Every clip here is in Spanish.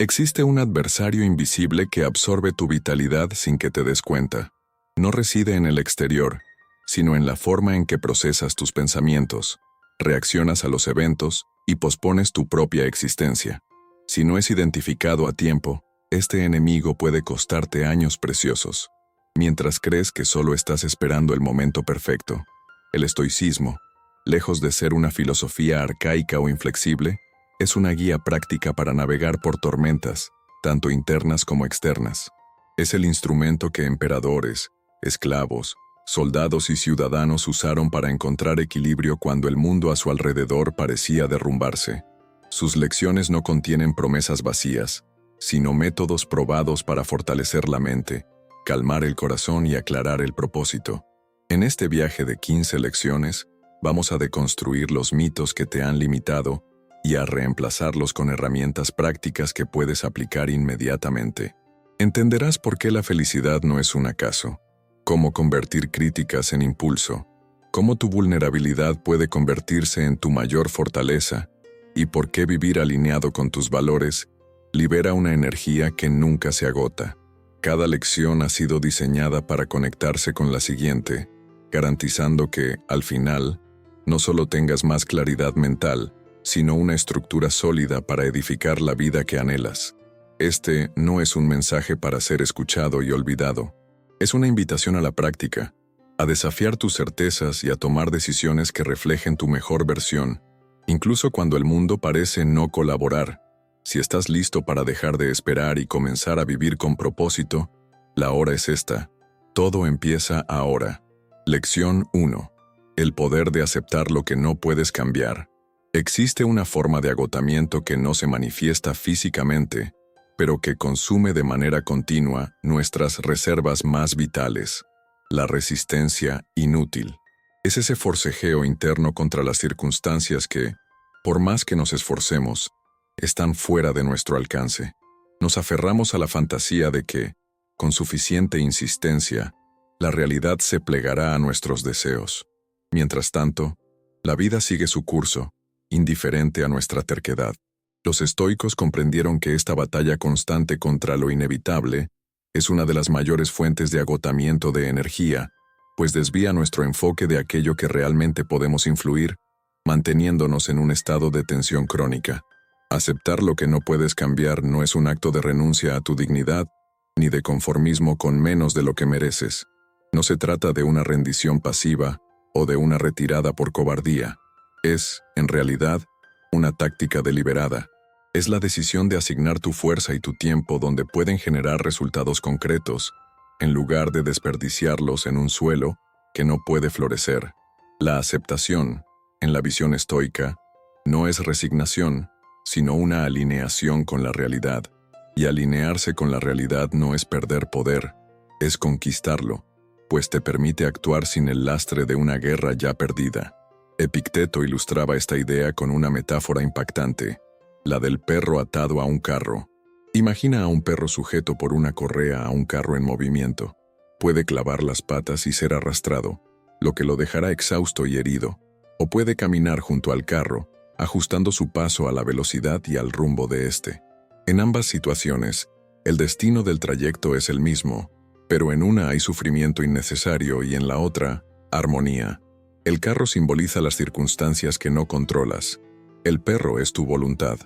Existe un adversario invisible que absorbe tu vitalidad sin que te des cuenta. No reside en el exterior, sino en la forma en que procesas tus pensamientos, reaccionas a los eventos y pospones tu propia existencia. Si no es identificado a tiempo, este enemigo puede costarte años preciosos, mientras crees que solo estás esperando el momento perfecto. El estoicismo, lejos de ser una filosofía arcaica o inflexible, es una guía práctica para navegar por tormentas, tanto internas como externas. Es el instrumento que emperadores, esclavos, soldados y ciudadanos usaron para encontrar equilibrio cuando el mundo a su alrededor parecía derrumbarse. Sus lecciones no contienen promesas vacías, sino métodos probados para fortalecer la mente, calmar el corazón y aclarar el propósito. En este viaje de 15 lecciones, vamos a deconstruir los mitos que te han limitado y a reemplazarlos con herramientas prácticas que puedes aplicar inmediatamente. Entenderás por qué la felicidad no es un acaso, cómo convertir críticas en impulso, cómo tu vulnerabilidad puede convertirse en tu mayor fortaleza y por qué vivir alineado con tus valores libera una energía que nunca se agota. Cada lección ha sido diseñada para conectarse con la siguiente, garantizando que, al final, no solo tengas más claridad mental, sino una estructura sólida para edificar la vida que anhelas. Este no es un mensaje para ser escuchado y olvidado. Es una invitación a la práctica, a desafiar tus certezas y a tomar decisiones que reflejen tu mejor versión, incluso cuando el mundo parece no colaborar. Si estás listo para dejar de esperar y comenzar a vivir con propósito, la hora es esta. Todo empieza ahora. Lección 1. El poder de aceptar lo que no puedes cambiar. Existe una forma de agotamiento que no se manifiesta físicamente, pero que consume de manera continua nuestras reservas más vitales, la resistencia inútil. Es ese forcejeo interno contra las circunstancias que, por más que nos esforcemos, están fuera de nuestro alcance. Nos aferramos a la fantasía de que, con suficiente insistencia, la realidad se plegará a nuestros deseos. Mientras tanto, la vida sigue su curso, indiferente a nuestra terquedad. Los estoicos comprendieron que esta batalla constante contra lo inevitable es una de las mayores fuentes de agotamiento de energía, pues desvía nuestro enfoque de aquello que realmente podemos influir, manteniéndonos en un estado de tensión crónica. Aceptar lo que no puedes cambiar no es un acto de renuncia a tu dignidad, ni de conformismo con menos de lo que mereces. No se trata de una rendición pasiva o de una retirada por cobardía. Es, en realidad, una táctica deliberada. Es la decisión de asignar tu fuerza y tu tiempo donde pueden generar resultados concretos, en lugar de desperdiciarlos en un suelo que no puede florecer. La aceptación, en la visión estoica, no es resignación, sino una alineación con la realidad. Y alinearse con la realidad no es perder poder, es conquistarlo, pues te permite actuar sin el lastre de una guerra ya perdida. Epicteto ilustraba esta idea con una metáfora impactante, la del perro atado a un carro. Imagina a un perro sujeto por una correa a un carro en movimiento. Puede clavar las patas y ser arrastrado, lo que lo dejará exhausto y herido, o puede caminar junto al carro, ajustando su paso a la velocidad y al rumbo de éste. En ambas situaciones, el destino del trayecto es el mismo, pero en una hay sufrimiento innecesario y en la otra, armonía. El carro simboliza las circunstancias que no controlas. El perro es tu voluntad.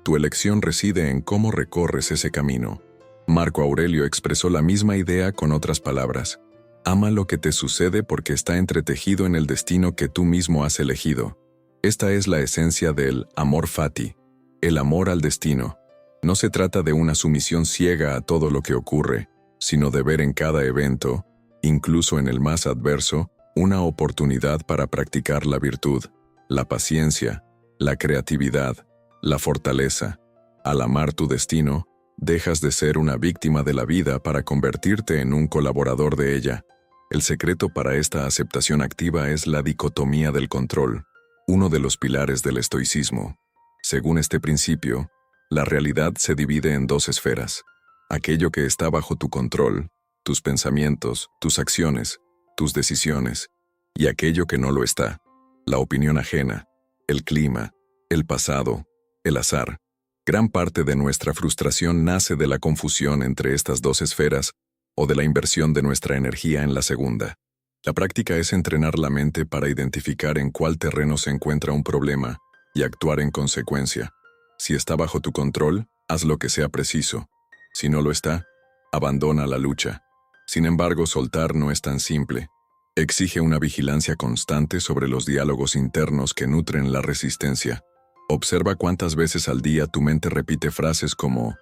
Tu elección reside en cómo recorres ese camino. Marco Aurelio expresó la misma idea con otras palabras. Ama lo que te sucede porque está entretejido en el destino que tú mismo has elegido. Esta es la esencia del amor fati, el amor al destino. No se trata de una sumisión ciega a todo lo que ocurre, sino de ver en cada evento, incluso en el más adverso, una oportunidad para practicar la virtud, la paciencia, la creatividad, la fortaleza. Al amar tu destino, dejas de ser una víctima de la vida para convertirte en un colaborador de ella. El secreto para esta aceptación activa es la dicotomía del control, uno de los pilares del estoicismo. Según este principio, la realidad se divide en dos esferas: aquello que está bajo tu control, tus pensamientos, tus acciones, tus decisiones, y aquello que no lo está, la opinión ajena, el clima, el pasado, el azar. Gran parte de nuestra frustración nace de la confusión entre estas dos esferas o de la inversión de nuestra energía en la segunda. La práctica es entrenar la mente para identificar en cuál terreno se encuentra un problema y actuar en consecuencia. Si está bajo tu control, haz lo que sea preciso. Si no lo está, abandona la lucha. Sin embargo, soltar no es tan simple. Exige una vigilancia constante sobre los diálogos internos que nutren la resistencia. Observa cuántas veces al día tu mente repite frases como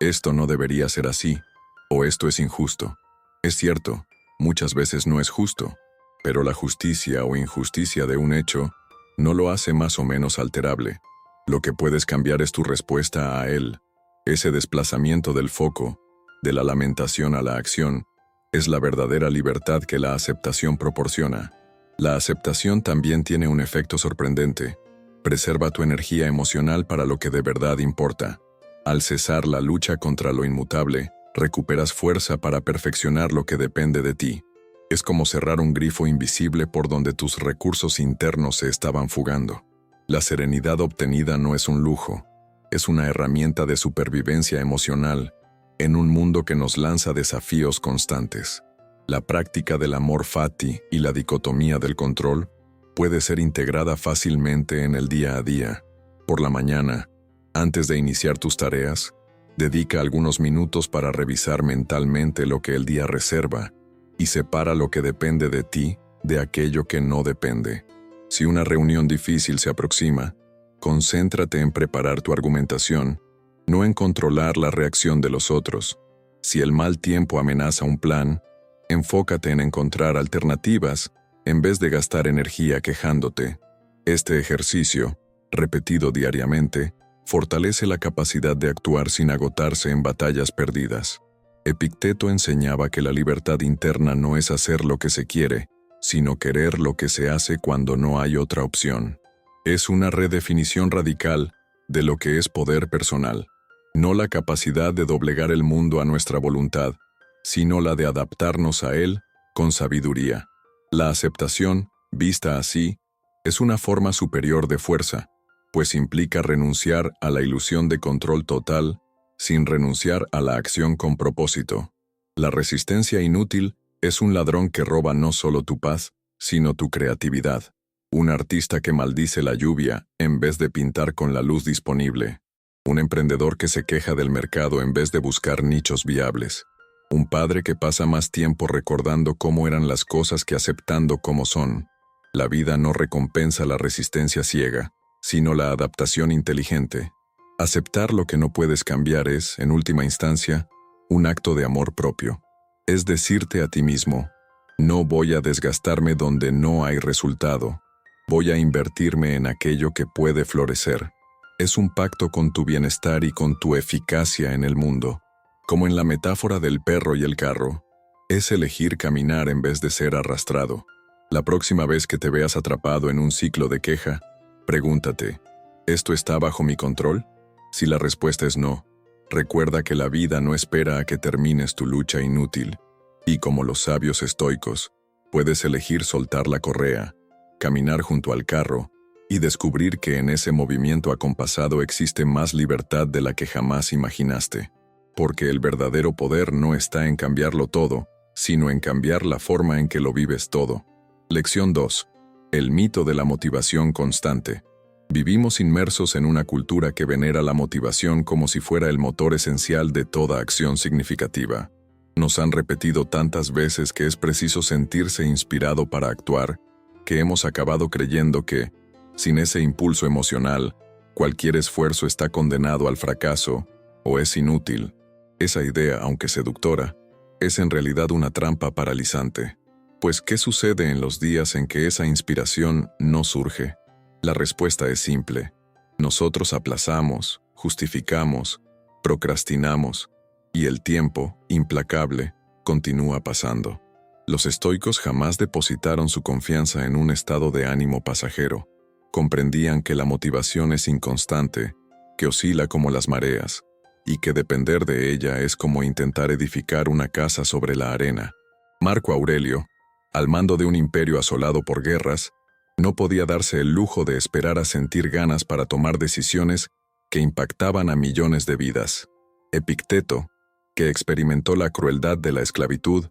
«esto no debería ser así» o «esto es injusto». Es cierto, muchas veces no es justo, pero la justicia o injusticia de un hecho no lo hace más o menos alterable. Lo que puedes cambiar es tu respuesta a él. Ese desplazamiento del foco, de la lamentación a la acción, es la verdadera libertad que la aceptación proporciona. La aceptación también tiene un efecto sorprendente. Preserva tu energía emocional para lo que de verdad importa. Al cesar la lucha contra lo inmutable, recuperas fuerza para perfeccionar lo que depende de ti. Es como cerrar un grifo invisible por donde tus recursos internos se estaban fugando. La serenidad obtenida no es un lujo, es una herramienta de supervivencia emocional en un mundo que nos lanza desafíos constantes. La práctica del amor fati y la dicotomía del control puede ser integrada fácilmente en el día a día. Por la mañana, antes de iniciar tus tareas, dedica algunos minutos para revisar mentalmente lo que el día reserva y separa lo que depende de ti de aquello que no depende. Si una reunión difícil se aproxima, concéntrate en preparar tu argumentación, no en controlar la reacción de los otros. Si el mal tiempo amenaza un plan, enfócate en encontrar alternativas en vez de gastar energía quejándote. Este ejercicio, repetido diariamente, fortalece la capacidad de actuar sin agotarse en batallas perdidas. Epicteto enseñaba que la libertad interna no es hacer lo que se quiere, sino querer lo que se hace cuando no hay otra opción. Es una redefinición radical de lo que es poder personal. No la capacidad de doblegar el mundo a nuestra voluntad, sino la de adaptarnos a él con sabiduría. La aceptación, vista así, es una forma superior de fuerza, pues implica renunciar a la ilusión de control total sin renunciar a la acción con propósito. La resistencia inútil es un ladrón que roba no solo tu paz, sino tu creatividad. Un artista que maldice la lluvia en vez de pintar con la luz disponible. Un emprendedor que se queja del mercado en vez de buscar nichos viables. Un padre que pasa más tiempo recordando cómo eran las cosas que aceptando cómo son. La vida no recompensa la resistencia ciega, sino la adaptación inteligente. Aceptar lo que no puedes cambiar es, en última instancia, un acto de amor propio. Es decirte a ti mismo, no voy a desgastarme donde no hay resultado. Voy a invertirme en aquello que puede florecer. Es un pacto con tu bienestar y con tu eficacia en el mundo. Como en la metáfora del perro y el carro, es elegir caminar en vez de ser arrastrado. La próxima vez que te veas atrapado en un ciclo de queja, pregúntate, ¿esto está bajo mi control? Si la respuesta es no, recuerda que la vida no espera a que termines tu lucha inútil, y como los sabios estoicos, puedes elegir soltar la correa, caminar junto al carro, y descubrir que en ese movimiento acompasado existe más libertad de la que jamás imaginaste. Porque el verdadero poder no está en cambiarlo todo, sino en cambiar la forma en que lo vives todo. Lección 2. El mito de la motivación constante. Vivimos inmersos en una cultura que venera la motivación como si fuera el motor esencial de toda acción significativa. Nos han repetido tantas veces que es preciso sentirse inspirado para actuar, que hemos acabado creyendo que, sin ese impulso emocional, cualquier esfuerzo está condenado al fracaso o es inútil. Esa idea, aunque seductora, es en realidad una trampa paralizante. Pues, ¿qué sucede en los días en que esa inspiración no surge? La respuesta es simple. Nosotros aplazamos, justificamos, procrastinamos, y el tiempo, implacable, continúa pasando. Los estoicos jamás depositaron su confianza en un estado de ánimo pasajero. Comprendían que la motivación es inconstante, que oscila como las mareas, y que depender de ella es como intentar edificar una casa sobre la arena. Marco Aurelio, al mando de un imperio asolado por guerras, no podía darse el lujo de esperar a sentir ganas para tomar decisiones que impactaban a millones de vidas. Epicteto, que experimentó la crueldad de la esclavitud,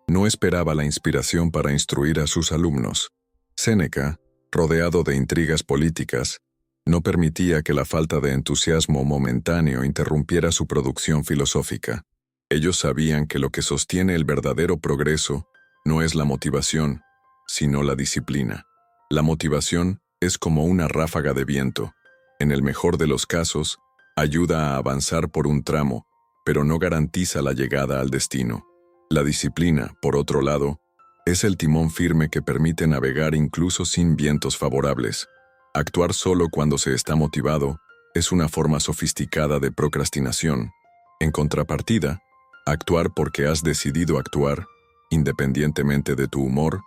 no esperaba la inspiración para instruir a sus alumnos. Séneca, rodeado de intrigas políticas, no permitía que la falta de entusiasmo momentáneo interrumpiera su producción filosófica. Ellos sabían que lo que sostiene el verdadero progreso no es la motivación, sino la disciplina. La motivación es como una ráfaga de viento. En el mejor de los casos, ayuda a avanzar por un tramo, pero no garantiza la llegada al destino. La disciplina, por otro lado, es el timón firme que permite navegar incluso sin vientos favorables. Actuar solo cuando se está motivado es una forma sofisticada de procrastinación. En contrapartida, actuar porque has decidido actuar, independientemente de tu humor,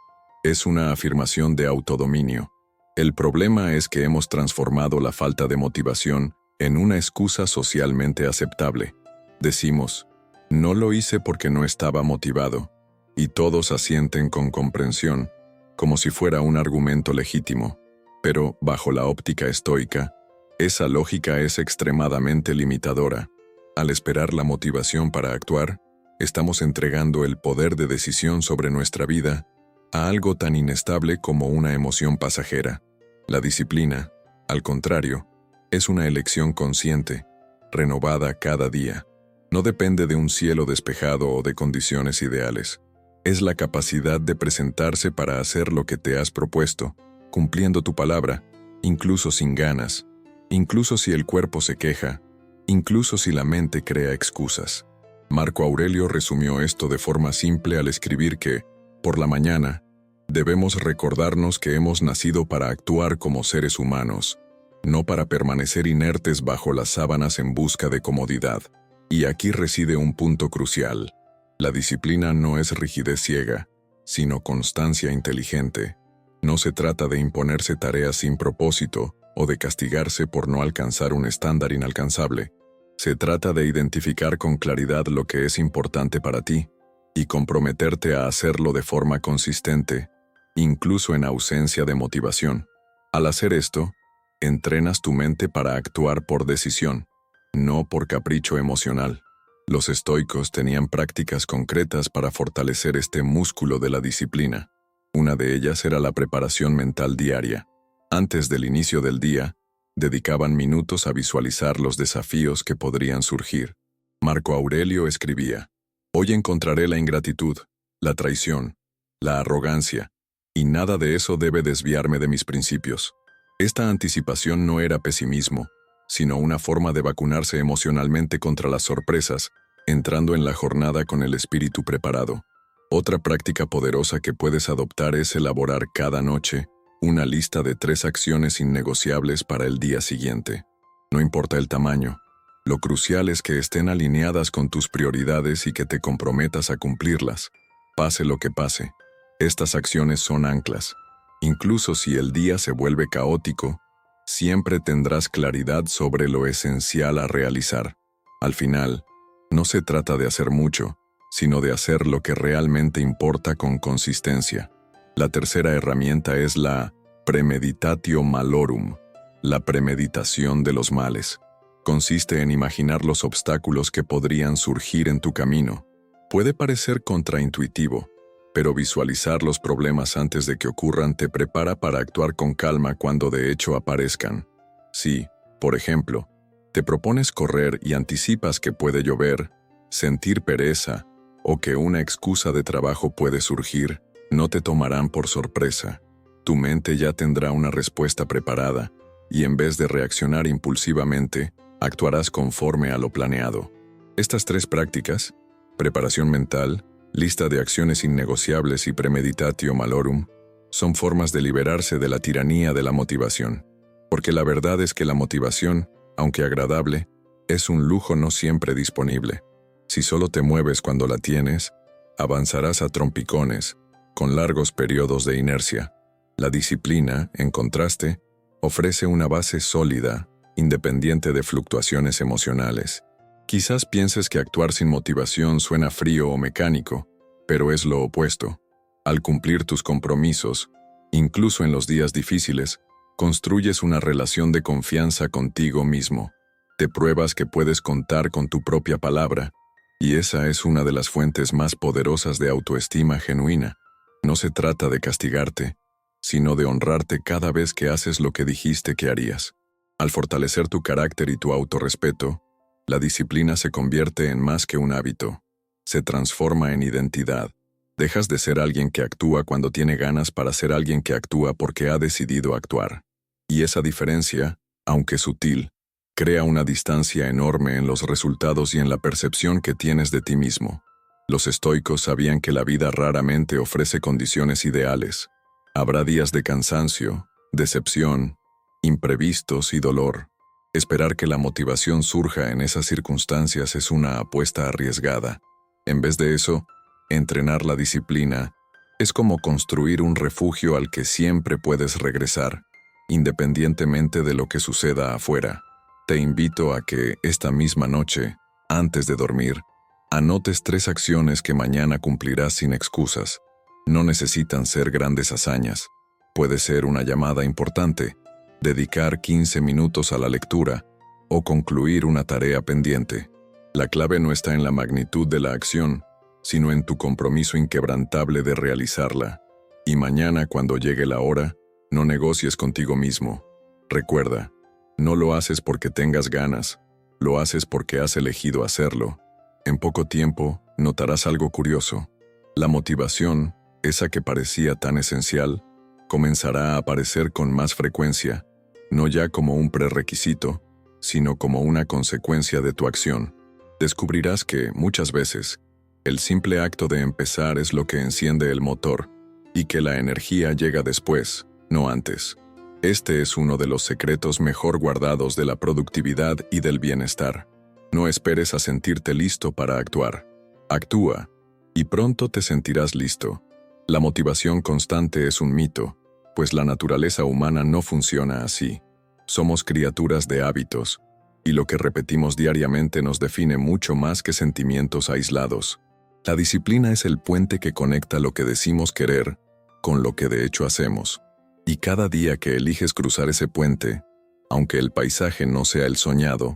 es una afirmación de autodominio. El problema es que hemos transformado la falta de motivación en una excusa socialmente aceptable. Decimos, no lo hice porque no estaba motivado, y todos asienten con comprensión, como si fuera un argumento legítimo. Pero, bajo la óptica estoica, esa lógica es extremadamente limitadora. Al esperar la motivación para actuar, estamos entregando el poder de decisión sobre nuestra vida a algo tan inestable como una emoción pasajera. La disciplina, al contrario, es una elección consciente, renovada cada día. No depende de un cielo despejado o de condiciones ideales. Es la capacidad de presentarse para hacer lo que te has propuesto, cumpliendo tu palabra, incluso sin ganas, incluso si el cuerpo se queja, incluso si la mente crea excusas. Marco Aurelio resumió esto de forma simple al escribir que, por la mañana, debemos recordarnos que hemos nacido para actuar como seres humanos, no para permanecer inertes bajo las sábanas en busca de comodidad. Y aquí reside un punto crucial. La disciplina no es rigidez ciega, sino constancia inteligente. No se trata de imponerse tareas sin propósito o de castigarse por no alcanzar un estándar inalcanzable. Se trata de identificar con claridad lo que es importante para ti y comprometerte a hacerlo de forma consistente, incluso en ausencia de motivación. Al hacer esto, entrenas tu mente para actuar por decisión, no por capricho emocional. Los estoicos tenían prácticas concretas para fortalecer este músculo de la disciplina. Una de ellas era la preparación mental diaria. Antes del inicio del día, dedicaban minutos a visualizar los desafíos que podrían surgir. Marco Aurelio escribía, «Hoy encontraré la ingratitud, la traición, la arrogancia, y nada de eso debe desviarme de mis principios». Esta anticipación no era pesimismo, sino una forma de vacunarse emocionalmente contra las sorpresas, entrando en la jornada con el espíritu preparado. Otra práctica poderosa que puedes adoptar es elaborar cada noche una lista de 3 acciones innegociables para el día siguiente. No importa el tamaño, lo crucial es que estén alineadas con tus prioridades y que te comprometas a cumplirlas. Pase lo que pase, estas acciones son anclas. Incluso si el día se vuelve caótico, siempre tendrás claridad sobre lo esencial a realizar. Al final, no se trata de hacer mucho, sino de hacer lo que realmente importa con consistencia. La tercera herramienta es la premeditatio malorum, la premeditación de los males. Consiste en imaginar los obstáculos que podrían surgir en tu camino. Puede parecer contraintuitivo, pero visualizar los problemas antes de que ocurran te prepara para actuar con calma cuando de hecho aparezcan. Si, por ejemplo, te propones correr y anticipas que puede llover, sentir pereza o que una excusa de trabajo puede surgir, no te tomarán por sorpresa. Tu mente ya tendrá una respuesta preparada y en vez de reaccionar impulsivamente, actuarás conforme a lo planeado. Estas 3 prácticas, preparación mental, lista de acciones innegociables y premeditatio malorum, son formas de liberarse de la tiranía de la motivación. Porque la verdad es que la motivación, aunque agradable, es un lujo no siempre disponible. Si solo te mueves cuando la tienes, avanzarás a trompicones, con largos periodos de inercia. La disciplina, en contraste, ofrece una base sólida, independiente de fluctuaciones emocionales. Quizás pienses que actuar sin motivación suena frío o mecánico, pero es lo opuesto. Al cumplir tus compromisos, incluso en los días difíciles, construyes una relación de confianza contigo mismo. Te pruebas que puedes contar con tu propia palabra, y esa es una de las fuentes más poderosas de autoestima genuina. No se trata de castigarte, sino de honrarte cada vez que haces lo que dijiste que harías. Al fortalecer tu carácter y tu autorrespeto, la disciplina se convierte en más que un hábito. Se transforma en identidad. Dejas de ser alguien que actúa cuando tiene ganas para ser alguien que actúa porque ha decidido actuar. Y esa diferencia, aunque sutil, crea una distancia enorme en los resultados y en la percepción que tienes de ti mismo. Los estoicos sabían que la vida raramente ofrece condiciones ideales. Habrá días de cansancio, decepción, imprevistos y dolor. Esperar que la motivación surja en esas circunstancias es una apuesta arriesgada. En vez de eso, entrenar la disciplina es como construir un refugio al que siempre puedes regresar, independientemente de lo que suceda afuera. Te invito a que, esta misma noche, antes de dormir, anotes 3 acciones que mañana cumplirás sin excusas. No necesitan ser grandes hazañas. Puede ser una llamada importante, dedicar 15 minutos a la lectura o concluir una tarea pendiente. La clave no está en la magnitud de la acción, sino en tu compromiso inquebrantable de realizarla. Y mañana, cuando llegue la hora, no negocies contigo mismo. Recuerda, no lo haces porque tengas ganas, lo haces porque has elegido hacerlo. En poco tiempo, notarás algo curioso. La motivación, esa que parecía tan esencial, comenzará a aparecer con más frecuencia, no ya como un prerequisito, sino como una consecuencia de tu acción. Descubrirás que, muchas veces, el simple acto de empezar es lo que enciende el motor, y que la energía llega después, no antes. Este es uno de los secretos mejor guardados de la productividad y del bienestar. No esperes a sentirte listo para actuar. Actúa, y pronto te sentirás listo. La motivación constante es un mito, pues la naturaleza humana no funciona así. Somos criaturas de hábitos, y lo que repetimos diariamente nos define mucho más que sentimientos aislados. La disciplina es el puente que conecta lo que decimos querer con lo que de hecho hacemos. Y cada día que eliges cruzar ese puente, aunque el paisaje no sea el soñado,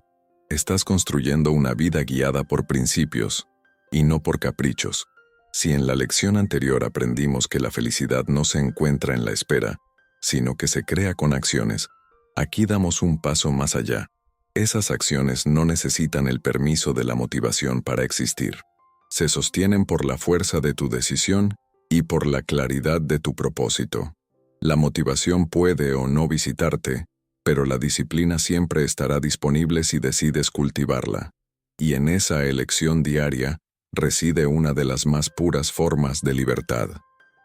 estás construyendo una vida guiada por principios, y no por caprichos. Si en la lección anterior aprendimos que la felicidad no se encuentra en la espera, sino que se crea con acciones, aquí damos un paso más allá. Esas acciones no necesitan el permiso de la motivación para existir. Se sostienen por la fuerza de tu decisión y por la claridad de tu propósito. La motivación puede o no visitarte, pero la disciplina siempre estará disponible si decides cultivarla. Y en esa elección diaria reside una de las más puras formas de libertad.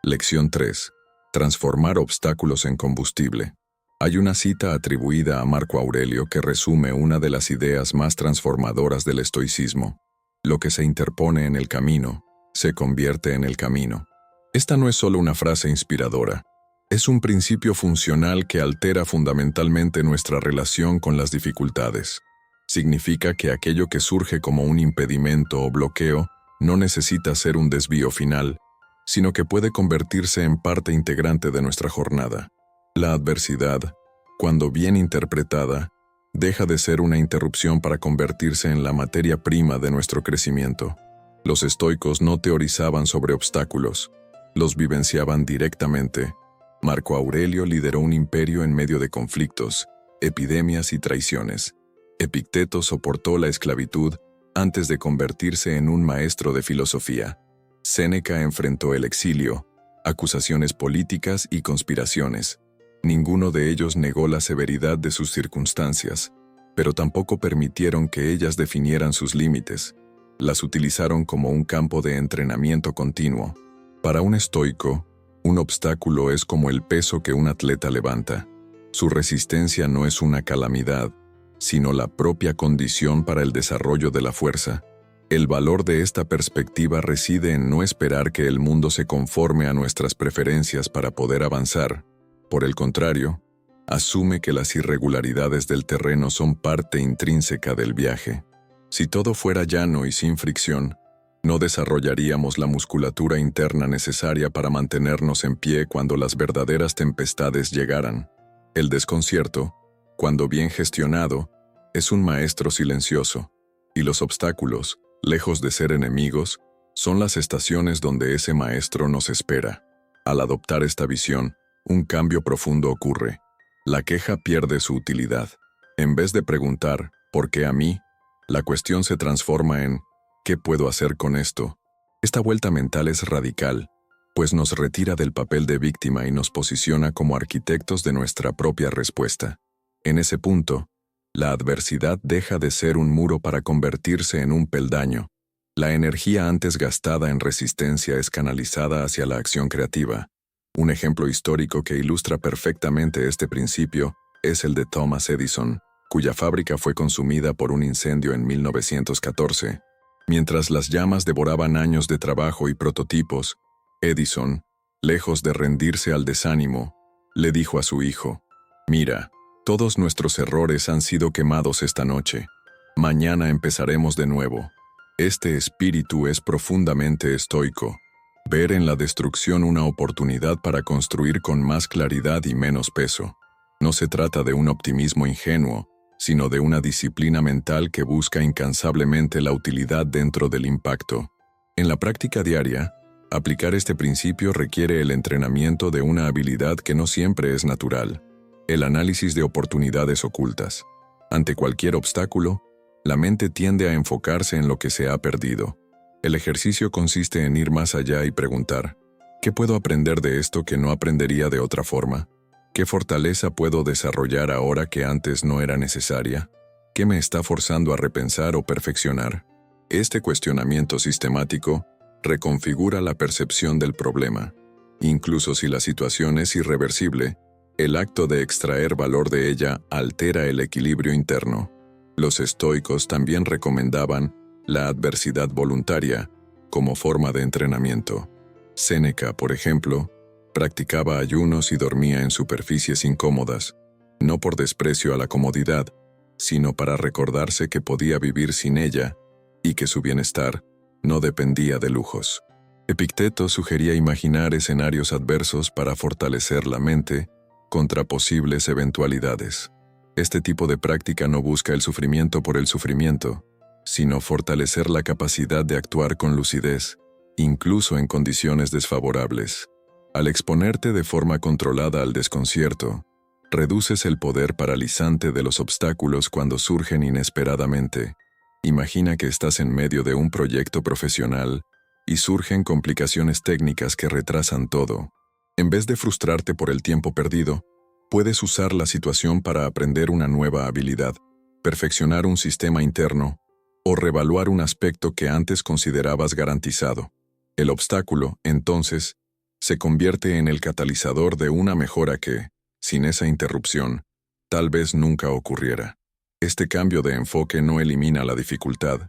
Lección 3. Transformar obstáculos en combustible. Hay una cita atribuida a Marco Aurelio que resume una de las ideas más transformadoras del estoicismo. Lo que se interpone en el camino, se convierte en el camino. Esta no es solo una frase inspiradora. Es un principio funcional que altera fundamentalmente nuestra relación con las dificultades. Significa que aquello que surge como un impedimento o bloqueo no necesita ser un desvío final, sino que puede convertirse en parte integrante de nuestra jornada. La adversidad, cuando bien interpretada, deja de ser una interrupción para convertirse en la materia prima de nuestro crecimiento. Los estoicos no teorizaban sobre obstáculos, los vivenciaban directamente. Marco Aurelio lideró un imperio en medio de conflictos, epidemias y traiciones. Epicteto soportó la esclavitud antes de convertirse en un maestro de filosofía. Séneca enfrentó el exilio, acusaciones políticas y conspiraciones. Ninguno de ellos negó la severidad de sus circunstancias, pero tampoco permitieron que ellas definieran sus límites. Las utilizaron como un campo de entrenamiento continuo. Para un estoico, un obstáculo es como el peso que un atleta levanta. Su resistencia no es una calamidad, sino la propia condición para el desarrollo de la fuerza. El valor de esta perspectiva reside en no esperar que el mundo se conforme a nuestras preferencias para poder avanzar. Por el contrario, asume que las irregularidades del terreno son parte intrínseca del viaje. Si todo fuera llano y sin fricción, no desarrollaríamos la musculatura interna necesaria para mantenernos en pie cuando las verdaderas tempestades llegaran. El desconcierto, cuando bien gestionado, Es un maestro silencioso, y los obstáculos, lejos de ser enemigos, son las estaciones donde ese maestro nos espera. Al adoptar esta visión, un cambio profundo ocurre. La queja pierde su utilidad. En vez de preguntar, ¿por qué a mí?, la cuestión se transforma en, ¿qué puedo hacer con esto? Esta vuelta mental es radical, pues nos retira del papel de víctima y nos posiciona como arquitectos de nuestra propia respuesta. En ese punto, la adversidad deja de ser un muro para convertirse en un peldaño. La energía antes gastada en resistencia es canalizada hacia la acción creativa. Un ejemplo histórico que ilustra perfectamente este principio es el de Thomas Edison, cuya fábrica fue consumida por un incendio en 1914. Mientras las llamas devoraban años de trabajo y prototipos, Edison, lejos de rendirse al desánimo, le dijo a su hijo: «Mira, todos nuestros errores han sido quemados esta noche. Mañana empezaremos de nuevo». Este espíritu es profundamente estoico. Ver en la destrucción una oportunidad para construir con más claridad y menos peso. No se trata de un optimismo ingenuo, sino de una disciplina mental que busca incansablemente la utilidad dentro del impacto. En la práctica diaria, aplicar este principio requiere el entrenamiento de una habilidad que no siempre es natural: el análisis de oportunidades ocultas. Ante cualquier obstáculo, la mente tiende a enfocarse en lo que se ha perdido. El ejercicio consiste en ir más allá y preguntar: ¿qué puedo aprender de esto que no aprendería de otra forma? ¿Qué fortaleza puedo desarrollar ahora que antes no era necesaria? ¿Qué me está forzando a repensar o perfeccionar? Este cuestionamiento sistemático reconfigura la percepción del problema. Incluso si la situación es irreversible, el acto de extraer valor de ella altera el equilibrio interno. Los estoicos también recomendaban la adversidad voluntaria como forma de entrenamiento. Séneca, por ejemplo, practicaba ayunos y dormía en superficies incómodas, no por desprecio a la comodidad, sino para recordarse que podía vivir sin ella y que su bienestar no dependía de lujos. Epicteto sugería imaginar escenarios adversos para fortalecer la mente contra posibles eventualidades. Este tipo de práctica no busca el sufrimiento por el sufrimiento, sino fortalecer la capacidad de actuar con lucidez, incluso en condiciones desfavorables. Al exponerte de forma controlada al desconcierto, reduces el poder paralizante de los obstáculos cuando surgen inesperadamente. Imagina que estás en medio de un proyecto profesional y surgen complicaciones técnicas que retrasan todo. En vez de frustrarte por el tiempo perdido, puedes usar la situación para aprender una nueva habilidad, perfeccionar un sistema interno o reevaluar un aspecto que antes considerabas garantizado. El obstáculo, entonces, se convierte en el catalizador de una mejora que, sin esa interrupción, tal vez nunca ocurriera. Este cambio de enfoque no elimina la dificultad,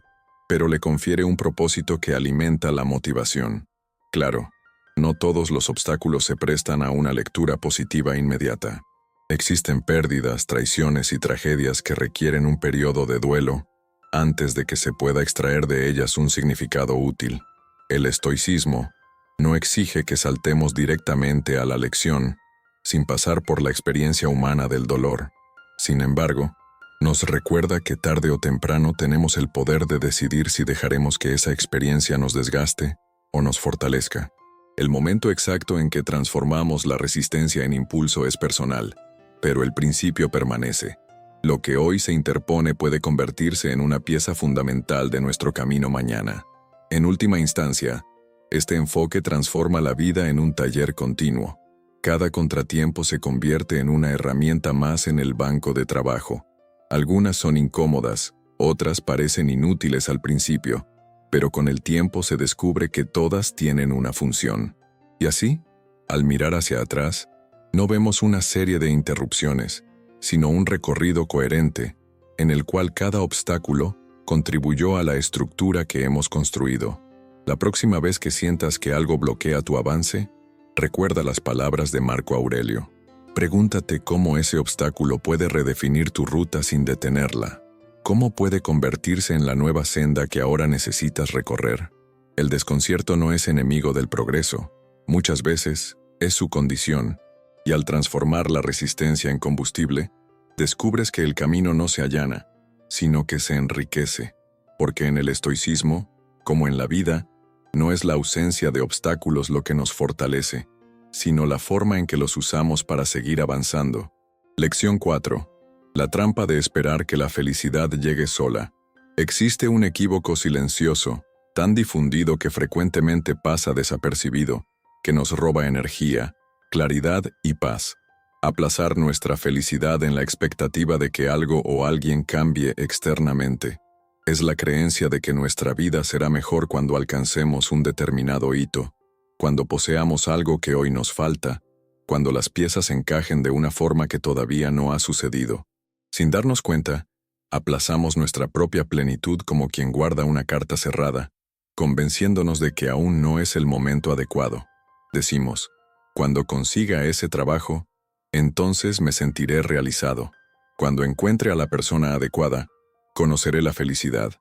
pero le confiere un propósito que alimenta la motivación. Claro, no todos los obstáculos se prestan a una lectura positiva inmediata. Existen pérdidas, traiciones y tragedias que requieren un periodo de duelo antes de que se pueda extraer de ellas un significado útil. El estoicismo no exige que saltemos directamente a la lección, sin pasar por la experiencia humana del dolor. Sin embargo, nos recuerda que tarde o temprano tenemos el poder de decidir si dejaremos que esa experiencia nos desgaste o nos fortalezca. El momento exacto en que transformamos la resistencia en impulso es personal, pero el principio permanece. Lo que hoy se interpone puede convertirse en una pieza fundamental de nuestro camino mañana. En última instancia, este enfoque transforma la vida en un taller continuo. Cada contratiempo se convierte en una herramienta más en el banco de trabajo. Algunas son incómodas, otras parecen inútiles al principio, pero con el tiempo se descubre que todas tienen una función. Y así, al mirar hacia atrás, no vemos una serie de interrupciones, sino un recorrido coherente, en el cual cada obstáculo contribuyó a la estructura que hemos construido. La próxima vez que sientas que algo bloquea tu avance, recuerda las palabras de Marco Aurelio. Pregúntate cómo ese obstáculo puede redefinir tu ruta sin detenerla. ¿Cómo puede convertirse en la nueva senda que ahora necesitas recorrer? El desconcierto no es enemigo del progreso. Muchas veces es su condición, y al transformar la resistencia en combustible, descubres que el camino no se allana, sino que se enriquece, porque en el estoicismo, como en la vida, no es la ausencia de obstáculos lo que nos fortalece, sino la forma en que los usamos para seguir avanzando. Lección 4. La trampa de esperar que la felicidad llegue sola. Existe un equívoco silencioso, tan difundido que frecuentemente pasa desapercibido, que nos roba energía, claridad y paz. Aplazar nuestra felicidad en la expectativa de que algo o alguien cambie externamente. Es la creencia de que nuestra vida será mejor cuando alcancemos un determinado hito, cuando poseamos algo que hoy nos falta, cuando las piezas encajen de una forma que todavía no ha sucedido. Sin darnos cuenta, aplazamos nuestra propia plenitud como quien guarda una carta cerrada, convenciéndonos de que aún no es el momento adecuado. Decimos, cuando consiga ese trabajo, entonces me sentiré realizado. Cuando encuentre a la persona adecuada, conoceré la felicidad.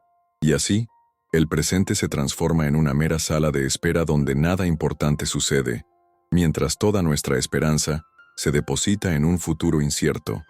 Y así, el presente se transforma en una mera sala de espera donde nada importante sucede, mientras toda nuestra esperanza se deposita en un futuro incierto.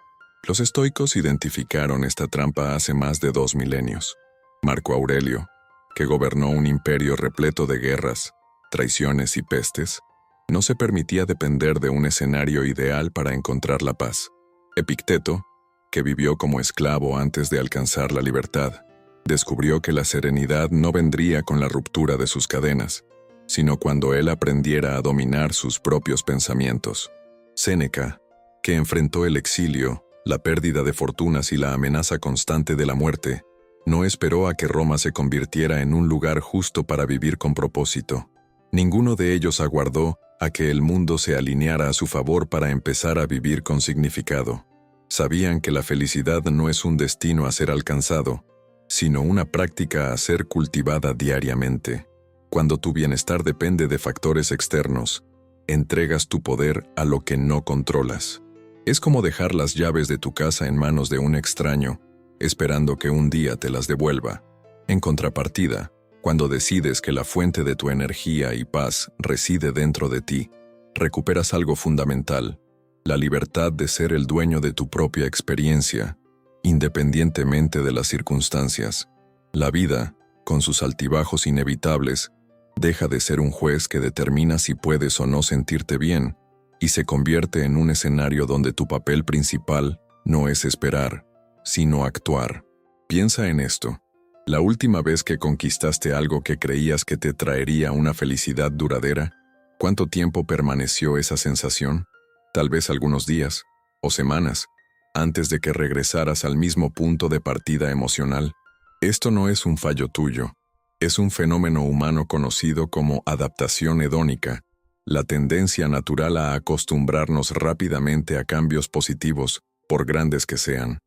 Los estoicos identificaron esta trampa hace más de 2 milenios. Marco Aurelio, que gobernó un imperio repleto de guerras, traiciones y pestes, no se permitía depender de un escenario ideal para encontrar la paz. Epicteto, que vivió como esclavo antes de alcanzar la libertad, descubrió que la serenidad no vendría con la ruptura de sus cadenas, sino cuando él aprendiera a dominar sus propios pensamientos. Séneca, que enfrentó el exilio, la pérdida de fortunas y la amenaza constante de la muerte, no esperó a que Roma se convirtiera en un lugar justo para vivir con propósito. Ninguno de ellos aguardó a que el mundo se alineara a su favor para empezar a vivir con significado. Sabían que la felicidad no es un destino a ser alcanzado, sino una práctica a ser cultivada diariamente. Cuando tu bienestar depende de factores externos, entregas tu poder a lo que no controlas. Es como dejar las llaves de tu casa en manos de un extraño, esperando que un día te las devuelva. En contrapartida, cuando decides que la fuente de tu energía y paz reside dentro de ti, recuperas algo fundamental, la libertad de ser el dueño de tu propia experiencia, independientemente de las circunstancias. La vida, con sus altibajos inevitables, deja de ser un juez que determina si puedes o no sentirte bien, y se convierte en un escenario donde tu papel principal no es esperar, sino actuar. Piensa en esto. La última vez que conquistaste algo que creías que te traería una felicidad duradera, ¿cuánto tiempo permaneció esa sensación? Tal vez algunos días, o semanas, antes de que regresaras al mismo punto de partida emocional. Esto no es un fallo tuyo, es un fenómeno humano conocido como adaptación hedónica, la tendencia natural a acostumbrarnos rápidamente a cambios positivos, por grandes que sean.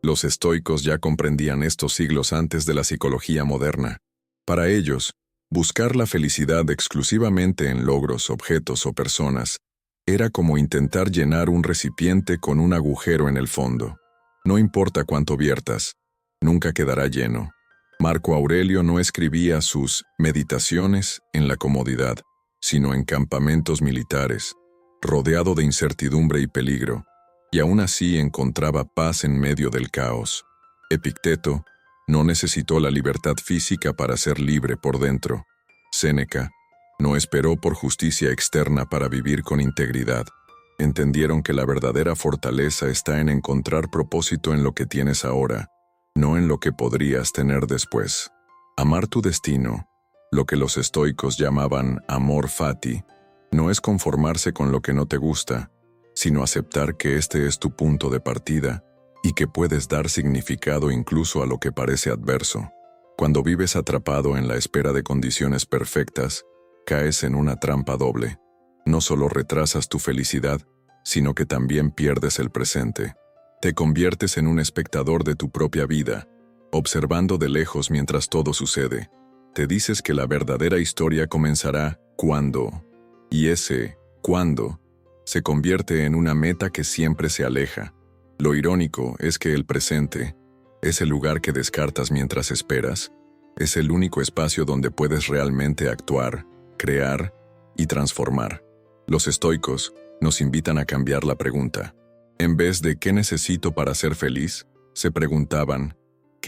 Los estoicos ya comprendían esto siglos antes de la psicología moderna. Para ellos, buscar la felicidad exclusivamente en logros, objetos o personas era como intentar llenar un recipiente con un agujero en el fondo. No importa cuánto viertas, nunca quedará lleno. Marco Aurelio no escribía sus meditaciones en la comodidad, sino en campamentos militares, rodeado de incertidumbre y peligro, y aún así encontraba paz en medio del caos. Epicteto no necesitó la libertad física para ser libre por dentro. Séneca no esperó por justicia externa para vivir con integridad. Entendieron que la verdadera fortaleza está en encontrar propósito en lo que tienes ahora, no en lo que podrías tener después. Amar tu destino, lo que los estoicos llamaban amor fati, no es conformarse con lo que no te gusta, sino aceptar que este es tu punto de partida y que puedes dar significado incluso a lo que parece adverso. Cuando vives atrapado en la espera de condiciones perfectas, caes en una trampa doble. No solo retrasas tu felicidad, sino que también pierdes el presente. Te conviertes en un espectador de tu propia vida, observando de lejos mientras todo sucede. Te dices que la verdadera historia comenzará cuando, y ese cuándo se convierte en una meta que siempre se aleja. Lo irónico es que el presente, ese lugar que descartas mientras esperas, es el único espacio donde puedes realmente actuar, crear y transformar. Los estoicos nos invitan a cambiar la pregunta. En vez de ¿qué necesito para ser feliz?, se preguntaban,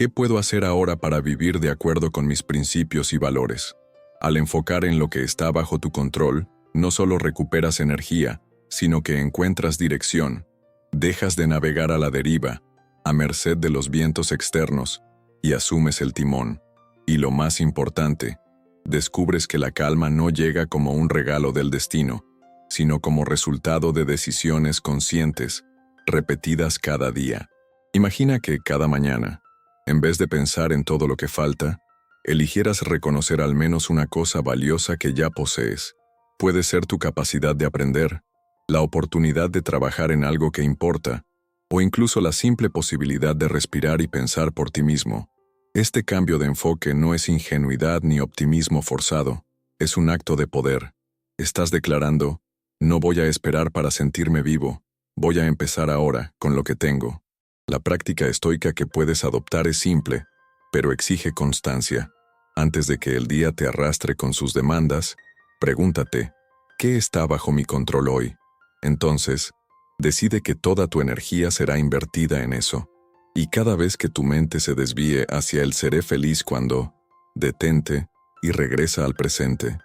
¿Qué puedo hacer ahora para vivir de acuerdo con mis principios y valores? Al enfocar en lo que está bajo tu control, no solo recuperas energía, sino que encuentras dirección. Dejas de navegar a la deriva, a merced de los vientos externos, y asumes el timón. Y lo más importante, descubres que la calma no llega como un regalo del destino, sino como resultado de decisiones conscientes, repetidas cada día. Imagina que cada mañana, en vez de pensar en todo lo que falta, eligieras reconocer al menos una cosa valiosa que ya posees. Puede ser tu capacidad de aprender, la oportunidad de trabajar en algo que importa, o incluso la simple posibilidad de respirar y pensar por ti mismo. Este cambio de enfoque no es ingenuidad ni optimismo forzado, es un acto de poder. Estás declarando, no voy a esperar para sentirme vivo, voy a empezar ahora con lo que tengo. La práctica estoica que puedes adoptar es simple, pero exige constancia. Antes de que el día te arrastre con sus demandas, pregúntate, ¿qué está bajo mi control hoy? Entonces, decide que toda tu energía será invertida en eso. Y cada vez que tu mente se desvíe hacia el seré feliz cuando, detente y regresa al presente.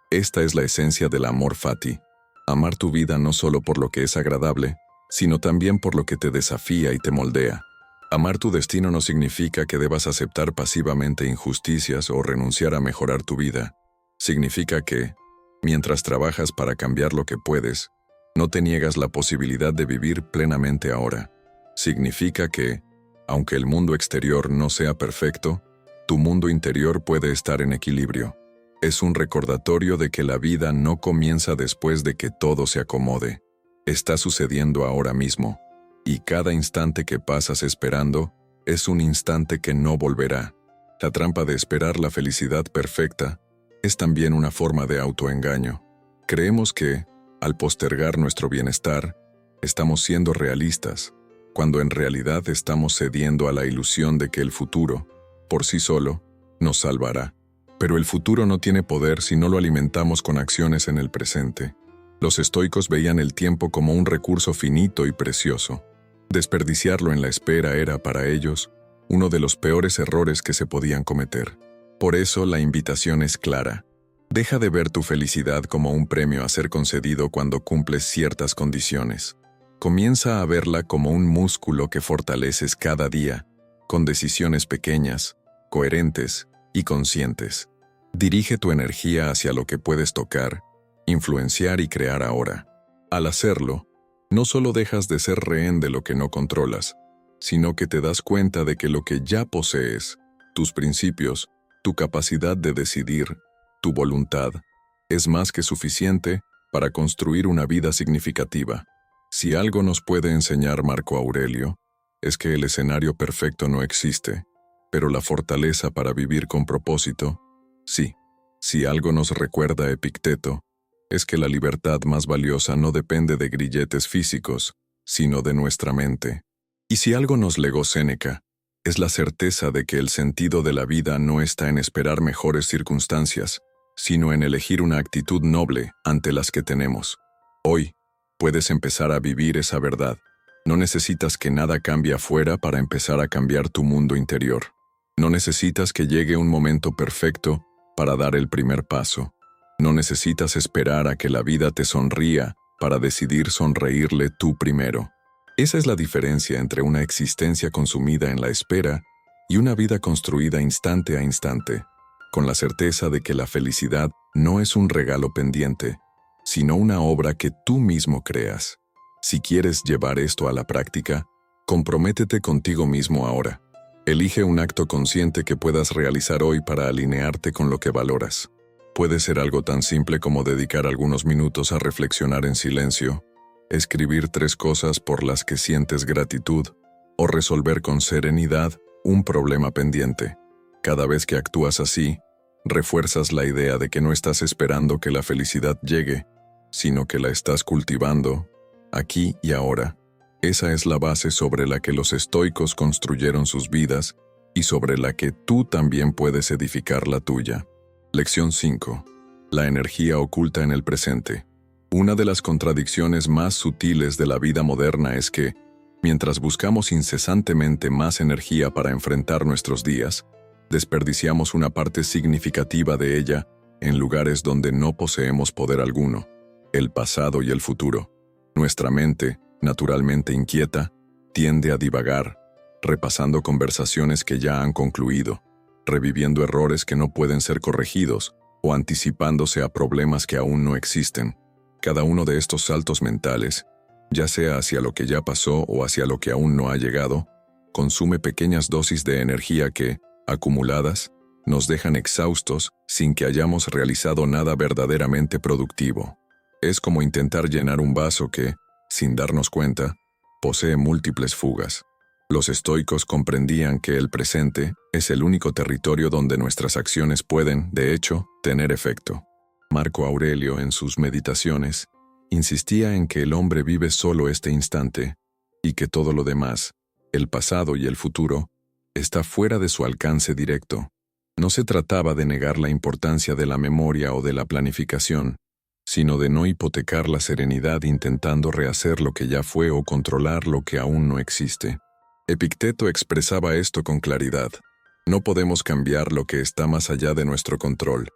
Esta es la esencia del amor fati. Amar tu vida no solo por lo que es agradable, sino también por lo que te desafía y te moldea. Amar tu destino no significa que debas aceptar pasivamente injusticias o renunciar a mejorar tu vida. Significa que, mientras trabajas para cambiar lo que puedes, no te niegas la posibilidad de vivir plenamente ahora. Significa que, aunque el mundo exterior no sea perfecto, tu mundo interior puede estar en equilibrio. Es un recordatorio de que la vida no comienza después de que todo se acomode. Está sucediendo ahora mismo, y cada instante que pasas esperando es un instante que no volverá. La trampa de esperar la felicidad perfecta es también una forma de autoengaño. Creemos que, al postergar nuestro bienestar, estamos siendo realistas, cuando en realidad estamos cediendo a la ilusión de que el futuro, por sí solo, nos salvará. Pero el futuro no tiene poder si no lo alimentamos con acciones en el presente. Los estoicos veían el tiempo como un recurso finito y precioso. Desperdiciarlo en la espera era, para ellos, uno de los peores errores que se podían cometer. Por eso la invitación es clara. Deja de ver tu felicidad como un premio a ser concedido cuando cumples ciertas condiciones. Comienza a verla como un músculo que fortaleces cada día, con decisiones pequeñas, coherentes y conscientes. Dirige tu energía hacia lo que puedes tocar, influenciar y crear ahora. Al hacerlo, no solo dejas de ser rehén de lo que no controlas, sino que te das cuenta de que lo que ya posees, tus principios, tu capacidad de decidir, tu voluntad, es más que suficiente para construir una vida significativa. Si algo nos puede enseñar Marco Aurelio, es que el escenario perfecto no existe, pero la fortaleza para vivir con propósito, sí. Si algo nos recuerda Epicteto, es que la libertad más valiosa no depende de grilletes físicos, sino de nuestra mente. Y si algo nos legó Séneca, es la certeza de que el sentido de la vida no está en esperar mejores circunstancias, sino en elegir una actitud noble ante las que tenemos. Hoy, puedes empezar a vivir esa verdad. No necesitas que nada cambie afuera para empezar a cambiar tu mundo interior. No necesitas que llegue un momento perfecto para dar el primer paso. No necesitas esperar a que la vida te sonría para decidir sonreírle tú primero. Esa es la diferencia entre una existencia consumida en la espera y una vida construida instante a instante, con la certeza de que la felicidad no es un regalo pendiente, sino una obra que tú mismo creas. Si quieres llevar esto a la práctica, comprométete contigo mismo ahora. Elige un acto consciente que puedas realizar hoy para alinearte con lo que valoras. Puede ser algo tan simple como dedicar algunos minutos a reflexionar en silencio, escribir 3 cosas por las que sientes gratitud, o resolver con serenidad un problema pendiente. Cada vez que actúas así, refuerzas la idea de que no estás esperando que la felicidad llegue, sino que la estás cultivando, aquí y ahora. Esa es la base sobre la que los estoicos construyeron sus vidas y sobre la que tú también puedes edificar la tuya. Lección 5. La energía oculta en el presente. Una de las contradicciones más sutiles de la vida moderna es que, Mientras buscamos incesantemente más energía para enfrentar nuestros días, desperdiciamos una parte significativa de ella en lugares donde no poseemos poder alguno, el pasado y el futuro. Nuestra mente, naturalmente inquieta, tiende a divagar, repasando conversaciones que ya han concluido, reviviendo errores que no pueden ser corregidos o anticipándose a problemas que aún no existen. Cada uno de estos saltos mentales, ya sea hacia lo que ya pasó o hacia lo que aún no ha llegado, consume pequeñas dosis de energía que, acumuladas, nos dejan exhaustos sin que hayamos realizado nada verdaderamente productivo. Es como intentar llenar un vaso que, sin darnos cuenta, posee múltiples fugas. Los estoicos comprendían que el presente es el único territorio donde nuestras acciones pueden, de hecho, tener efecto. Marco Aurelio, en sus Meditaciones, insistía en que el hombre vive solo este instante y que todo lo demás, el pasado y el futuro, está fuera de su alcance directo. No se trataba de negar la importancia de la memoria o de la planificación, sino de no hipotecar la serenidad intentando rehacer lo que ya fue o controlar lo que aún no existe. Epicteto expresaba esto con claridad. No podemos cambiar lo que está más allá de nuestro control,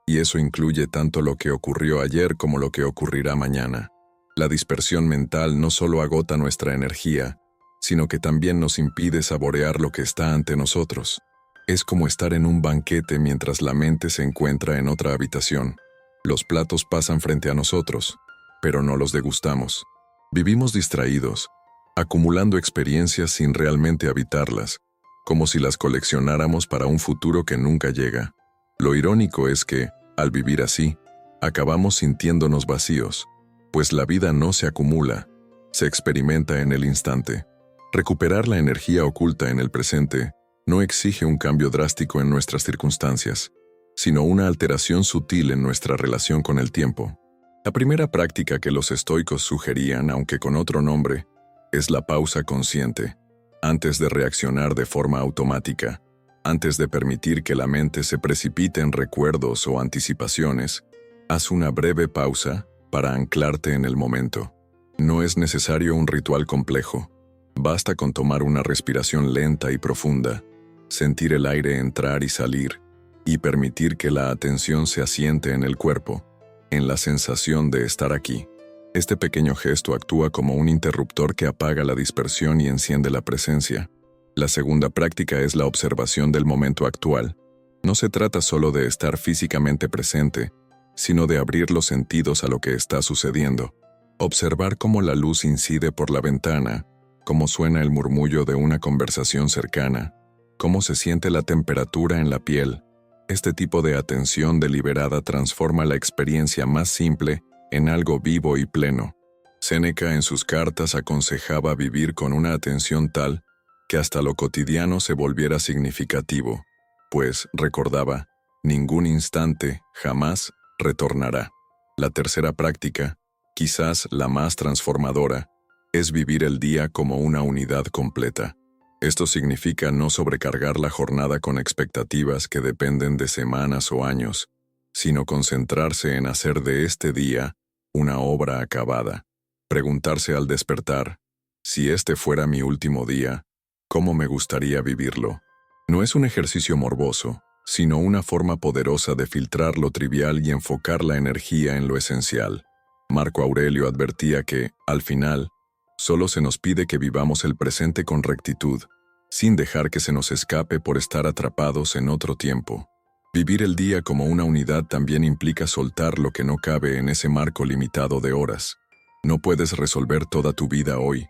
y eso incluye tanto lo que ocurrió ayer como lo que ocurrirá mañana. La dispersión mental no solo agota nuestra energía, sino que también nos impide saborear lo que está ante nosotros. Es como estar en un banquete mientras la mente se encuentra en otra habitación. Los platos pasan frente a nosotros, pero no los degustamos. Vivimos distraídos, acumulando experiencias sin realmente habitarlas, como si las coleccionáramos para un futuro que nunca llega. Lo irónico es que, al vivir así, acabamos sintiéndonos vacíos, pues la vida no se acumula, se experimenta en el instante. Recuperar la energía oculta en el presente no exige un cambio drástico en nuestras circunstancias, sino una alteración sutil en nuestra relación con el tiempo. La primera práctica que los estoicos sugerían, aunque con otro nombre, es la pausa consciente. Antes de reaccionar de forma automática, antes de permitir que la mente se precipite en recuerdos o anticipaciones, haz una breve pausa para anclarte en el momento. No es necesario un ritual complejo. Basta con tomar una respiración lenta y profunda, sentir el aire entrar y salir, y permitir que la atención se asiente en el cuerpo, en la sensación de estar aquí. Este pequeño gesto actúa como un interruptor que apaga la dispersión y enciende la presencia. La segunda práctica es la observación del momento actual. No se trata solo de estar físicamente presente, sino de abrir los sentidos a lo que está sucediendo. Observar cómo la luz incide por la ventana, cómo suena el murmullo de una conversación cercana, cómo se siente la temperatura en la piel. Este tipo de atención deliberada transforma la experiencia más simple en algo vivo y pleno. Séneca en sus cartas aconsejaba vivir con una atención tal que hasta lo cotidiano se volviera significativo, pues, recordaba, ningún instante jamás retornará. La tercera práctica, quizás la más transformadora, es vivir el día como una unidad completa. Esto significa no sobrecargar la jornada con expectativas que dependen de semanas o años, sino concentrarse en hacer de este día una obra acabada. Preguntarse al despertar, si este fuera mi último día, ¿cómo me gustaría vivirlo? No es un ejercicio morboso, sino una forma poderosa de filtrar lo trivial y enfocar la energía en lo esencial. Marco Aurelio advertía que, al final, solo se nos pide que vivamos el presente con rectitud, sin dejar que se nos escape por estar atrapados en otro tiempo. Vivir el día como una unidad también implica soltar lo que no cabe en ese marco limitado de horas. No puedes resolver toda tu vida hoy,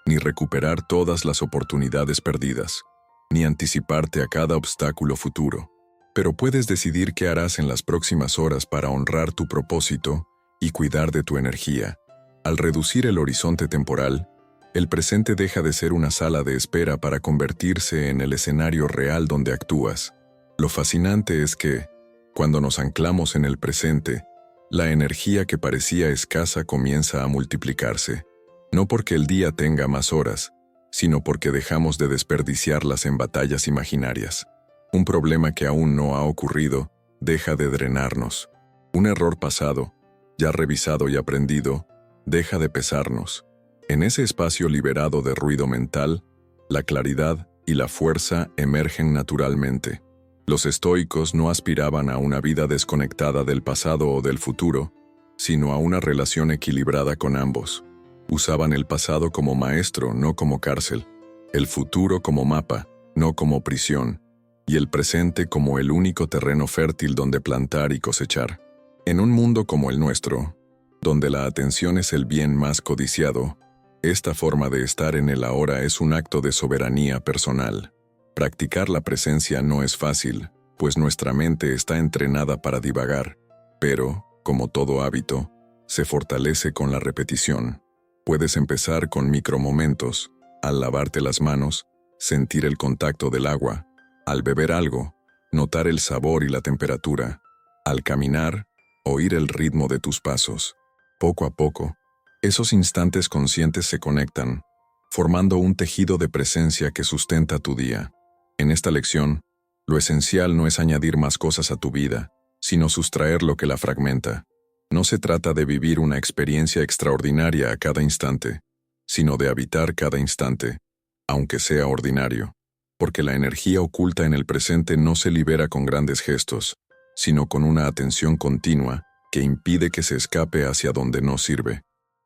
ni recuperar todas las oportunidades perdidas, ni anticiparte a cada obstáculo futuro. Pero puedes decidir qué harás en las próximas horas para honrar tu propósito y cuidar de tu energía. Al reducir el horizonte temporal, el presente deja de ser una sala de espera para convertirse en el escenario real donde actúas. Lo fascinante es que, cuando nos anclamos en el presente, la energía que parecía escasa comienza a multiplicarse, no porque el día tenga más horas, sino porque dejamos de desperdiciarlas en batallas imaginarias. Un problema que aún no ha ocurrido deja de drenarnos. Un error pasado, ya revisado y aprendido, deja de pesarnos. En ese espacio liberado de ruido mental, la claridad y la fuerza emergen naturalmente. Los estoicos no aspiraban a una vida desconectada del pasado o del futuro, sino a una relación equilibrada con ambos. Usaban el pasado como maestro, no como cárcel, el futuro como mapa, no como prisión, y el presente como el único terreno fértil donde plantar y cosechar. En un mundo como el nuestro, donde la atención es el bien más codiciado, esta forma de estar en el ahora es un acto de soberanía personal. Practicar la presencia no es fácil, pues nuestra mente está entrenada para divagar, pero, como todo hábito, se fortalece con la repetición. Puedes empezar con micromomentos, al lavarte las manos, sentir el contacto del agua, al beber algo, notar el sabor y la temperatura, al caminar, oír el ritmo de tus pasos. Poco a poco, esos instantes conscientes se conectan, formando un tejido de presencia que sustenta tu día. En esta lección, lo esencial no es añadir más cosas a tu vida, sino sustraer lo que la fragmenta. No se trata de vivir una experiencia extraordinaria a cada instante, sino de habitar cada instante, aunque sea ordinario, porque la energía oculta en el presente no se libera con grandes gestos, sino con una atención continua que impide que se escape hacia donde no sirve.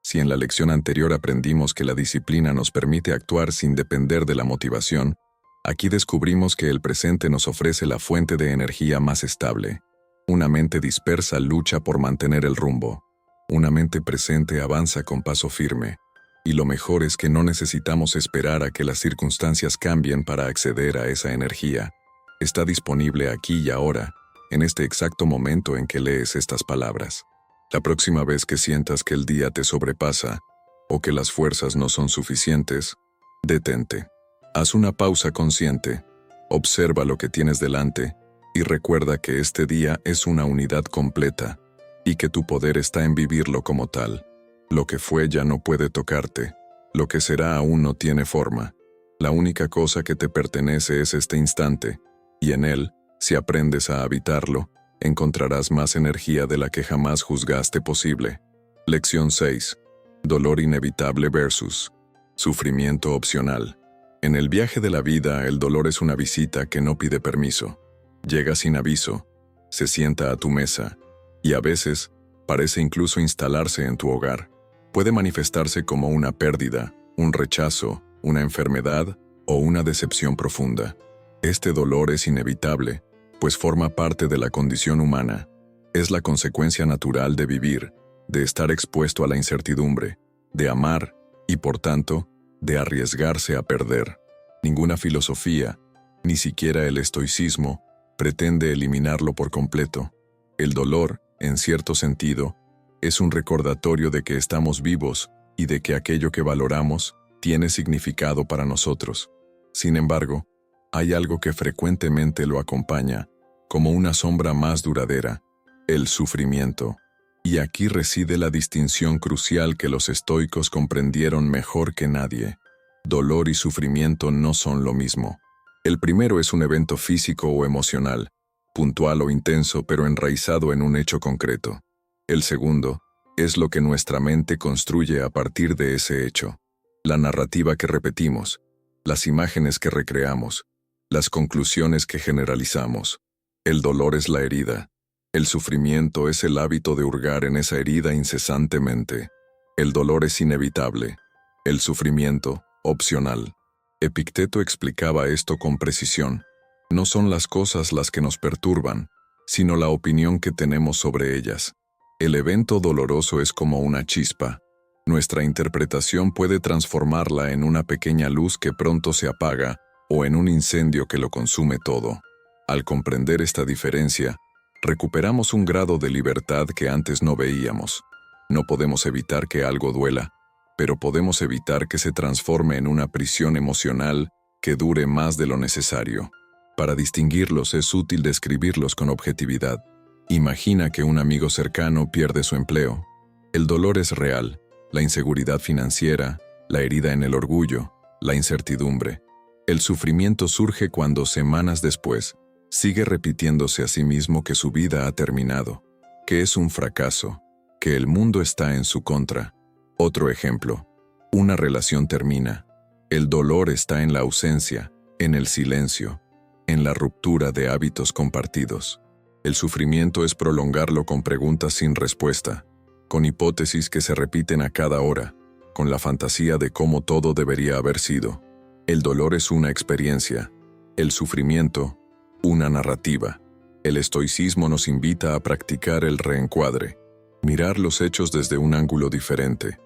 Si en la lección anterior aprendimos que la disciplina nos permite actuar sin depender de la motivación, aquí descubrimos que el presente nos ofrece la fuente de energía más estable. Una mente dispersa lucha por mantener el rumbo. Una mente presente avanza con paso firme. Y lo mejor es que no necesitamos esperar a que las circunstancias cambien para acceder a esa energía. Está disponible aquí y ahora, en este exacto momento en que lees estas palabras. La próxima vez que sientas que el día te sobrepasa o que las fuerzas no son suficientes, detente. Haz una pausa consciente, observa lo que tienes delante y recuerda que este día es una unidad completa y que tu poder está en vivirlo como tal. Lo que fue ya no puede tocarte, lo que será aún no tiene forma. La única cosa que te pertenece es este instante, y en él, si aprendes a habitarlo, encontrarás más energía de la que jamás juzgaste posible. Lección 6. Dolor inevitable versus sufrimiento opcional. En el viaje de la vida, el dolor es una visita que no pide permiso. Llega sin aviso, se sienta a tu mesa, y a veces parece incluso instalarse en tu hogar. Puede manifestarse como una pérdida, un rechazo, una enfermedad o una decepción profunda. Este dolor es inevitable, pues forma parte de la condición humana. Es la consecuencia natural de vivir, de estar expuesto a la incertidumbre, de amar y, por tanto, de arriesgarse a perder. Ninguna filosofía, ni siquiera el estoicismo, pretende eliminarlo por completo. El dolor, en cierto sentido, es un recordatorio de que estamos vivos y de que aquello que valoramos tiene significado para nosotros. Sin embargo, hay algo que frecuentemente lo acompaña, como una sombra más duradera, el sufrimiento. Y aquí reside la distinción crucial que los estoicos comprendieron mejor que nadie. Dolor y sufrimiento no son lo mismo. El primero es un evento físico o emocional, puntual o intenso pero enraizado en un hecho concreto. El segundo es lo que nuestra mente construye a partir de ese hecho. La narrativa que repetimos, las imágenes que recreamos, las conclusiones que generalizamos. El dolor es la herida. El sufrimiento es el hábito de hurgar en esa herida incesantemente. El dolor es inevitable. El sufrimiento, opcional. Epicteto explicaba esto con precisión. No son las cosas las que nos perturban, sino la opinión que tenemos sobre ellas. El evento doloroso es como una chispa. Nuestra interpretación puede transformarla en una pequeña luz que pronto se apaga o en un incendio que lo consume todo. Al comprender esta diferencia, recuperamos un grado de libertad que antes no veíamos. No podemos evitar que algo duela, pero podemos evitar que se transforme en una prisión emocional que dure más de lo necesario. Para distinguirlos es útil describirlos con objetividad. Imagina que un amigo cercano pierde su empleo. El dolor es real, la inseguridad financiera, la herida en el orgullo, la incertidumbre. El sufrimiento surge cuando, semanas después, sigue repitiéndose a sí mismo que su vida ha terminado, que es un fracaso, que el mundo está en su contra. Otro ejemplo. una relación termina. El dolor está en la ausencia, en el silencio, en la ruptura de hábitos compartidos. El sufrimiento es prolongarlo con preguntas sin respuesta, con hipótesis que se repiten a cada hora, con la fantasía de cómo todo debería haber sido. El dolor es una experiencia, el sufrimiento, una narrativa. El estoicismo nos invita a practicar el reencuadre, mirar los hechos desde un ángulo diferente,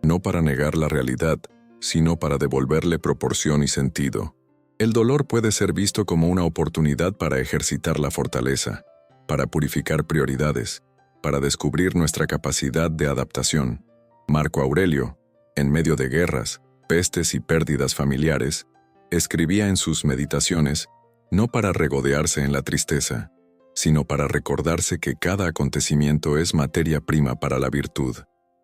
no para negar la realidad, sino para devolverle proporción y sentido. El dolor puede ser visto como una oportunidad para ejercitar la fortaleza, para purificar prioridades, para descubrir nuestra capacidad de adaptación. Marco Aurelio, en medio de guerras, pestes y pérdidas familiares, escribía en sus meditaciones, no para regodearse en la tristeza, sino para recordarse que cada acontecimiento es materia prima para la virtud.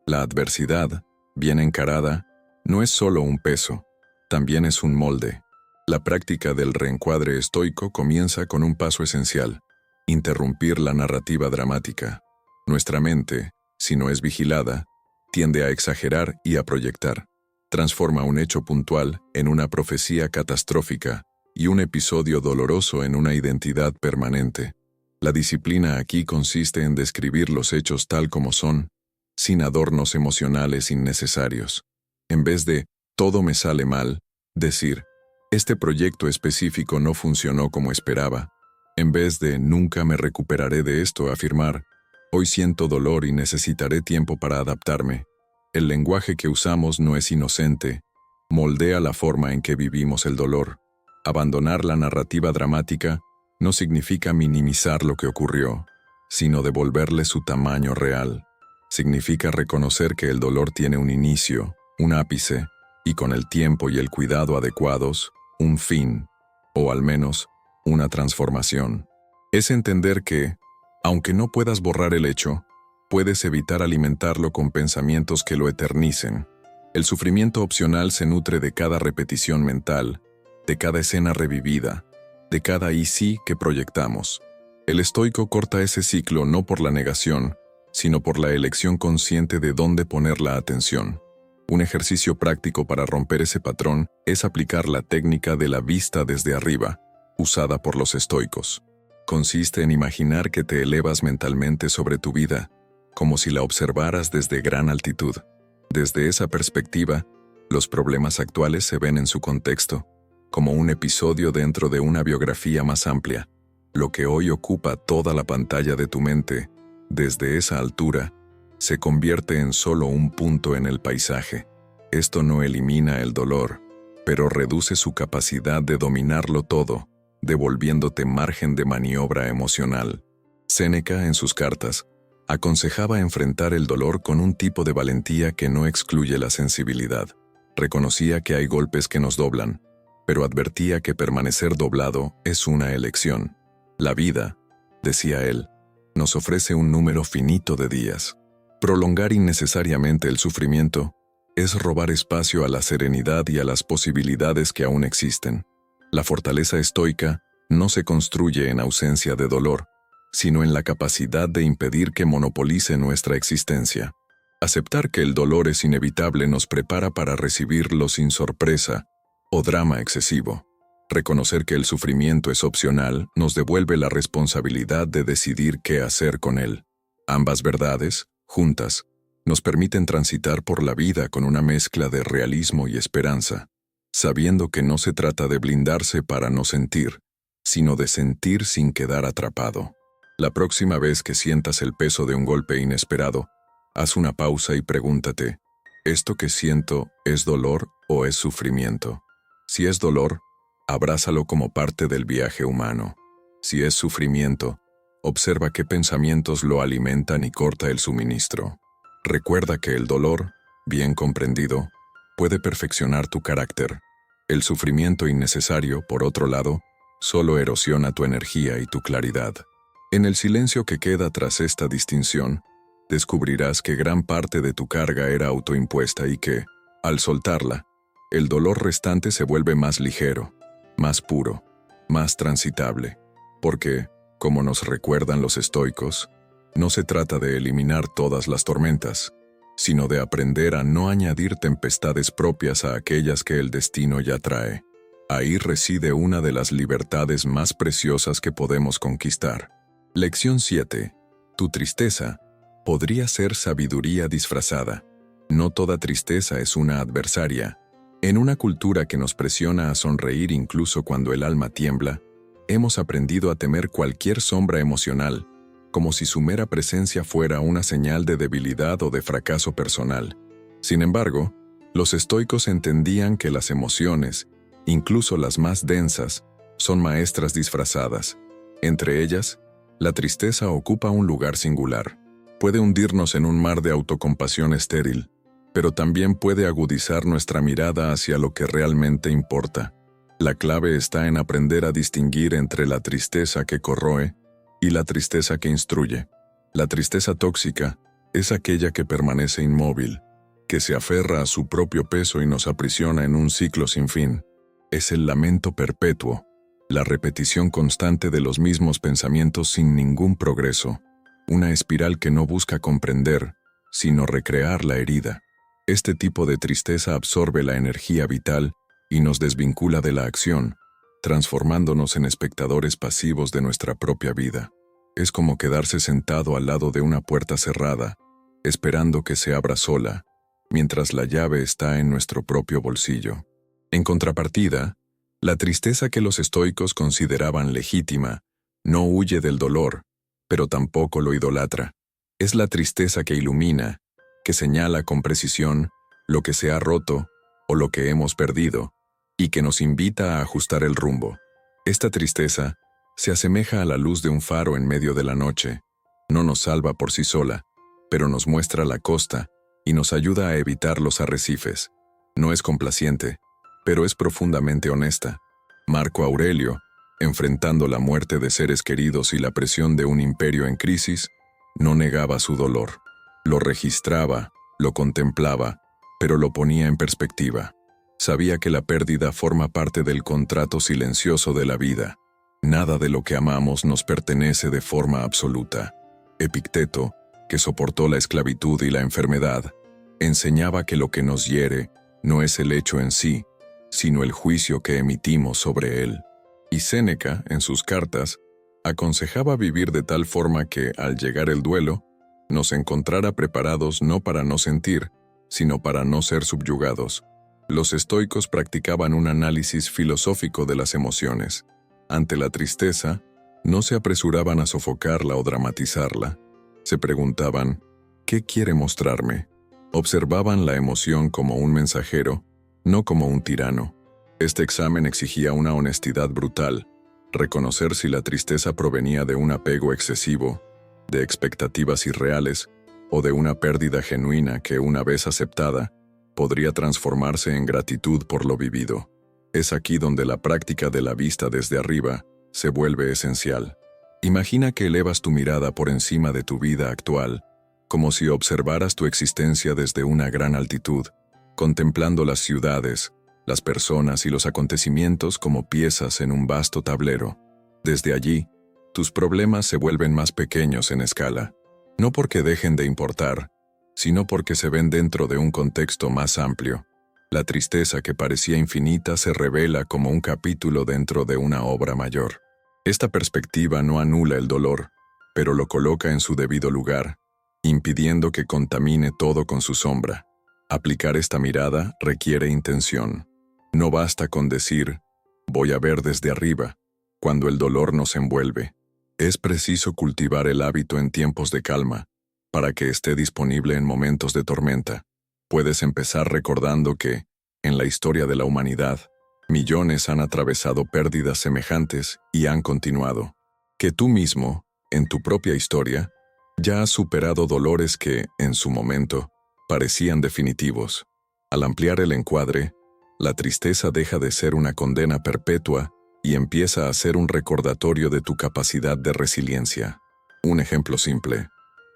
La adversidad, bien encarada, no es solo un peso, también es un molde. La práctica del reencuadre estoico comienza con un paso esencial: interrumpir la narrativa dramática. Nuestra mente, si no es vigilada, tiende a exagerar y a proyectar. Transforma un hecho puntual en una profecía catastrófica y un episodio doloroso en una identidad permanente. La disciplina aquí consiste en describir los hechos tal como son, sin adornos emocionales innecesarios. En vez de «todo me sale mal», decir «este proyecto específico no funcionó como esperaba». En vez de «nunca me recuperaré de esto», afirmar «hoy siento dolor y necesitaré tiempo para adaptarme». El lenguaje que usamos no es inocente, moldea la forma en que vivimos el dolor. Abandonar la narrativa dramática no significa minimizar lo que ocurrió, sino devolverle su tamaño real. Significa reconocer que el dolor tiene un inicio, un ápice, y con el tiempo y el cuidado adecuados, un fin, o al menos, una transformación. Es entender que, aunque no puedas borrar el hecho, puedes evitar alimentarlo con pensamientos que lo eternicen. El sufrimiento opcional se nutre de cada repetición mental, de cada escena revivida, de cada y sí que proyectamos. El estoico corta ese ciclo no por la negación, sino por la elección consciente de dónde poner la atención. Un ejercicio práctico para romper ese patrón es aplicar la técnica de la vista desde arriba, usada por los estoicos. Consiste en imaginar que te elevas mentalmente sobre tu vida, como si la observaras desde gran altitud. Desde esa perspectiva, los problemas actuales se ven en su contexto, como un episodio dentro de una biografía más amplia. Lo que hoy ocupa toda la pantalla de tu mente, desde esa altura, se convierte en solo un punto en el paisaje. Esto no elimina el dolor, pero reduce su capacidad de dominarlo todo, devolviéndote margen de maniobra emocional. Séneca, en sus cartas, aconsejaba enfrentar el dolor con un tipo de valentía que no excluye la sensibilidad. Reconocía que hay golpes que nos doblan, pero advertía que permanecer doblado es una elección. La vida, decía él, nos ofrece un número finito de días. Prolongar innecesariamente el sufrimiento es robar espacio a la serenidad y a las posibilidades que aún existen. La fortaleza estoica no se construye en ausencia de dolor, sino en la capacidad de impedir que monopolice nuestra existencia. Aceptar que el dolor es inevitable nos prepara para recibirlo sin sorpresa o drama excesivo. Reconocer que el sufrimiento es opcional nos devuelve la responsabilidad de decidir qué hacer con él. Ambas verdades, juntas, nos permiten transitar por la vida con una mezcla de realismo y esperanza, sabiendo que no se trata de blindarse para no sentir, sino de sentir sin quedar atrapado. La próxima vez que sientas el peso de un golpe inesperado, haz una pausa y pregúntate, ¿esto que siento es dolor o es sufrimiento? Si es dolor, abrázalo como parte del viaje humano. Si es sufrimiento, observa qué pensamientos lo alimentan y corta el suministro. Recuerda que el dolor, bien comprendido, puede perfeccionar tu carácter. El sufrimiento innecesario, por otro lado, solo erosiona tu energía y tu claridad. En el silencio que queda tras esta distinción, descubrirás que gran parte de tu carga era autoimpuesta y que, al soltarla, el dolor restante se vuelve más ligero, más puro, más transitable. Porque, como nos recuerdan los estoicos, no se trata de eliminar todas las tormentas, sino de aprender a no añadir tempestades propias a aquellas que el destino ya trae. Ahí reside una de las libertades más preciosas que podemos conquistar. Lección 7. Tu tristeza podría ser sabiduría disfrazada. No toda tristeza es una adversaria. En una cultura que nos presiona a sonreír incluso cuando el alma tiembla, hemos aprendido a temer cualquier sombra emocional, como si su mera presencia fuera una señal de debilidad o de fracaso personal. Sin embargo, los estoicos entendían que las emociones, incluso las más densas, son maestras disfrazadas. Entre ellas, la tristeza ocupa un lugar singular. Puede hundirnos en un mar de autocompasión estéril, pero también puede agudizar nuestra mirada hacia lo que realmente importa. La clave está en aprender a distinguir entre la tristeza que corroe y la tristeza que instruye. La tristeza tóxica es aquella que permanece inmóvil, que se aferra a su propio peso y nos aprisiona en un ciclo sin fin. Es el lamento perpetuo, la repetición constante de los mismos pensamientos sin ningún progreso, una espiral que no busca comprender, sino recrear la herida. Este tipo de tristeza absorbe la energía vital y nos desvincula de la acción, transformándonos en espectadores pasivos de nuestra propia vida. Es como quedarse sentado al lado de una puerta cerrada, esperando que se abra sola, mientras la llave está en nuestro propio bolsillo. En contrapartida, la tristeza que los estoicos consideraban legítima no huye del dolor, pero tampoco lo idolatra. Es la tristeza que ilumina, que señala con precisión lo que se ha roto o lo que hemos perdido, y que nos invita a ajustar el rumbo. Esta tristeza se asemeja a la luz de un faro en medio de la noche. No nos salva por sí sola, pero nos muestra la costa y nos ayuda a evitar los arrecifes. No es complaciente, pero es profundamente honesta. Marco Aurelio, enfrentando la muerte de seres queridos y la presión de un imperio en crisis, no negaba su dolor. Lo registraba, lo contemplaba, pero lo ponía en perspectiva. Sabía que la pérdida forma parte del contrato silencioso de la vida. Nada de lo que amamos nos pertenece de forma absoluta. Epicteto, que soportó la esclavitud y la enfermedad, enseñaba que lo que nos hiere no es el hecho en sí, sino el juicio que emitimos sobre él. Y Séneca, en sus cartas, aconsejaba vivir de tal forma que, al llegar el duelo, nos encontrara preparados no para no sentir, sino para no ser subyugados. Los estoicos practicaban un análisis filosófico de las emociones. Ante la tristeza, no se apresuraban a sofocarla o dramatizarla. Se preguntaban, ¿qué quiere mostrarme? Observaban la emoción como un mensajero, no como un tirano. Este examen exigía una honestidad brutal, reconocer si la tristeza provenía de un apego excesivo, de expectativas irreales, o de una pérdida genuina que, una vez aceptada, podría transformarse en gratitud por lo vivido. Es aquí donde la práctica de la vista desde arriba se vuelve esencial. Imagina que elevas tu mirada por encima de tu vida actual, como si observaras tu existencia desde una gran altitud, contemplando las ciudades, las personas y los acontecimientos como piezas en un vasto tablero. Desde allí, tus problemas se vuelven más pequeños en escala, no porque dejen de importar, sino porque se ven dentro de un contexto más amplio. La tristeza que parecía infinita se revela como un capítulo dentro de una obra mayor. Esta perspectiva no anula el dolor, pero lo coloca en su debido lugar, impidiendo que contamine todo con su sombra. Aplicar esta mirada requiere intención. No basta con decir, voy a ver desde arriba, cuando el dolor nos envuelve. Es preciso cultivar el hábito en tiempos de calma, para que esté disponible en momentos de tormenta. Puedes empezar recordando que, en la historia de la humanidad, millones han atravesado pérdidas semejantes y han continuado. Que tú mismo, en tu propia historia, ya has superado dolores que, en su momento, parecían definitivos. Al ampliar el encuadre, la tristeza deja de ser una condena perpetua y empieza a ser un recordatorio de tu capacidad de resiliencia. Un ejemplo simple.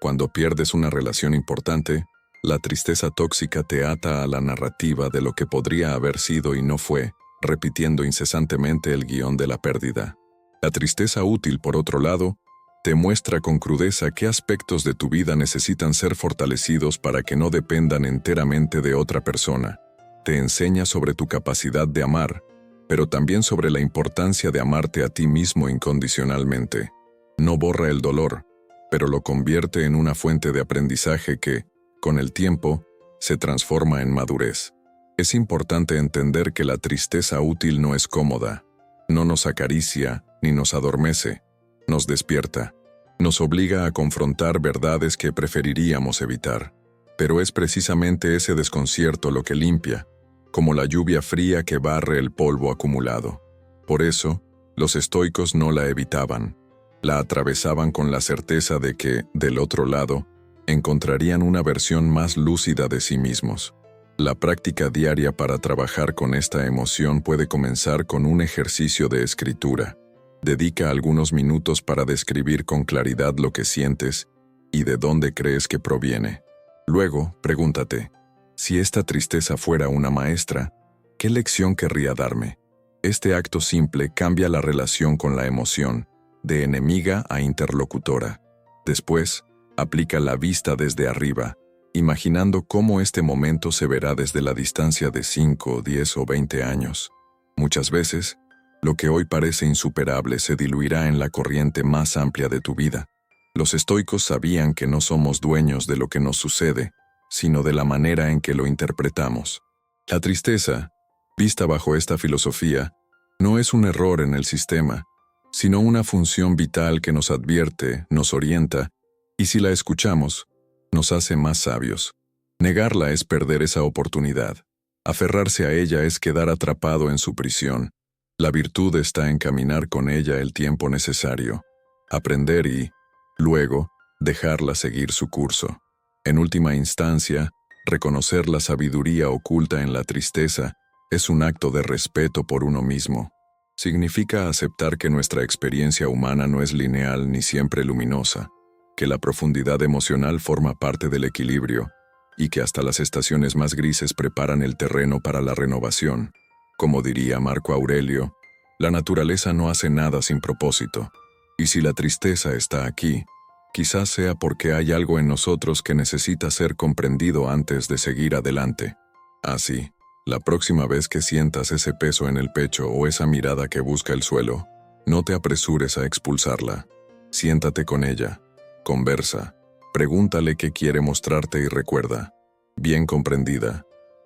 Cuando pierdes una relación importante, la tristeza tóxica te ata a la narrativa de lo que podría haber sido y no fue, repitiendo incesantemente el guión de la pérdida. La tristeza útil, por otro lado, Te muestra con crudeza qué aspectos de tu vida necesitan ser fortalecidos para que no dependan enteramente de otra persona. Te enseña sobre tu capacidad de amar, pero también sobre la importancia de amarte a ti mismo incondicionalmente. No borra el dolor, pero lo convierte en una fuente de aprendizaje que, con el tiempo, se transforma en madurez. Es importante entender que la tristeza útil no es cómoda, no nos acaricia ni nos adormece, nos despierta, nos obliga a confrontar verdades que preferiríamos evitar. Pero es precisamente ese desconcierto lo que limpia, como la lluvia fría que barre el polvo acumulado. Por eso, los estoicos no la evitaban, la atravesaban con la certeza de que, del otro lado, encontrarían una versión más lúcida de sí mismos. La práctica diaria para trabajar con esta emoción puede comenzar con un ejercicio de escritura. Dedica algunos minutos para describir con claridad lo que sientes y de dónde crees que proviene. Luego, pregúntate, si esta tristeza fuera una maestra, ¿qué lección querría darme? Este acto simple cambia la relación con la emoción, de enemiga a interlocutora. Después, aplica la vista desde arriba, imaginando cómo este momento se verá desde la distancia de 5, 10 o 20 años. Muchas veces, lo que hoy parece insuperable se diluirá en la corriente más amplia de tu vida. Los estoicos sabían que no somos dueños de lo que nos sucede, sino de la manera en que lo interpretamos. La tristeza, vista bajo esta filosofía, no es un error en el sistema, sino una función vital que nos advierte, nos orienta, y si la escuchamos, nos hace más sabios. Negarla es perder esa oportunidad. Aferrarse a ella es quedar atrapado en su prisión. La virtud está en caminar con ella el tiempo necesario, aprender y, luego, dejarla seguir su curso. En última instancia, reconocer la sabiduría oculta en la tristeza es un acto de respeto por uno mismo. Significa aceptar que nuestra experiencia humana no es lineal ni siempre luminosa, que la profundidad emocional forma parte del equilibrio y que hasta las estaciones más grises preparan el terreno para la renovación. Como diría Marco Aurelio, la naturaleza no hace nada sin propósito, y si la tristeza está aquí, quizás sea porque hay algo en nosotros que necesita ser comprendido antes de seguir adelante. Así, la próxima vez que sientas ese peso en el pecho o esa mirada que busca el suelo, no te apresures a expulsarla. Siéntate con ella, conversa, pregúntale qué quiere mostrarte y recuerda, bien comprendida,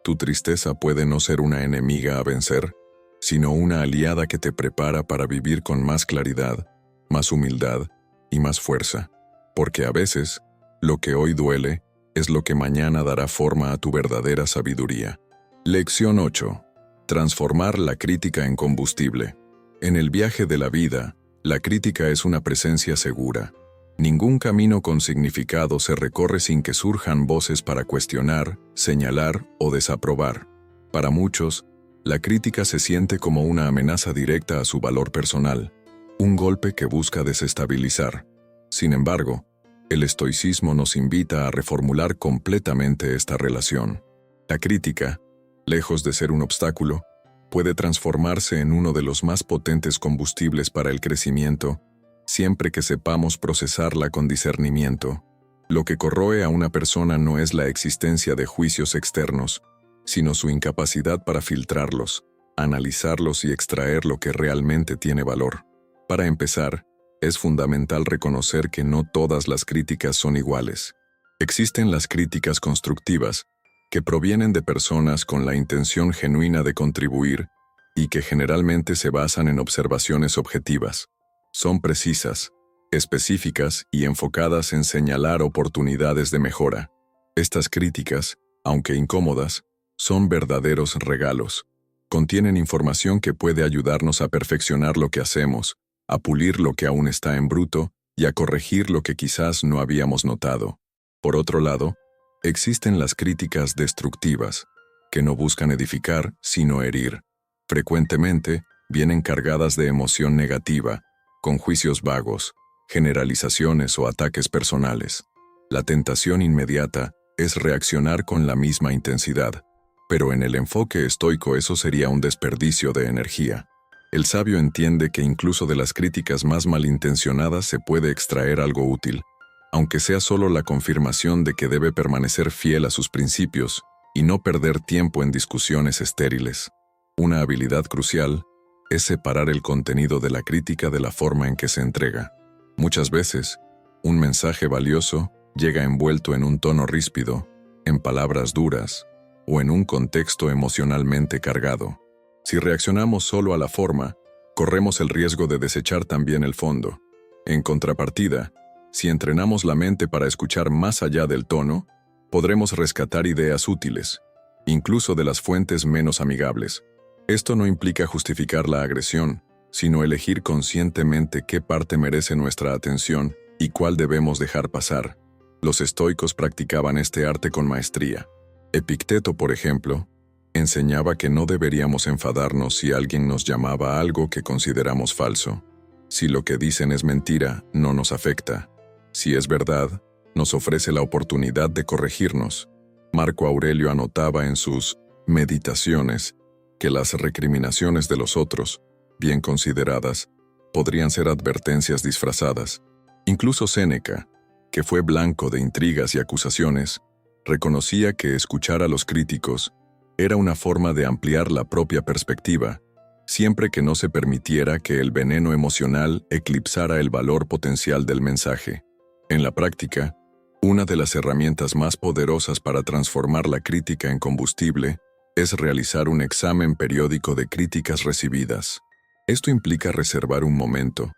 tu tristeza puede no ser una enemiga a vencer, sino una aliada que te prepara para vivir con más claridad, más humildad y más fuerza. Porque a veces, lo que hoy duele es lo que mañana dará forma a tu verdadera sabiduría. Lección 8. Transformar la crítica en combustible. En el viaje de la vida, la crítica es una presencia segura. Ningún camino con significado se recorre sin que surjan voces para cuestionar, señalar o desaprobar. Para muchos, la crítica se siente como una amenaza directa a su valor personal, un golpe que busca desestabilizar. Sin embargo, el estoicismo nos invita a reformular completamente esta relación. La crítica, lejos de ser un obstáculo, puede transformarse en uno de los más potentes combustibles para el crecimiento, siempre que sepamos procesarla con discernimiento. Lo que corroe a una persona no es la existencia de juicios externos, sino su incapacidad para filtrarlos, analizarlos y extraer lo que realmente tiene valor. Para empezar, es fundamental reconocer que no todas las críticas son iguales. Existen las críticas constructivas, que provienen de personas con la intención genuina de contribuir y que generalmente se basan en observaciones objetivas. Son precisas, específicas y enfocadas en señalar oportunidades de mejora. Estas críticas, aunque incómodas, son verdaderos regalos. Contienen información que puede ayudarnos a perfeccionar lo que hacemos, a pulir lo que aún está en bruto y a corregir lo que quizás no habíamos notado. Por otro lado, existen las críticas destructivas, que no buscan edificar, sino herir. Frecuentemente, vienen cargadas de emoción negativa, con juicios vagos, generalizaciones o ataques personales. La tentación inmediata es reaccionar con la misma intensidad, pero en el enfoque estoico eso sería un desperdicio de energía. El sabio entiende que incluso de las críticas más malintencionadas se puede extraer algo útil, aunque sea solo la confirmación de que debe permanecer fiel a sus principios y no perder tiempo en discusiones estériles. Una habilidad crucial es separar el contenido de la crítica de la forma en que se entrega. Muchas veces, un mensaje valioso llega envuelto en un tono ríspido, en palabras duras o en un contexto emocionalmente cargado. Si reaccionamos solo a la forma, corremos el riesgo de desechar también el fondo. En contrapartida, si entrenamos la mente para escuchar más allá del tono, podremos rescatar ideas útiles, incluso de las fuentes menos amigables. Esto no implica justificar la agresión, sino elegir conscientemente qué parte merece nuestra atención y cuál debemos dejar pasar. Los estoicos practicaban este arte con maestría. Epicteto, por ejemplo, enseñaba que no deberíamos enfadarnos si alguien nos llamaba a algo que consideramos falso. Si lo que dicen es mentira, no nos afecta. Si es verdad, nos ofrece la oportunidad de corregirnos. Marco Aurelio anotaba en sus Meditaciones que las recriminaciones de los otros, bien consideradas, podrían ser advertencias disfrazadas. Incluso Séneca, que fue blanco de intrigas y acusaciones, reconocía que escuchar a los críticos era una forma de ampliar la propia perspectiva, siempre que no se permitiera que el veneno emocional eclipsara el valor potencial del mensaje. En la práctica, una de las herramientas más poderosas para transformar la crítica en combustible es realizar un examen periódico de críticas recibidas. Esto implica reservar un momento,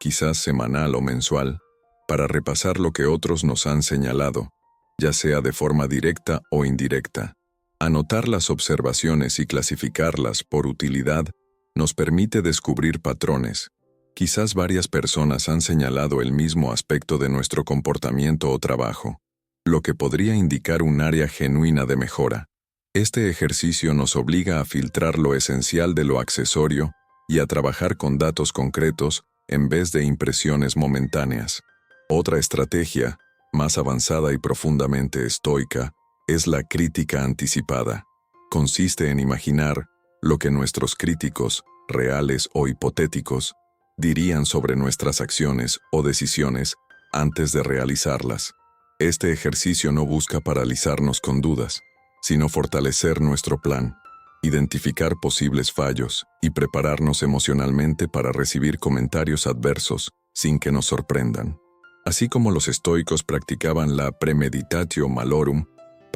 quizás semanal o mensual, para repasar lo que otros nos han señalado, ya sea de forma directa o indirecta. Anotar las observaciones y clasificarlas por utilidad nos permite descubrir patrones. Quizás varias personas han señalado el mismo aspecto de nuestro comportamiento o trabajo, lo que podría indicar un área genuina de mejora. Este ejercicio nos obliga a filtrar lo esencial de lo accesorio y a trabajar con datos concretos en vez de impresiones momentáneas. Otra estrategia, más avanzada y profundamente estoica, es la crítica anticipada. Consiste en imaginar lo que nuestros críticos, reales o hipotéticos, dirían sobre nuestras acciones o decisiones antes de realizarlas. Este ejercicio no busca paralizarnos con dudas, sino fortalecer nuestro plan, identificar posibles fallos y prepararnos emocionalmente para recibir comentarios adversos sin que nos sorprendan. Así como los estoicos practicaban la premeditatio malorum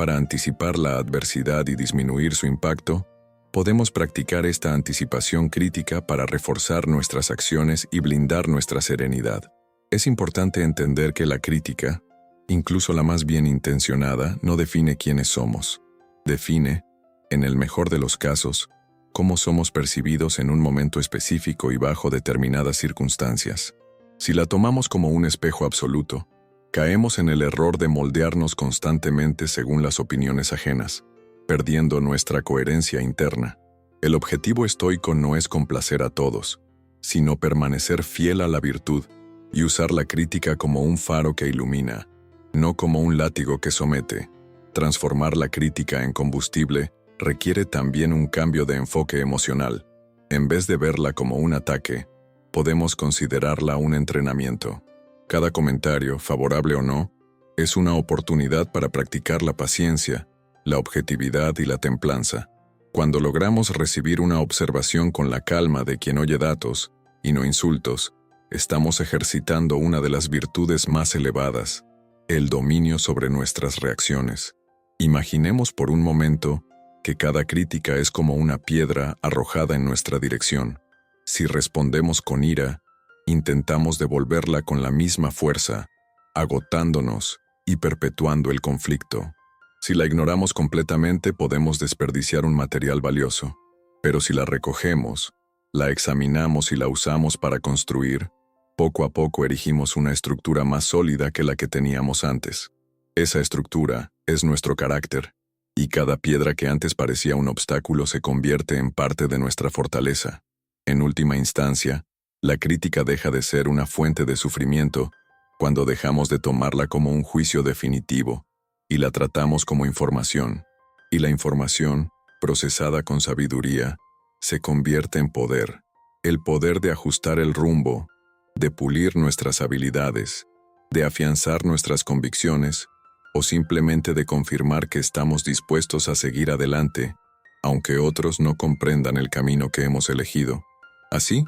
para anticipar la adversidad y disminuir su impacto, podemos practicar esta anticipación crítica para reforzar nuestras acciones y blindar nuestra serenidad. Es importante entender que la crítica, incluso la más bien intencionada, no define quiénes somos. Define, en el mejor de los casos, cómo somos percibidos en un momento específico y bajo determinadas circunstancias. Si la tomamos como un espejo absoluto, caemos en el error de moldearnos constantemente según las opiniones ajenas, perdiendo nuestra coherencia interna. El objetivo estoico no es complacer a todos, sino permanecer fiel a la virtud y usar la crítica como un faro que ilumina, no como un látigo que somete. Transformar la crítica en combustible requiere también un cambio de enfoque emocional. En vez de verla como un ataque, podemos considerarla un entrenamiento. Cada comentario, favorable o no, es una oportunidad para practicar la paciencia, la objetividad y la templanza. Cuando logramos recibir una observación con la calma de quien oye datos, y no insultos, estamos ejercitando una de las virtudes más elevadas, el dominio sobre nuestras reacciones. Imaginemos por un momento que cada crítica es como una piedra arrojada en nuestra dirección. Si respondemos con ira, intentamos devolverla con la misma fuerza, agotándonos y perpetuando el conflicto. Si la ignoramos completamente, podemos desperdiciar un material valioso. Pero si la recogemos, la examinamos y la usamos para construir, poco a poco erigimos una estructura más sólida que la que teníamos antes. Esa estructura es nuestro carácter, y cada piedra que antes parecía un obstáculo se convierte en parte de nuestra fortaleza. En última instancia, la crítica deja de ser una fuente de sufrimiento cuando dejamos de tomarla como un juicio definitivo y la tratamos como información. Y la información, procesada con sabiduría, se convierte en poder. el poder de ajustar el rumbo, de pulir nuestras habilidades, de afianzar nuestras convicciones o simplemente de confirmar que estamos dispuestos a seguir adelante, aunque otros no comprendan el camino que hemos elegido. Así,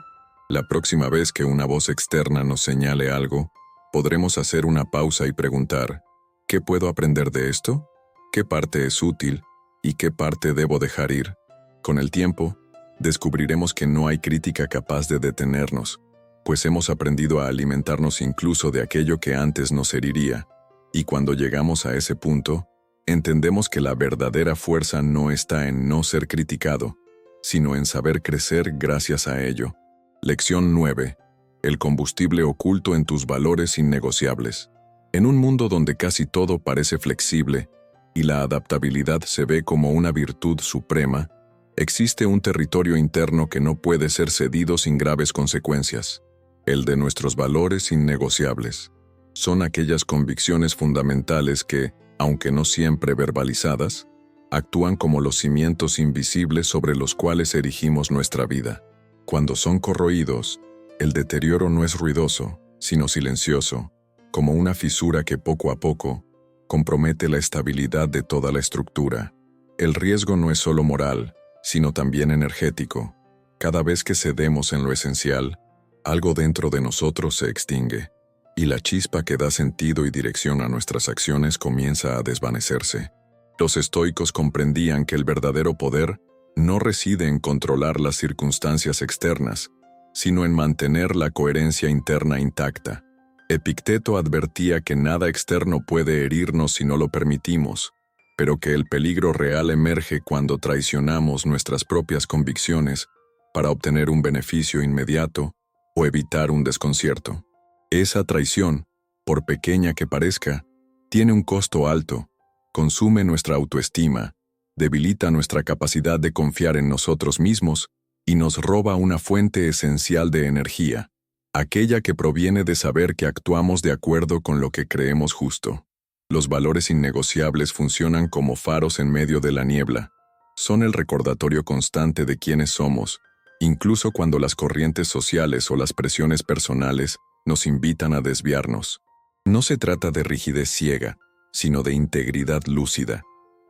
la próxima vez que una voz externa nos señale algo, podremos hacer una pausa y preguntar, ¿qué puedo aprender de esto? ¿Qué parte es útil? ¿Y qué parte debo dejar ir? Con el tiempo, descubriremos que no hay crítica capaz de detenernos, pues hemos aprendido a alimentarnos incluso de aquello que antes nos heriría, y cuando llegamos a ese punto, entendemos que la verdadera fuerza no está en no ser criticado, sino en saber crecer gracias a ello. Lección 9. El combustible oculto en tus valores innegociables. En un mundo donde casi todo parece flexible y la adaptabilidad se ve como una virtud suprema, existe un territorio interno que no puede ser cedido sin graves consecuencias: el de nuestros valores innegociables. Son aquellas convicciones fundamentales que, aunque no siempre verbalizadas, actúan como los cimientos invisibles sobre los cuales erigimos nuestra vida. Cuando son corroídos, el deterioro no es ruidoso, sino silencioso, como una fisura que poco a poco compromete la estabilidad de toda la estructura. El riesgo no es solo moral, sino también energético. Cada vez que cedemos en lo esencial, algo dentro de nosotros se extingue, y la chispa que da sentido y dirección a nuestras acciones comienza a desvanecerse. Los estoicos comprendían que el verdadero poder no reside en controlar las circunstancias externas, sino en mantener la coherencia interna intacta. Epicteto advertía que nada externo puede herirnos si no lo permitimos, pero que el peligro real emerge cuando traicionamos nuestras propias convicciones para obtener un beneficio inmediato o evitar un desconcierto. Esa traición, por pequeña que parezca, tiene un costo alto, consume nuestra autoestima, debilita nuestra capacidad de confiar en nosotros mismos y nos roba una fuente esencial de energía, aquella que proviene de saber que actuamos de acuerdo con lo que creemos justo. Los valores innegociables funcionan como faros en medio de la niebla. Son el recordatorio constante de quiénes somos, incluso cuando las corrientes sociales o las presiones personales nos invitan a desviarnos. No se trata de rigidez ciega, sino de integridad lúcida,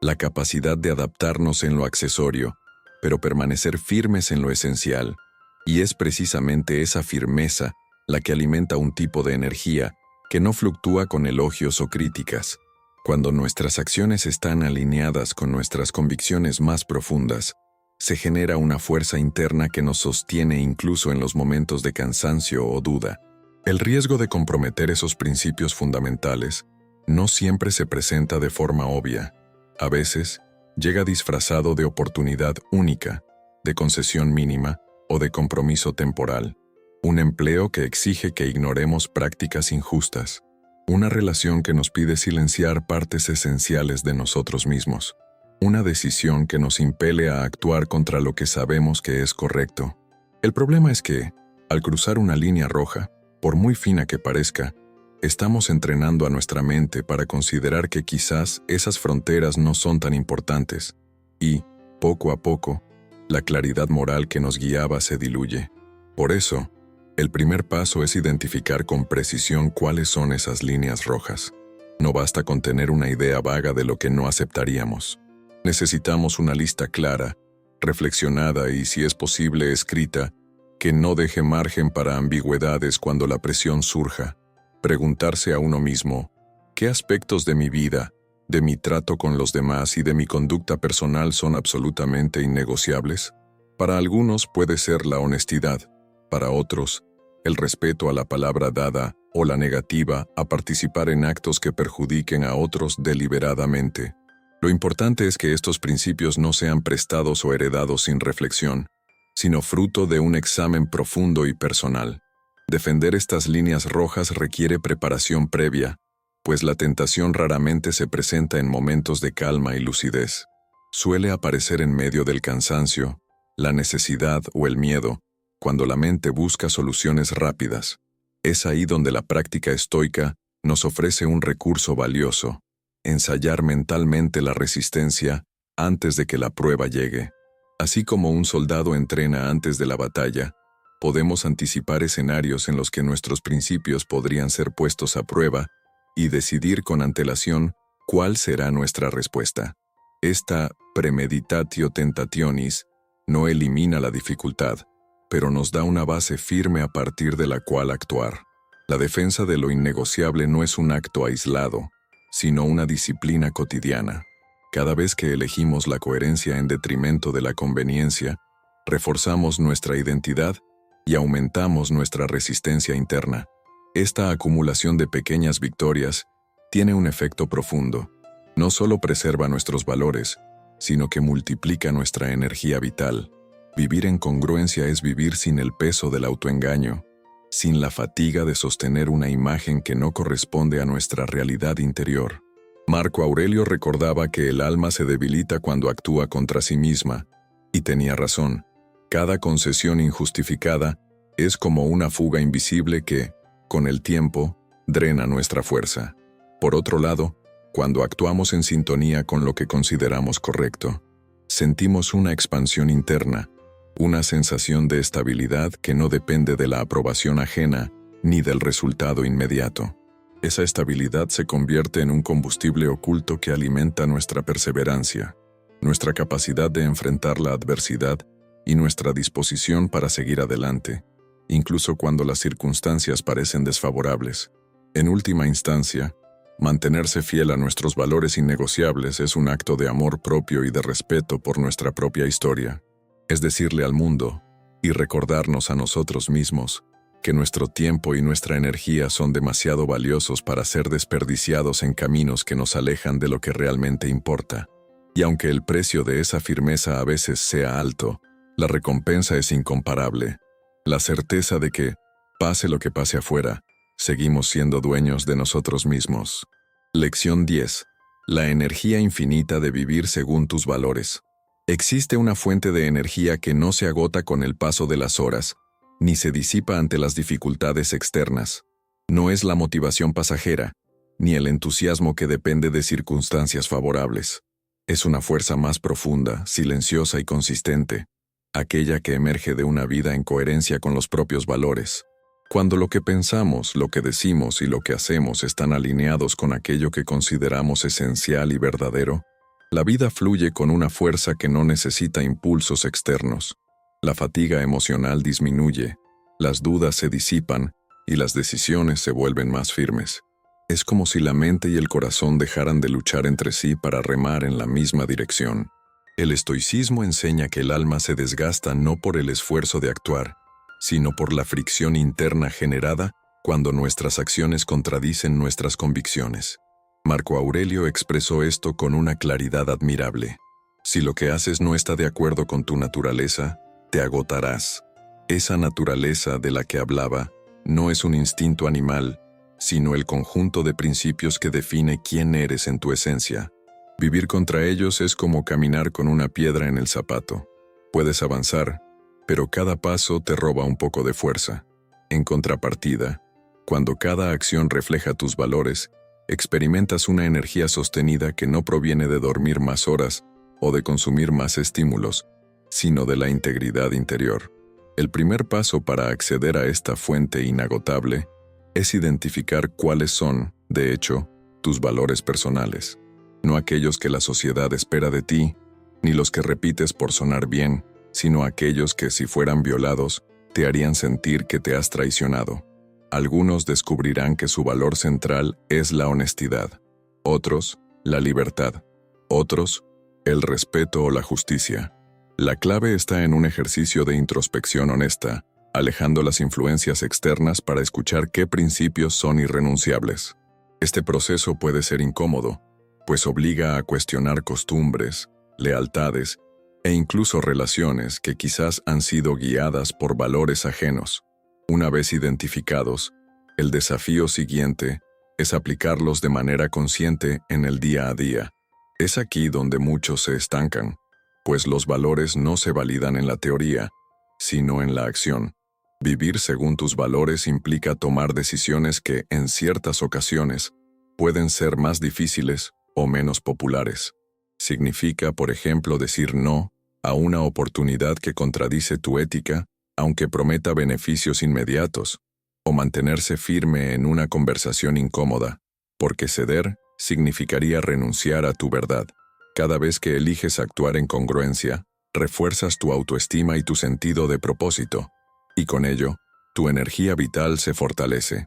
la capacidad de adaptarnos en lo accesorio, pero permanecer firmes en lo esencial. Y es precisamente esa firmeza la que alimenta un tipo de energía que no fluctúa con elogios o críticas. Cuando nuestras acciones están alineadas con nuestras convicciones más profundas, se genera una fuerza interna que nos sostiene incluso en los momentos de cansancio o duda. El riesgo de comprometer esos principios fundamentales no siempre se presenta de forma obvia. A veces, llega disfrazado de oportunidad única, de concesión mínima o de compromiso temporal. Un empleo que exige que ignoremos prácticas injustas. Una relación que nos pide silenciar partes esenciales de nosotros mismos. Una decisión que nos impele a actuar contra lo que sabemos que es correcto. El problema es que, al cruzar una línea roja, por muy fina que parezca, estamos entrenando a nuestra mente para considerar que quizás esas fronteras no son tan importantes, y, poco a poco, la claridad moral que nos guiaba se diluye. Por eso, el primer paso es identificar con precisión cuáles son esas líneas rojas. No basta con tener una idea vaga de lo que no aceptaríamos. Necesitamos una lista clara, reflexionada y, si es posible, escrita, que no deje margen para ambigüedades cuando la presión surja. Preguntarse a uno mismo, ¿qué aspectos de mi vida, de mi trato con los demás y de mi conducta personal son absolutamente innegociables? Para algunos puede ser la honestidad, para otros, el respeto a la palabra dada o la negativa a participar en actos que perjudiquen a otros deliberadamente. Lo importante es que estos principios no sean prestados o heredados sin reflexión, sino fruto de un examen profundo y personal. Defender estas líneas rojas requiere preparación previa, pues la tentación raramente se presenta en momentos de calma y lucidez. Suele aparecer en medio del cansancio, la necesidad o el miedo, cuando la mente busca soluciones rápidas. Es ahí donde la práctica estoica nos ofrece un recurso valioso: ensayar mentalmente la resistencia antes de que la prueba llegue. Así como un soldado entrena antes de la batalla, podemos anticipar escenarios en los que nuestros principios podrían ser puestos a prueba y decidir con antelación cuál será nuestra respuesta. Esta premeditatio tentationis no elimina la dificultad, pero nos da una base firme a partir de la cual actuar. La defensa de lo innegociable no es un acto aislado, sino una disciplina cotidiana. Cada vez que elegimos la coherencia en detrimento de la conveniencia, reforzamos nuestra identidad y aumentamos nuestra resistencia interna. Esta acumulación de pequeñas victorias tiene un efecto profundo. No solo preserva nuestros valores, sino que multiplica nuestra energía vital. Vivir en congruencia es vivir sin el peso del autoengaño, sin la fatiga de sostener una imagen que no corresponde a nuestra realidad interior. Marco Aurelio recordaba que el alma se debilita cuando actúa contra sí misma, y tenía razón. Cada concesión injustificada es como una fuga invisible que, con el tiempo, drena nuestra fuerza. Por otro lado, cuando actuamos en sintonía con lo que consideramos correcto, sentimos una expansión interna, una sensación de estabilidad que no depende de la aprobación ajena ni del resultado inmediato. Esa estabilidad se convierte en un combustible oculto que alimenta nuestra perseverancia, nuestra capacidad de enfrentar la adversidad y nuestra disposición para seguir adelante, incluso cuando las circunstancias parecen desfavorables. En última instancia, mantenerse fiel a nuestros valores innegociables es un acto de amor propio y de respeto por nuestra propia historia. Es decirle al mundo, y recordarnos a nosotros mismos, que nuestro tiempo y nuestra energía son demasiado valiosos para ser desperdiciados en caminos que nos alejan de lo que realmente importa. Y aunque el precio de esa firmeza a veces sea alto, la recompensa es incomparable. La certeza de que, pase lo que pase afuera, seguimos siendo dueños de nosotros mismos. Lección 10. La energía infinita de vivir según tus valores. Existe una fuente de energía que no se agota con el paso de las horas, ni se disipa ante las dificultades externas. No es la motivación pasajera, ni el entusiasmo que depende de circunstancias favorables. Es una fuerza más profunda, silenciosa y consistente, aquella que emerge de una vida en coherencia con los propios valores. Cuando lo que pensamos, lo que decimos y lo que hacemos están alineados con aquello que consideramos esencial y verdadero, la vida fluye con una fuerza que no necesita impulsos externos. La fatiga emocional disminuye, las dudas se disipan y las decisiones se vuelven más firmes. Es como si la mente y el corazón dejaran de luchar entre sí para remar en la misma dirección. El estoicismo enseña que el alma se desgasta no por el esfuerzo de actuar, sino por la fricción interna generada cuando nuestras acciones contradicen nuestras convicciones. Marco Aurelio expresó esto con una claridad admirable. Si lo que haces no está de acuerdo con tu naturaleza, te agotarás. Esa naturaleza de la que hablaba no es un instinto animal, sino el conjunto de principios que define quién eres en tu esencia. Vivir contra ellos es como caminar con una piedra en el zapato. Puedes avanzar, pero cada paso te roba un poco de fuerza. En contrapartida, cuando cada acción refleja tus valores, experimentas una energía sostenida que no proviene de dormir más horas o de consumir más estímulos, sino de la integridad interior. El primer paso para acceder a esta fuente inagotable es identificar cuáles son, de hecho, tus valores personales. No aquellos que la sociedad espera de ti, ni los que repites por sonar bien, sino aquellos que, si fueran violados, te harían sentir que te has traicionado. Algunos descubrirán que su valor central es la honestidad, otros, la libertad, otros, el respeto o la justicia. La clave está en un ejercicio de introspección honesta, alejando las influencias externas para escuchar qué principios son irrenunciables. Este proceso puede ser incómodo, pues obliga a cuestionar costumbres, lealtades e incluso relaciones que quizás han sido guiadas por valores ajenos. Una vez identificados, el desafío siguiente es aplicarlos de manera consciente en el día a día. Es aquí donde muchos se estancan, pues los valores no se validan en la teoría, sino en la acción. Vivir según tus valores implica tomar decisiones que, en ciertas ocasiones, pueden ser más difíciles o menos populares. Significa, por ejemplo, decir no a una oportunidad que contradice tu ética, aunque prometa beneficios inmediatos, o mantenerse firme en una conversación incómoda, porque ceder significaría renunciar a tu verdad. Cada vez que eliges actuar en congruencia, refuerzas tu autoestima y tu sentido de propósito, y con ello, tu energía vital se fortalece.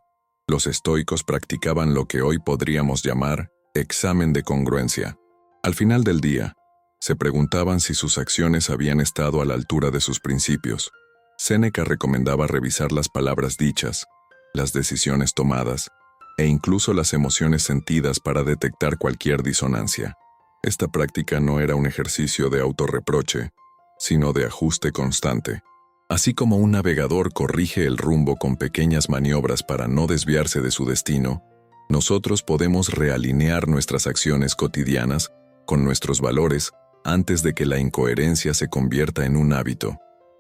Los estoicos practicaban lo que hoy podríamos llamar examen de congruencia. Al final del día, se preguntaban si sus acciones habían estado a la altura de sus principios. Séneca recomendaba revisar las palabras dichas, las decisiones tomadas, e incluso las emociones sentidas para detectar cualquier disonancia. Esta práctica no era un ejercicio de autorreproche, sino de ajuste constante. Así como un navegador corrige el rumbo con pequeñas maniobras para no desviarse de su destino, nosotros podemos realinear nuestras acciones cotidianas con nuestros valores antes de que la incoherencia se convierta en un hábito.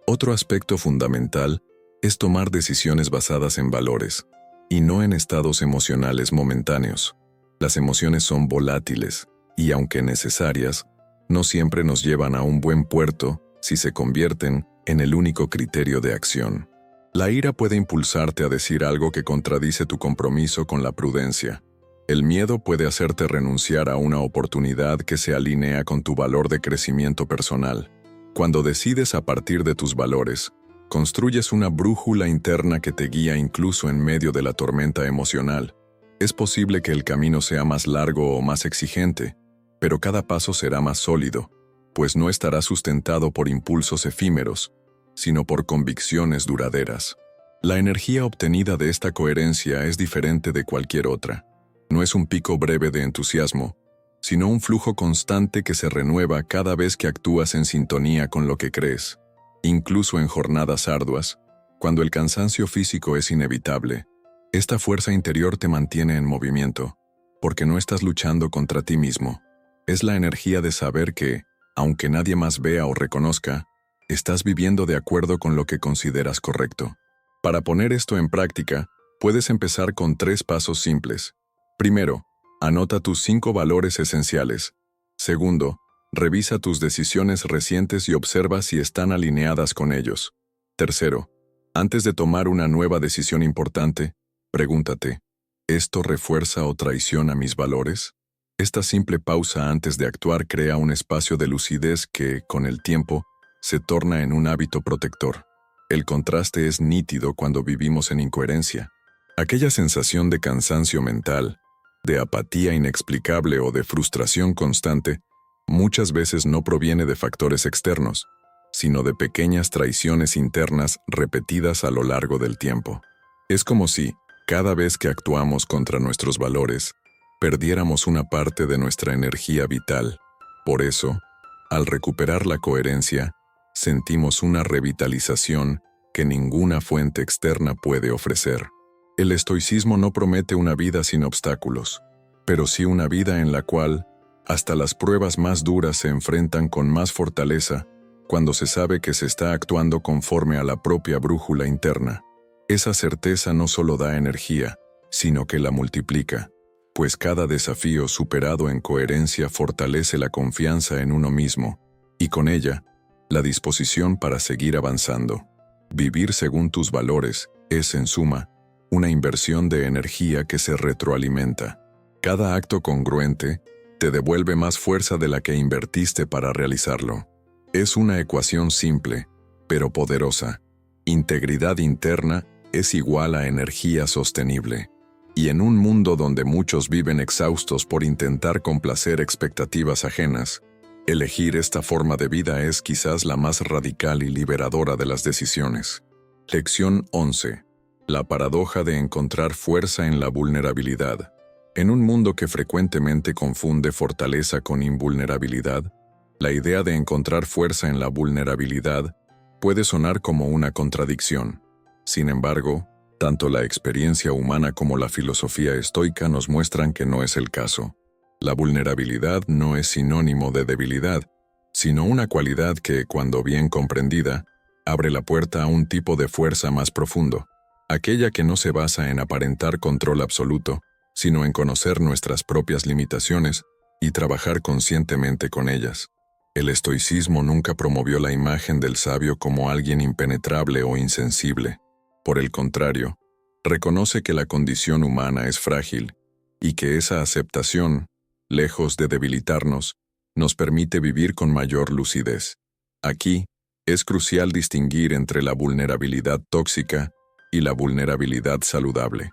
Otro aspecto fundamental es tomar decisiones basadas en valores, y no en estados emocionales momentáneos. Las emociones son volátiles, y aunque necesarias, no siempre nos llevan a un buen puerto si se convierten en el único criterio de acción. La ira puede impulsarte a decir algo que contradice tu compromiso con la prudencia. El miedo puede hacerte renunciar a una oportunidad que se alinea con tu valor de crecimiento personal. Cuando decides a partir de tus valores, construyes una brújula interna que te guía incluso en medio de la tormenta emocional. Es posible que el camino sea más largo o más exigente, pero cada paso será más sólido, pues no estará sustentado por impulsos efímeros, sino por convicciones duraderas. La energía obtenida de esta coherencia es diferente de cualquier otra. No es un pico breve de entusiasmo, sino un flujo constante que se renueva cada vez que actúas en sintonía con lo que crees. Incluso en jornadas arduas, cuando el cansancio físico es inevitable, esta fuerza interior te mantiene en movimiento, porque no estás luchando contra ti mismo. Es la energía de saber que, aunque nadie más vea o reconozca, estás viviendo de acuerdo con lo que consideras correcto. Para poner esto en práctica, puedes empezar con 3 pasos simples. Primero, anota tus 5 valores esenciales. Segundo, revisa tus decisiones recientes y observa si están alineadas con ellos. Tercero, antes de tomar una nueva decisión importante, pregúntate, ¿esto refuerza o traiciona mis valores? Esta simple pausa antes de actuar crea un espacio de lucidez que, con el tiempo, se torna en un hábito protector. El contraste es nítido cuando vivimos en incoherencia. Aquella sensación de cansancio mental, de apatía inexplicable o de frustración constante, muchas veces no proviene de factores externos, sino de pequeñas traiciones internas repetidas a lo largo del tiempo. Es como si, cada vez que actuamos contra nuestros valores, perdiéramos una parte de nuestra energía vital. Por eso, al recuperar la coherencia, sentimos una revitalización que ninguna fuente externa puede ofrecer. El estoicismo no promete una vida sin obstáculos, pero sí una vida en la cual, hasta las pruebas más duras se enfrentan con más fortaleza cuando se sabe que se está actuando conforme a la propia brújula interna. Esa certeza no solo da energía, sino que la multiplica, pues cada desafío superado en coherencia fortalece la confianza en uno mismo, y con ella, la disposición para seguir avanzando. Vivir según tus valores es, en suma, una inversión de energía que se retroalimenta. Cada acto congruente te devuelve más fuerza de la que invertiste para realizarlo. Es una ecuación simple, pero poderosa. Integridad interna es igual a energía sostenible. Y en un mundo donde muchos viven exhaustos por intentar complacer expectativas ajenas, elegir esta forma de vida es quizás la más radical y liberadora de las decisiones. Lección 11. La paradoja de encontrar fuerza en la vulnerabilidad. En un mundo que frecuentemente confunde fortaleza con invulnerabilidad, la idea de encontrar fuerza en la vulnerabilidad puede sonar como una contradicción. Sin embargo, tanto la experiencia humana como la filosofía estoica nos muestran que no es el caso. La vulnerabilidad no es sinónimo de debilidad, sino una cualidad que, cuando bien comprendida, abre la puerta a un tipo de fuerza más profundo, aquella que no se basa en aparentar control absoluto, sino en conocer nuestras propias limitaciones y trabajar conscientemente con ellas. El estoicismo nunca promovió la imagen del sabio como alguien impenetrable o insensible. Por el contrario, reconoce que la condición humana es frágil y que esa aceptación, lejos de debilitarnos, nos permite vivir con mayor lucidez. Aquí, es crucial distinguir entre la vulnerabilidad tóxica y la vulnerabilidad saludable.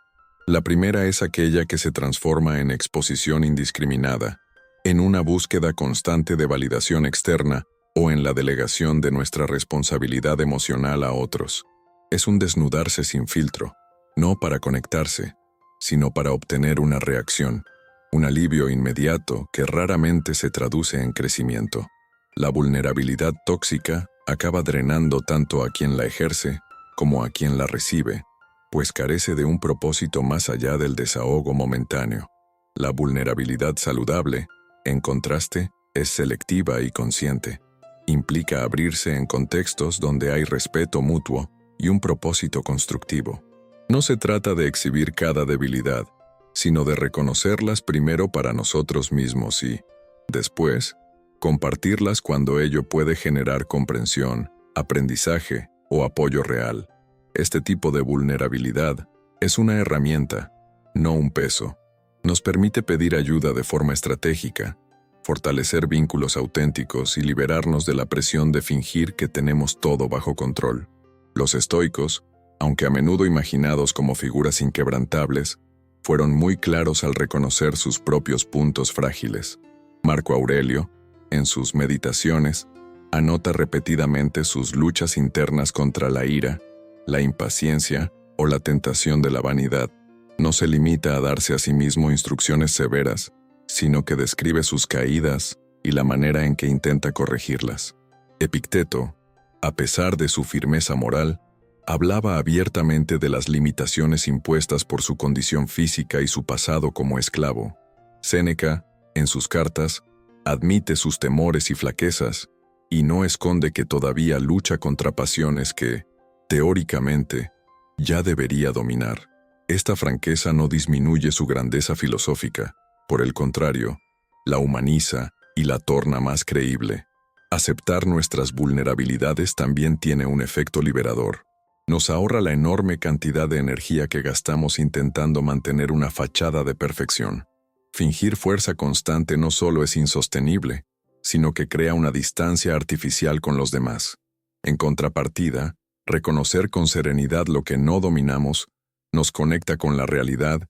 La primera es aquella que se transforma en exposición indiscriminada, en una búsqueda constante de validación externa o en la delegación de nuestra responsabilidad emocional a otros. Es un desnudarse sin filtro, no para conectarse, sino para obtener una reacción, un alivio inmediato que raramente se traduce en crecimiento. La vulnerabilidad tóxica acaba drenando tanto a quien la ejerce como a quien la recibe, pues carece de un propósito más allá del desahogo momentáneo. La vulnerabilidad saludable, en contraste, es selectiva y consciente. Implica abrirse en contextos donde hay respeto mutuo y un propósito constructivo. No se trata de exhibir cada debilidad, sino de reconocerlas primero para nosotros mismos y, después, compartirlas cuando ello puede generar comprensión, aprendizaje o apoyo real. Este tipo de vulnerabilidad es una herramienta, no un peso. Nos permite pedir ayuda de forma estratégica, fortalecer vínculos auténticos y liberarnos de la presión de fingir que tenemos todo bajo control. Los estoicos, aunque a menudo imaginados como figuras inquebrantables, fueron muy claros al reconocer sus propios puntos frágiles. Marco Aurelio, en sus Meditaciones, anota repetidamente sus luchas internas contra la ira, la impaciencia o la tentación de la vanidad. No se limita a darse a sí mismo instrucciones severas, sino que describe sus caídas y la manera en que intenta corregirlas. Epicteto, a pesar de su firmeza moral, hablaba abiertamente de las limitaciones impuestas por su condición física y su pasado como esclavo. Séneca, en sus cartas, admite sus temores y flaquezas, y no esconde que todavía lucha contra pasiones que, teóricamente, ya debería dominar. Esta franqueza no disminuye su grandeza filosófica, por el contrario, la humaniza y la torna más creíble. Aceptar nuestras vulnerabilidades también tiene un efecto liberador. Nos ahorra la enorme cantidad de energía que gastamos intentando mantener una fachada de perfección. Fingir fuerza constante no solo es insostenible, sino que crea una distancia artificial con los demás. En contrapartida, reconocer con serenidad lo que no dominamos nos conecta con la realidad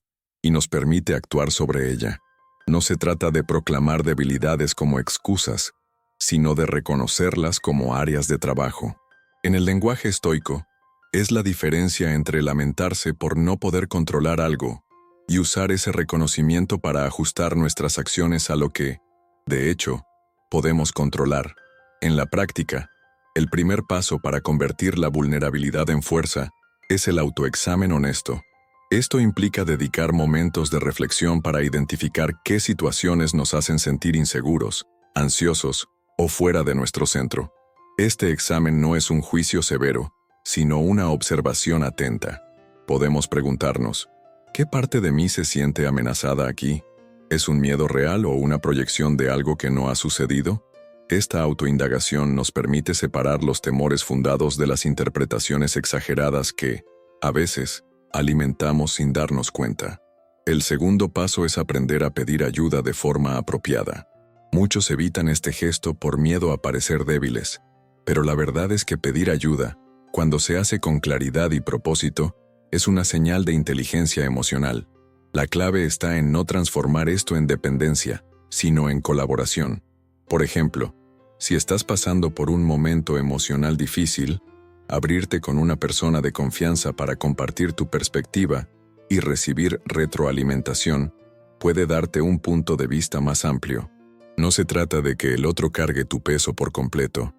y nos permite actuar sobre ella. No se trata de proclamar debilidades como excusas, sino de reconocerlas como áreas de trabajo. En el lenguaje estoico, es la diferencia entre lamentarse por no poder controlar algo y usar ese reconocimiento para ajustar nuestras acciones a lo que, de hecho, podemos controlar. En la práctica, el primer paso para convertir la vulnerabilidad en fuerza es el autoexamen honesto. Esto implica dedicar momentos de reflexión para identificar qué situaciones nos hacen sentir inseguros, ansiosos o fuera de nuestro centro. Este examen no es un juicio severo, sino una observación atenta. Podemos preguntarnos, ¿qué parte de mí se siente amenazada aquí? ¿Es un miedo real o una proyección de algo que no ha sucedido? Esta autoindagación nos permite separar los temores fundados de las interpretaciones exageradas que, a veces, alimentamos sin darnos cuenta. El segundo paso es aprender a pedir ayuda de forma apropiada. Muchos evitan este gesto por miedo a parecer débiles, pero la verdad es que pedir ayuda, cuando se hace con claridad y propósito, es una señal de inteligencia emocional. La clave está en no transformar esto en dependencia, sino en colaboración. Por ejemplo, si estás pasando por un momento emocional difícil, abrirte con una persona de confianza para compartir tu perspectiva y recibir retroalimentación puede darte un punto de vista más amplio. No se trata de que el otro cargue tu peso por completo,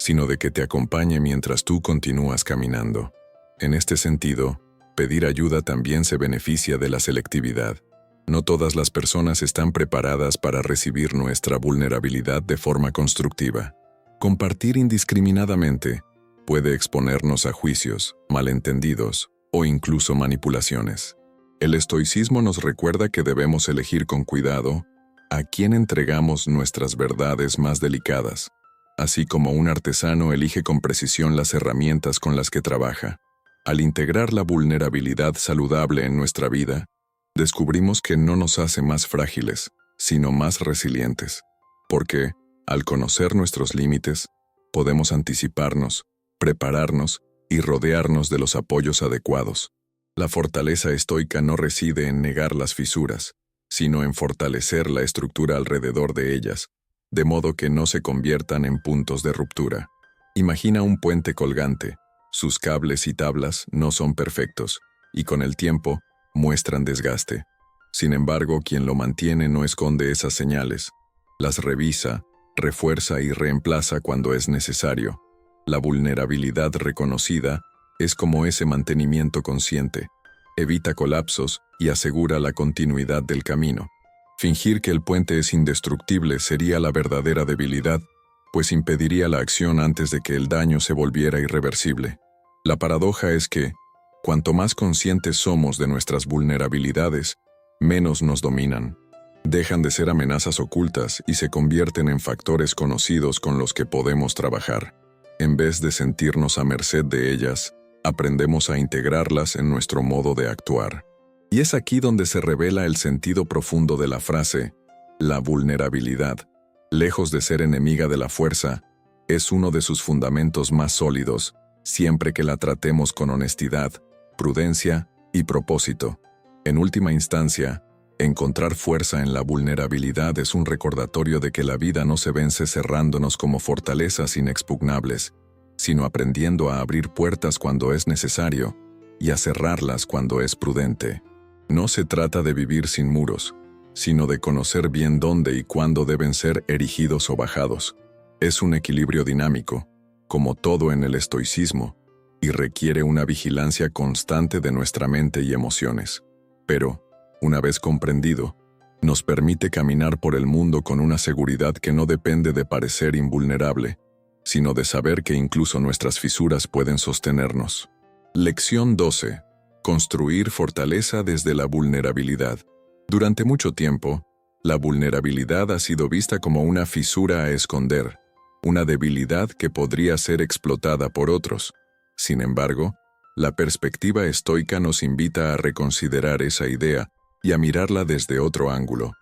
sino de que te acompañe mientras tú continúas caminando. En este sentido, pedir ayuda también se beneficia de la selectividad. No todas las personas están preparadas para recibir nuestra vulnerabilidad de forma constructiva. Compartir indiscriminadamente puede exponernos a juicios, malentendidos o incluso manipulaciones. El estoicismo nos recuerda que debemos elegir con cuidado a quién entregamos nuestras verdades más delicadas. así como un artesano elige con precisión las herramientas con las que trabaja. Al integrar la vulnerabilidad saludable en nuestra vida, descubrimos que no nos hace más frágiles, sino más resilientes, porque, al conocer nuestros límites, podemos anticiparnos, prepararnos y rodearnos de los apoyos adecuados. La fortaleza estoica no reside en negar las fisuras, sino en fortalecer la estructura alrededor de ellas, de modo que no se conviertan en puntos de ruptura. Imagina un puente colgante. Sus cables y tablas no son perfectos, y con el tiempo muestran desgaste. Sin embargo, quien lo mantiene no esconde esas señales. Las revisa, refuerza y reemplaza cuando es necesario. La vulnerabilidad reconocida es como ese mantenimiento consciente. Evita colapsos y asegura la continuidad del camino. Fingir que el puente es indestructible sería la verdadera debilidad, pues impediría la acción antes de que el daño se volviera irreversible. La paradoja es que, cuanto más conscientes somos de nuestras vulnerabilidades, menos nos dominan. Dejan de ser amenazas ocultas y se convierten en factores conocidos con los que podemos trabajar. En vez de sentirnos a merced de ellas, aprendemos a integrarlas en nuestro modo de actuar. Y es aquí donde se revela el sentido profundo de la frase, la vulnerabilidad, lejos de ser enemiga de la fuerza, es uno de sus fundamentos más sólidos, siempre que la tratemos con honestidad, prudencia y propósito. En última instancia, encontrar fuerza en la vulnerabilidad es un recordatorio de que la vida no se vence cerrándonos como fortalezas inexpugnables, sino aprendiendo a abrir puertas cuando es necesario y a cerrarlas cuando es prudente. No se trata de vivir sin muros, sino de conocer bien dónde y cuándo deben ser erigidos o bajados. Es un equilibrio dinámico, como todo en el estoicismo, y requiere una vigilancia constante de nuestra mente y emociones. Pero, una vez comprendido, nos permite caminar por el mundo con una seguridad que no depende de parecer invulnerable, sino de saber que incluso nuestras fisuras pueden sostenernos. Lección 12. Construir fortaleza desde la vulnerabilidad. Durante mucho tiempo, la vulnerabilidad ha sido vista como una fisura a esconder, una debilidad que podría ser explotada por otros. Sin embargo, la perspectiva estoica nos invita a reconsiderar esa idea y a mirarla desde otro ángulo,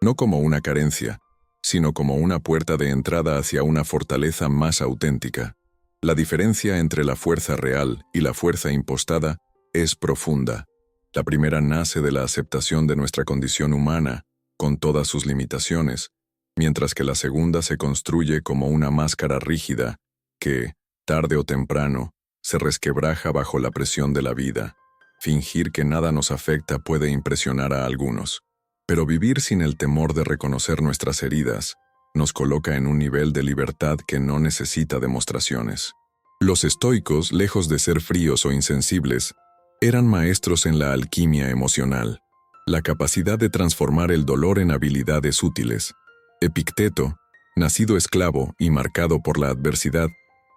no como una carencia, sino como una puerta de entrada hacia una fortaleza más auténtica. La diferencia entre la fuerza real y la fuerza impostada es profunda. La primera nace de la aceptación de nuestra condición humana, con todas sus limitaciones, mientras que la segunda se construye como una máscara rígida que, tarde o temprano, se resquebraja bajo la presión de la vida. Fingir que nada nos afecta puede impresionar a algunos, pero vivir sin el temor de reconocer nuestras heridas nos coloca en un nivel de libertad que no necesita demostraciones. Los estoicos, lejos de ser fríos o insensibles, eran maestros en la alquimia emocional, la capacidad de transformar el dolor en habilidades útiles. Epicteto, nacido esclavo y marcado por la adversidad,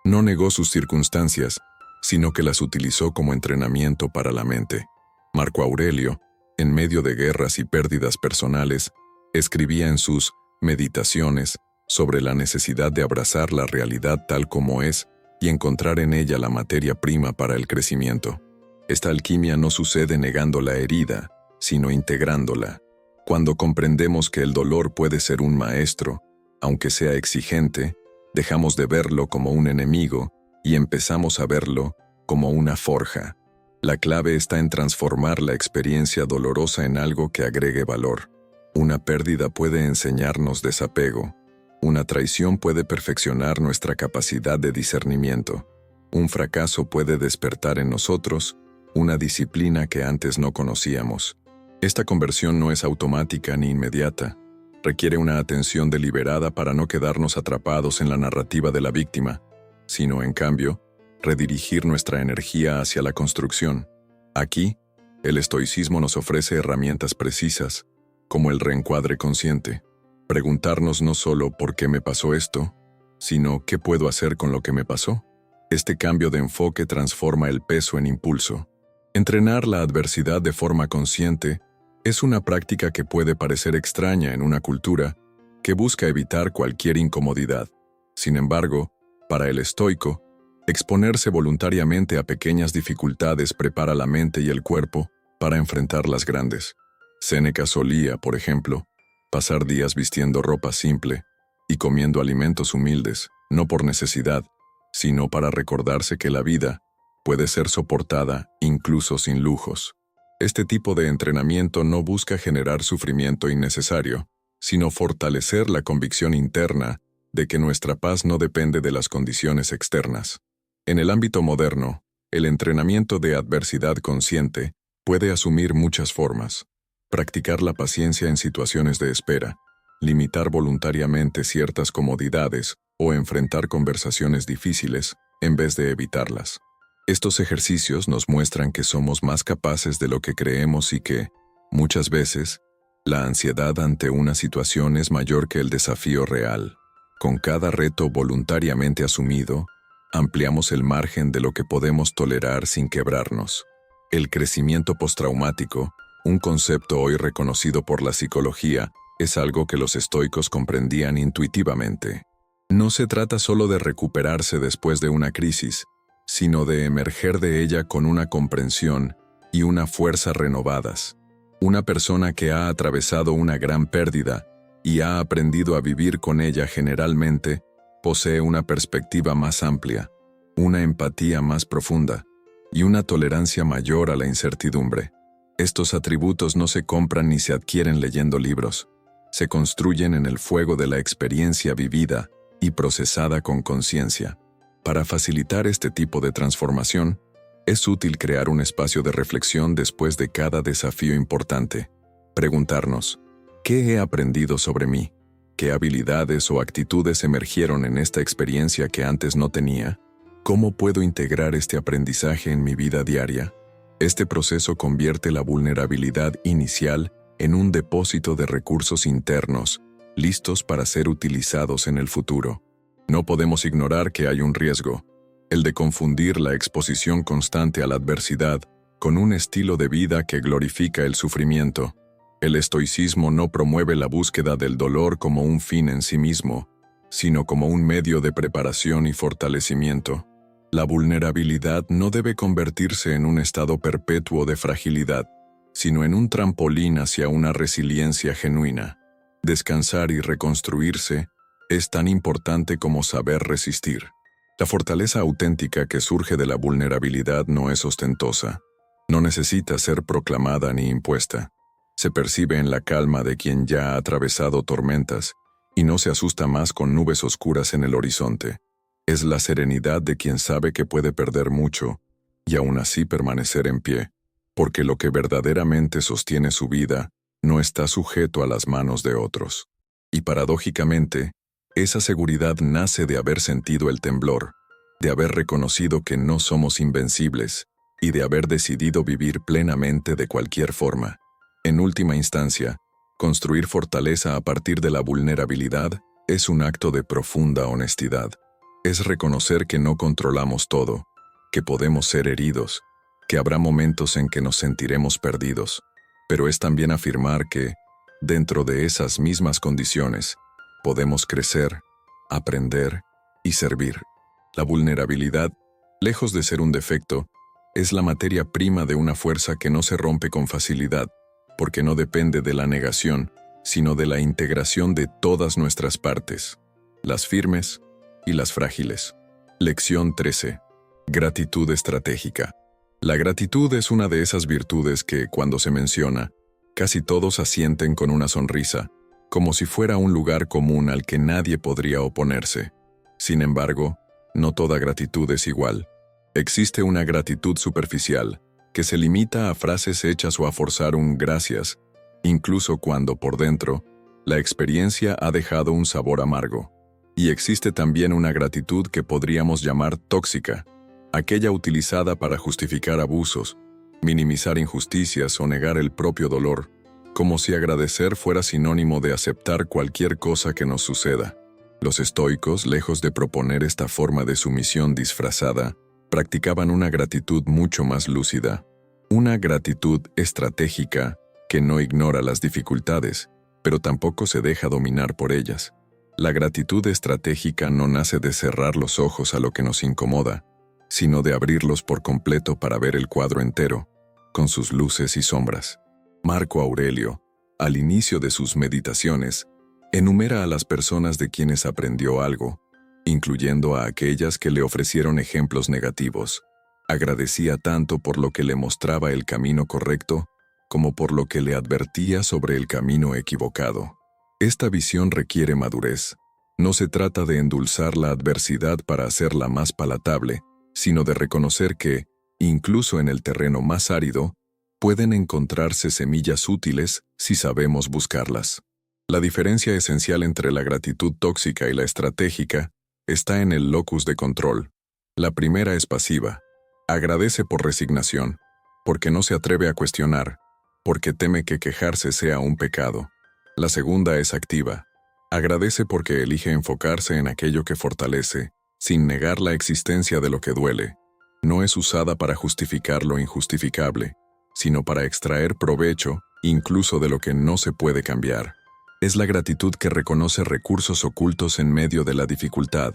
no negó sus circunstancias, sino que las utilizó como entrenamiento para la mente. Marco Aurelio, en medio de guerras y pérdidas personales, escribía en sus Meditaciones sobre la necesidad de abrazar la realidad tal como es y encontrar en ella la materia prima para el crecimiento. Esta alquimia no sucede negando la herida, sino integrándola. Cuando comprendemos que el dolor puede ser un maestro, aunque sea exigente, dejamos de verlo como un enemigo y empezamos a verlo como una forja. La clave está en transformar la experiencia dolorosa en algo que agregue valor. Una pérdida puede enseñarnos desapego. Una traición puede perfeccionar nuestra capacidad de discernimiento. Un fracaso puede despertar en nosotros una disciplina que antes no conocíamos. Esta conversión no es automática ni inmediata. Requiere una atención deliberada para no quedarnos atrapados en la narrativa de la víctima, sino, en cambio, redirigir nuestra energía hacia la construcción. Aquí, el estoicismo nos ofrece herramientas precisas, como el reencuadre consciente. Preguntarnos no solo ¿por qué me pasó esto?, sino ¿qué puedo hacer con lo que me pasó? Este cambio de enfoque transforma el peso en impulso. Entrenar la adversidad de forma consciente es una práctica que puede parecer extraña en una cultura que busca evitar cualquier incomodidad. Sin embargo, para el estoico, exponerse voluntariamente a pequeñas dificultades prepara la mente y el cuerpo para enfrentar las grandes. Séneca solía, por ejemplo, pasar días vistiendo ropa simple y comiendo alimentos humildes, no por necesidad, sino para recordarse que la vida puede ser soportada incluso sin lujos. Este tipo de entrenamiento no busca generar sufrimiento innecesario, sino fortalecer la convicción interna de que nuestra paz no depende de las condiciones externas. En el ámbito moderno, el entrenamiento de adversidad consciente puede asumir muchas formas. Practicar la paciencia en situaciones de espera, limitar voluntariamente ciertas comodidades o enfrentar conversaciones difíciles en vez de evitarlas. Estos ejercicios nos muestran que somos más capaces de lo que creemos y que, muchas veces, la ansiedad ante una situación es mayor que el desafío real. Con cada reto voluntariamente asumido, ampliamos el margen de lo que podemos tolerar sin quebrarnos. El crecimiento postraumático, un concepto hoy reconocido por la psicología, es algo que los estoicos comprendían intuitivamente. No se trata solo de recuperarse después de una crisis, sino de emerger de ella con una comprensión y una fuerza renovadas. Una persona que ha atravesado una gran pérdida y ha aprendido a vivir con ella generalmente, posee una perspectiva más amplia, una empatía más profunda y una tolerancia mayor a la incertidumbre. Estos atributos no se compran ni se adquieren leyendo libros, se construyen en el fuego de la experiencia vivida y procesada con conciencia. Para facilitar este tipo de transformación, es útil crear un espacio de reflexión después de cada desafío importante. Preguntarnos, ¿qué he aprendido sobre mí? ¿Qué habilidades o actitudes emergieron en esta experiencia que antes no tenía? ¿Cómo puedo integrar este aprendizaje en mi vida diaria? Este proceso convierte la vulnerabilidad inicial en un depósito de recursos internos, listos para ser utilizados en el futuro. No podemos ignorar que hay un riesgo, el de confundir la exposición constante a la adversidad con un estilo de vida que glorifica el sufrimiento. El estoicismo no promueve la búsqueda del dolor como un fin en sí mismo, sino como un medio de preparación y fortalecimiento. La vulnerabilidad no debe convertirse en un estado perpetuo de fragilidad, sino en un trampolín hacia una resiliencia genuina. Descansar y reconstruirse es tan importante como saber resistir. La fortaleza auténtica que surge de la vulnerabilidad no es ostentosa. No necesita ser proclamada ni impuesta. Se percibe en la calma de quien ya ha atravesado tormentas y no se asusta más con nubes oscuras en el horizonte. Es la serenidad de quien sabe que puede perder mucho y aún así permanecer en pie, porque lo que verdaderamente sostiene su vida no está sujeto a las manos de otros. Y paradójicamente, esa seguridad nace de haber sentido el temblor, de haber reconocido que no somos invencibles y de haber decidido vivir plenamente de cualquier forma. En última instancia, construir fortaleza a partir de la vulnerabilidad es un acto de profunda honestidad. Es reconocer que no controlamos todo, que podemos ser heridos, que habrá momentos en que nos sentiremos perdidos, pero es también afirmar que, dentro de esas mismas condiciones, podemos crecer, aprender y servir. La vulnerabilidad, lejos de ser un defecto, es la materia prima de una fuerza que no se rompe con facilidad, porque no depende de la negación, sino de la integración de todas nuestras partes, las firmes y las frágiles. Lección 13. Gratitud estratégica. La gratitud es una de esas virtudes que, cuando se menciona, casi todos asienten con una sonrisa, como si fuera un lugar común al que nadie podría oponerse. Sin embargo, no toda gratitud es igual. Existe una gratitud superficial, que se limita a frases hechas o a forzar un gracias, incluso cuando por dentro, la experiencia ha dejado un sabor amargo. Y existe también una gratitud que podríamos llamar tóxica, aquella utilizada para justificar abusos, minimizar injusticias o negar el propio dolor, como si agradecer fuera sinónimo de aceptar cualquier cosa que nos suceda. Los estoicos, lejos de proponer esta forma de sumisión disfrazada, practicaban una gratitud mucho más lúcida, una gratitud estratégica que no ignora las dificultades, pero tampoco se deja dominar por ellas. La gratitud estratégica no nace de cerrar los ojos a lo que nos incomoda, sino de abrirlos por completo para ver el cuadro entero, con sus luces y sombras. Marco Aurelio, al inicio de sus meditaciones, enumera a las personas de quienes aprendió algo, incluyendo a aquellas que le ofrecieron ejemplos negativos. Agradecía tanto por lo que le mostraba el camino correcto, como por lo que le advertía sobre el camino equivocado. Esta visión requiere madurez. No se trata de endulzar la adversidad para hacerla más palatable, sino de reconocer que, incluso en el terreno más árido, pueden encontrarse semillas útiles si sabemos buscarlas. La diferencia esencial entre la gratitud tóxica y la estratégica está en el locus de control. La primera es pasiva. Agradece por resignación, porque no se atreve a cuestionar, porque teme que quejarse sea un pecado. La segunda es activa. Agradece porque elige enfocarse en aquello que fortalece, sin negar la existencia de lo que duele. No es usada para justificar lo injustificable, sino para extraer provecho, incluso de lo que no se puede cambiar. Es la gratitud que reconoce recursos ocultos en medio de la dificultad,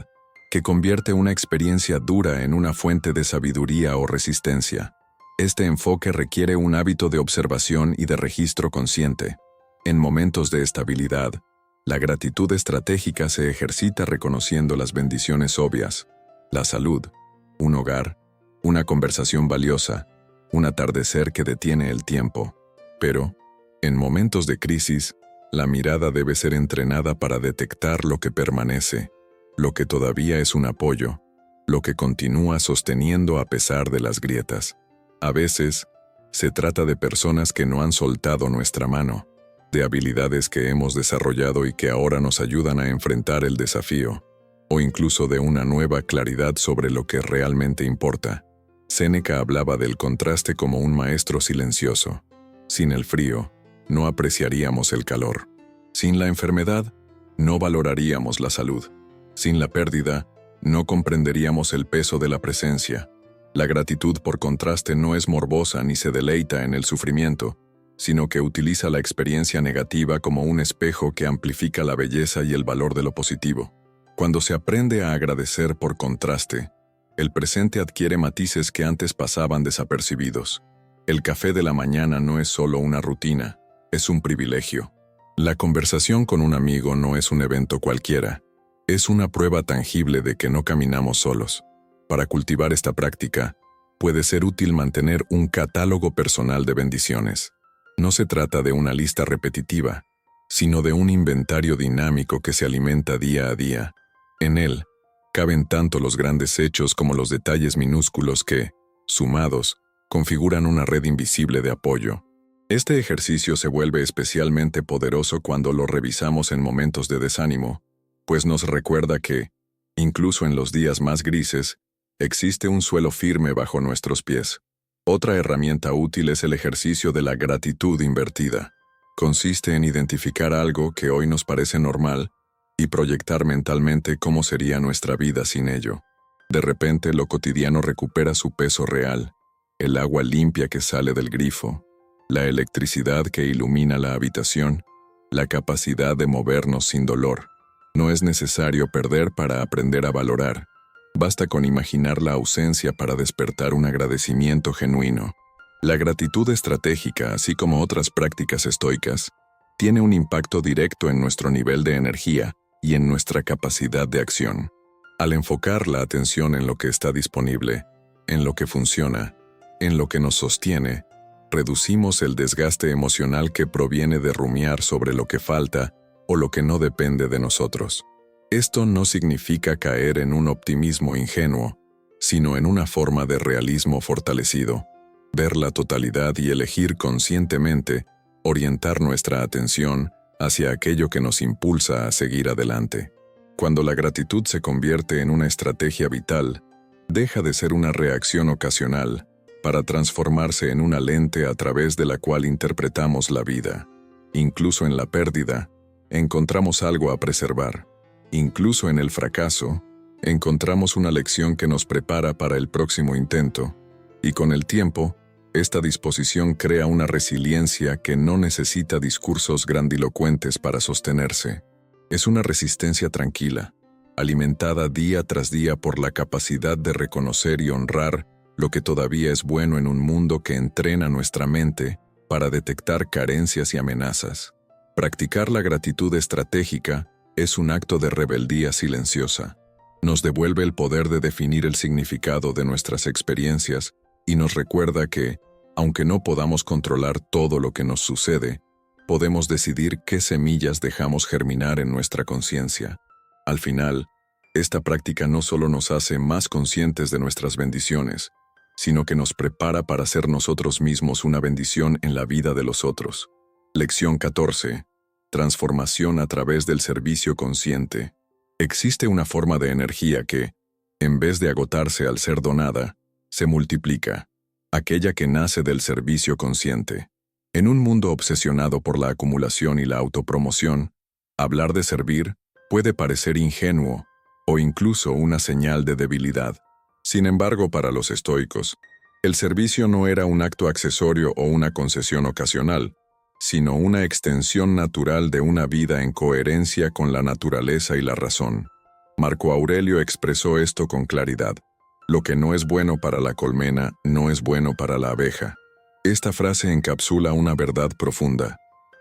que convierte una experiencia dura en una fuente de sabiduría o resistencia. Este enfoque requiere un hábito de observación y de registro consciente. En momentos de estabilidad, la gratitud estratégica se ejercita reconociendo las bendiciones obvias: la salud, un hogar, una conversación valiosa, un atardecer que detiene el tiempo. Pero, en momentos de crisis, la mirada debe ser entrenada para detectar lo que permanece, lo que todavía es un apoyo, lo que continúa sosteniendo a pesar de las grietas. A veces, se trata de personas que no han soltado nuestra mano, de habilidades que hemos desarrollado y que ahora nos ayudan a enfrentar el desafío, o incluso de una nueva claridad sobre lo que realmente importa. Séneca hablaba del contraste como un maestro silencioso. Sin el frío, no apreciaríamos el calor. Sin la enfermedad, no valoraríamos la salud. Sin la pérdida, no comprenderíamos el peso de la presencia. La gratitud, por contraste, no es morbosa ni se deleita en el sufrimiento, sino que utiliza la experiencia negativa como un espejo que amplifica la belleza y el valor de lo positivo. Cuando se aprende a agradecer por contraste, el presente adquiere matices que antes pasaban desapercibidos. El café de la mañana no es solo una rutina, es un privilegio. La conversación con un amigo no es un evento cualquiera, es una prueba tangible de que no caminamos solos. Para cultivar esta práctica, puede ser útil mantener un catálogo personal de bendiciones. No se trata de una lista repetitiva, sino de un inventario dinámico que se alimenta día a día. En él, caben tanto los grandes hechos como los detalles minúsculos que, sumados, configuran una red invisible de apoyo. Este ejercicio se vuelve especialmente poderoso cuando lo revisamos en momentos de desánimo, pues nos recuerda que, incluso en los días más grises, existe un suelo firme bajo nuestros pies. Otra herramienta útil es el ejercicio de la gratitud invertida. Consiste en identificar algo que hoy nos parece normal y proyectar mentalmente cómo sería nuestra vida sin ello. De repente, lo cotidiano recupera su peso real: el agua limpia que sale del grifo, la electricidad que ilumina la habitación, la capacidad de movernos sin dolor. No es necesario perder para aprender a valorar. Basta con imaginar la ausencia para despertar un agradecimiento genuino. La gratitud estratégica, así como otras prácticas estoicas, tiene un impacto directo en nuestro nivel de energía y en nuestra capacidad de acción. Al enfocar la atención en lo que está disponible, en lo que funciona, en lo que nos sostiene, reducimos el desgaste emocional que proviene de rumiar sobre lo que falta o lo que no depende de nosotros. Esto no significa caer en un optimismo ingenuo, sino en una forma de realismo fortalecido. Ver la totalidad y elegir conscientemente orientar nuestra atención hacia aquello que nos impulsa a seguir adelante. Cuando la gratitud se convierte en una estrategia vital, deja de ser una reacción ocasional para transformarse en una lente a través de la cual interpretamos la vida. Incluso en la pérdida, encontramos algo a preservar. Incluso en el fracaso, encontramos una lección que nos prepara para el próximo intento, y con el tiempo, esta disposición crea una resiliencia que no necesita discursos grandilocuentes para sostenerse. Es una resistencia tranquila, alimentada día tras día por la capacidad de reconocer y honrar lo que todavía es bueno en un mundo que entrena nuestra mente para detectar carencias y amenazas. Practicar la gratitud estratégica es un acto de rebeldía silenciosa. Nos devuelve el poder de definir el significado de nuestras experiencias y nos recuerda que, aunque no podamos controlar todo lo que nos sucede, podemos decidir qué semillas dejamos germinar en nuestra conciencia. Al final, esta práctica no solo nos hace más conscientes de nuestras bendiciones, sino que nos prepara para ser nosotros mismos una bendición en la vida de los otros. Lección 14. Transformación a través del servicio consciente. Existe una forma de energía que, en vez de agotarse al ser donada, se multiplica, aquella que nace del servicio consciente. En un mundo obsesionado por la acumulación y la autopromoción, hablar de servir puede parecer ingenuo o incluso una señal de debilidad. Sin embargo, para los estoicos, el servicio no era un acto accesorio o una concesión ocasional, sino una extensión natural de una vida en coherencia con la naturaleza y la razón. Marco Aurelio expresó esto con claridad. Lo que no es bueno para la colmena no es bueno para la abeja. Esta frase encapsula una verdad profunda.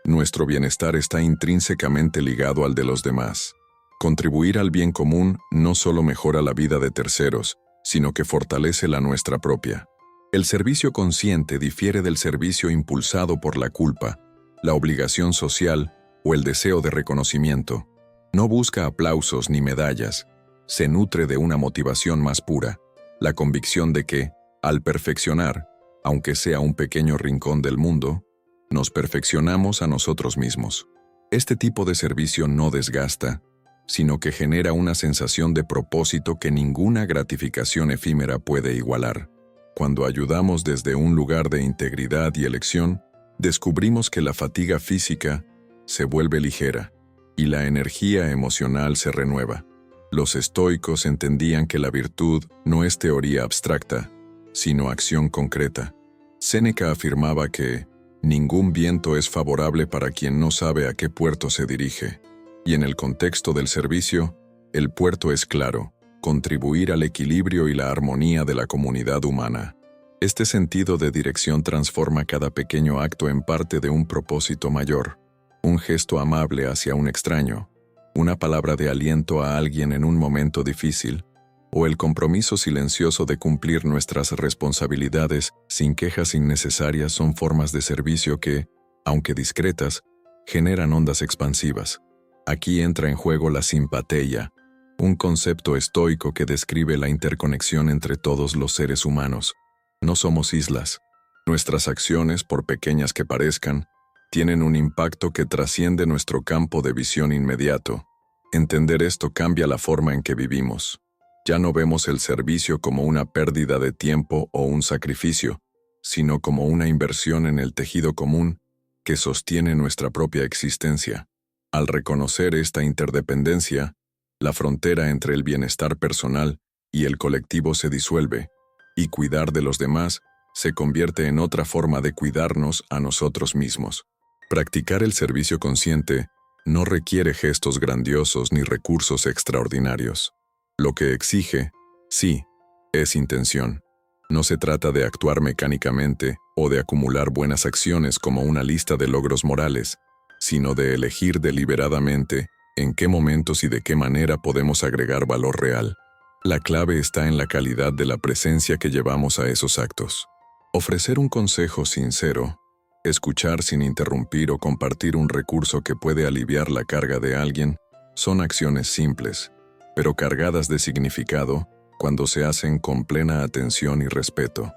Nuestro bienestar está intrínsecamente ligado al de los demás. Contribuir al bien común no solo mejora la vida de terceros, sino que fortalece la nuestra propia. El servicio consciente difiere del servicio impulsado por la culpa, la obligación social o el deseo de reconocimiento. No busca aplausos ni medallas. Se nutre de una motivación más pura, la convicción de que, al perfeccionar, aunque sea un pequeño rincón del mundo, nos perfeccionamos a nosotros mismos. Este tipo de servicio no desgasta, sino que genera una sensación de propósito que ninguna gratificación efímera puede igualar. Cuando ayudamos desde un lugar de integridad y elección, descubrimos que la fatiga física se vuelve ligera y la energía emocional se renueva. Los estoicos entendían que la virtud no es teoría abstracta, sino acción concreta. Séneca afirmaba que ningún viento es favorable para quien no sabe a qué puerto se dirige. Y en el contexto del servicio, el puerto es claro: contribuir al equilibrio y la armonía de la comunidad humana. Este sentido de dirección transforma cada pequeño acto en parte de un propósito mayor. Un gesto amable hacia un extraño, una palabra de aliento a alguien en un momento difícil, o el compromiso silencioso de cumplir nuestras responsabilidades sin quejas innecesarias son formas de servicio que, aunque discretas, generan ondas expansivas. Aquí entra en juego la simpatia, un concepto estoico que describe la interconexión entre todos los seres humanos. No somos islas. Nuestras acciones, por pequeñas que parezcan, tienen un impacto que trasciende nuestro campo de visión inmediato. Entender esto cambia la forma en que vivimos. Ya no vemos el servicio como una pérdida de tiempo o un sacrificio, sino como una inversión en el tejido común que sostiene nuestra propia existencia. Al reconocer esta interdependencia, la frontera entre el bienestar personal y el colectivo se disuelve, y cuidar de los demás se convierte en otra forma de cuidarnos a nosotros mismos. Practicar el servicio consciente no requiere gestos grandiosos ni recursos extraordinarios. Lo que exige, sí, es intención. No se trata de actuar mecánicamente o de acumular buenas acciones como una lista de logros morales, sino de elegir deliberadamente en qué momentos y de qué manera podemos agregar valor real. La clave está en la calidad de la presencia que llevamos a esos actos. Ofrecer un consejo sincero, escuchar sin interrumpir o compartir un recurso que puede aliviar la carga de alguien son acciones simples, pero cargadas de significado cuando se hacen con plena atención y respeto.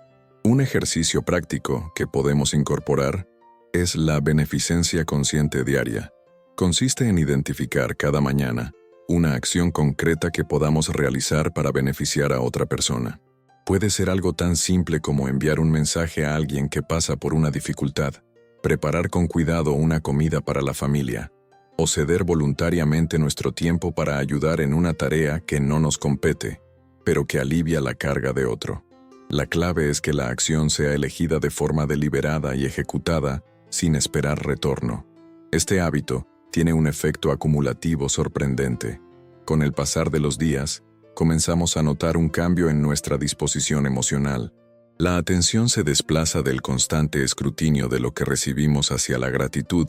Un ejercicio práctico que podemos incorporar es la beneficencia consciente diaria. Consiste en identificar cada mañana una acción concreta que podamos realizar para beneficiar a otra persona. Puede ser algo tan simple como enviar un mensaje a alguien que pasa por una dificultad, preparar con cuidado una comida para la familia, o ceder voluntariamente nuestro tiempo para ayudar en una tarea que no nos compete, pero que alivia la carga de otro. La clave es que la acción sea elegida de forma deliberada y ejecutada sin esperar retorno. Este hábito, tiene un efecto acumulativo sorprendente. Con el pasar de los días, comenzamos a notar un cambio en nuestra disposición emocional. La atención se desplaza del constante escrutinio de lo que recibimos hacia la gratitud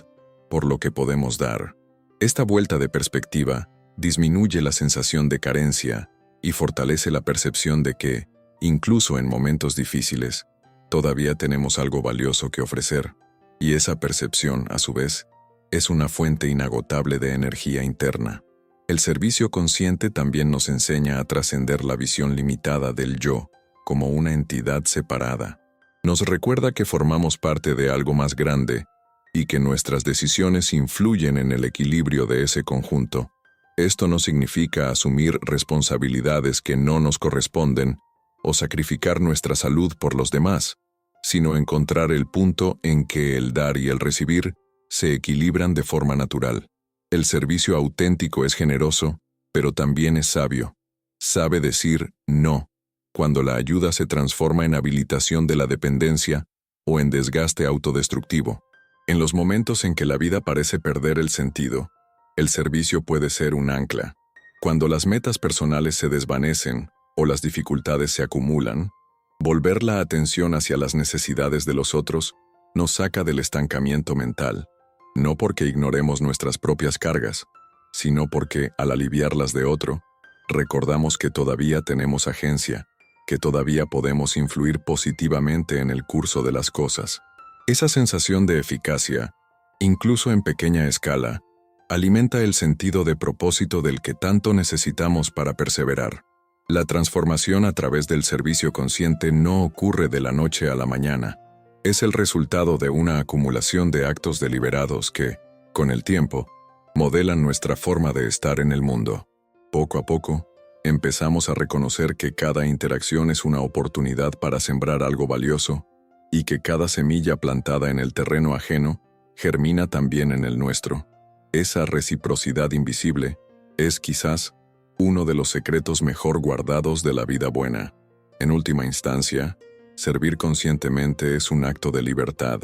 por lo que podemos dar. Esta vuelta de perspectiva disminuye la sensación de carencia y fortalece la percepción de que, incluso en momentos difíciles, todavía tenemos algo valioso que ofrecer. Y esa percepción, a su vez, es una fuente inagotable de energía interna. El servicio consciente también nos enseña a trascender la visión limitada del yo como una entidad separada. Nos recuerda que formamos parte de algo más grande y que nuestras decisiones influyen en el equilibrio de ese conjunto. Esto no significa asumir responsabilidades que no nos corresponden o sacrificar nuestra salud por los demás, sino encontrar el punto en que el dar y el recibir se equilibran de forma natural. El servicio auténtico es generoso, pero también es sabio. Sabe decir no, cuando la ayuda se transforma en habilitación de la dependencia o en desgaste autodestructivo. En los momentos en que la vida parece perder el sentido, el servicio puede ser un ancla. Cuando las metas personales se desvanecen o las dificultades se acumulan, volver la atención hacia las necesidades de los otros nos saca del estancamiento mental. No porque ignoremos nuestras propias cargas, sino porque, al aliviarlas de otro, recordamos que todavía tenemos agencia, que todavía podemos influir positivamente en el curso de las cosas. Esa sensación de eficacia, incluso en pequeña escala, alimenta el sentido de propósito del que tanto necesitamos para perseverar. La transformación a través del servicio consciente no ocurre de la noche a la mañana. Es el resultado de una acumulación de actos deliberados que, con el tiempo, modelan nuestra forma de estar en el mundo. Poco a poco, empezamos a reconocer que cada interacción es una oportunidad para sembrar algo valioso y que cada semilla plantada en el terreno ajeno germina también en el nuestro. Esa reciprocidad invisible es, quizás, uno de los secretos mejor guardados de la vida buena. En última instancia, servir conscientemente es un acto de libertad.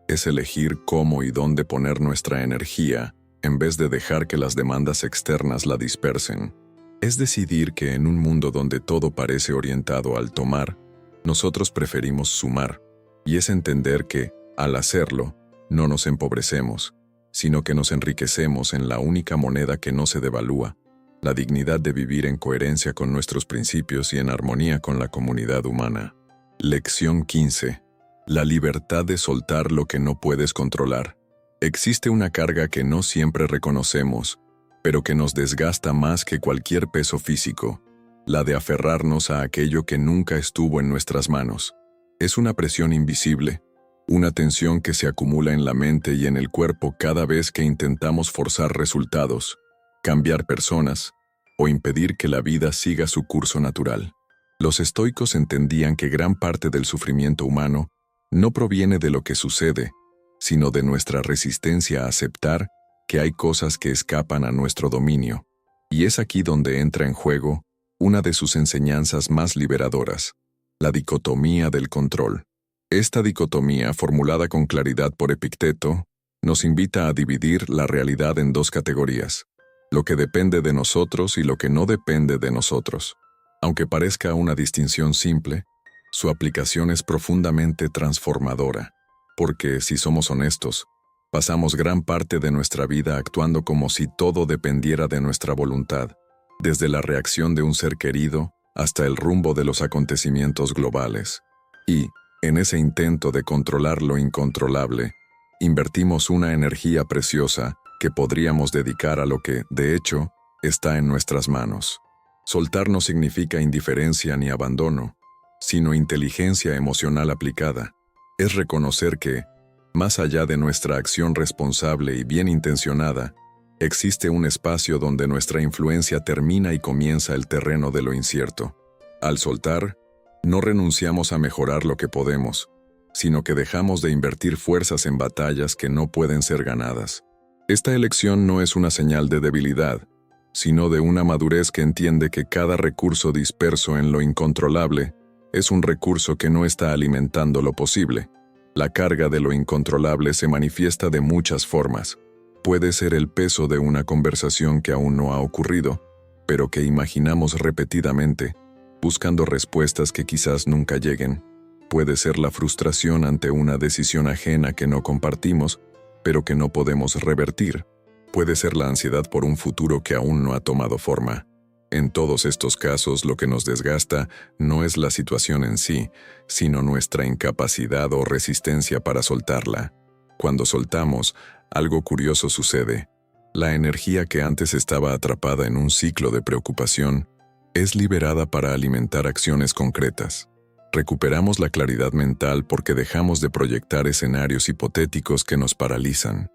Es elegir cómo y dónde poner nuestra energía, en vez de dejar que las demandas externas la dispersen. Es decidir que en un mundo donde todo parece orientado al tomar, nosotros preferimos sumar. Y es entender que, al hacerlo, no nos empobrecemos, sino que nos enriquecemos en la única moneda que no se devalúa, la dignidad de vivir en coherencia con nuestros principios y en armonía con la comunidad humana. Lección 15. La libertad de soltar lo que no puedes controlar. Existe una carga que no siempre reconocemos, pero que nos desgasta más que cualquier peso físico, la de aferrarnos a aquello que nunca estuvo en nuestras manos. Es una presión invisible, una tensión que se acumula en la mente y en el cuerpo cada vez que intentamos forzar resultados, cambiar personas o impedir que la vida siga su curso natural. Los estoicos entendían que gran parte del sufrimiento humano no proviene de lo que sucede, sino de nuestra resistencia a aceptar que hay cosas que escapan a nuestro dominio. Y es aquí donde entra en juego una de sus enseñanzas más liberadoras, la dicotomía del control. Esta dicotomía, formulada con claridad por Epicteto, nos invita a dividir la realidad en dos categorías: lo que depende de nosotros y lo que no depende de nosotros. Aunque parezca una distinción simple, su aplicación es profundamente transformadora, porque, si somos honestos, pasamos gran parte de nuestra vida actuando como si todo dependiera de nuestra voluntad, desde la reacción de un ser querido hasta el rumbo de los acontecimientos globales. Y, en ese intento de controlar lo incontrolable, invertimos una energía preciosa que podríamos dedicar a lo que, de hecho, está en nuestras manos. Soltar no significa indiferencia ni abandono, sino inteligencia emocional aplicada. Es reconocer que, más allá de nuestra acción responsable y bien intencionada, existe un espacio donde nuestra influencia termina y comienza el terreno de lo incierto. Al soltar, no renunciamos a mejorar lo que podemos, sino que dejamos de invertir fuerzas en batallas que no pueden ser ganadas. Esta elección no es una señal de debilidad, sino de una madurez que entiende que cada recurso disperso en lo incontrolable es un recurso que no está alimentando lo posible. La carga de lo incontrolable se manifiesta de muchas formas: Puede ser el peso de una conversación que aún no ha ocurrido, pero que imaginamos repetidamente, buscando respuestas que quizás nunca lleguen. Puede ser la frustración ante una decisión ajena que no compartimos, pero que no podemos revertir. Puede ser la ansiedad por un futuro que aún no ha tomado forma. En todos estos casos, lo que nos desgasta no es la situación en sí, sino nuestra incapacidad o resistencia para soltarla. Cuando soltamos, algo curioso sucede. La energía que antes estaba atrapada en un ciclo de preocupación es liberada para alimentar acciones concretas. Recuperamos la claridad mental porque dejamos de proyectar escenarios hipotéticos que nos paralizan.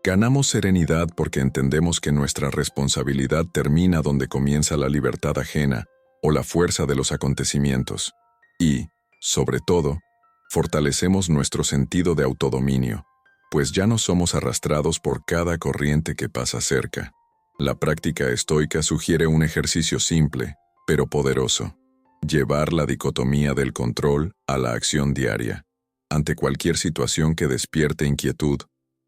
Ganamos serenidad porque entendemos que nuestra responsabilidad termina donde comienza la libertad ajena o la fuerza de los acontecimientos. Y, sobre todo, fortalecemos nuestro sentido de autodominio, pues ya no somos arrastrados por cada corriente que pasa cerca. La práctica estoica sugiere un ejercicio simple, pero poderoso: llevar la dicotomía del control a la acción diaria. Ante cualquier situación que despierte inquietud,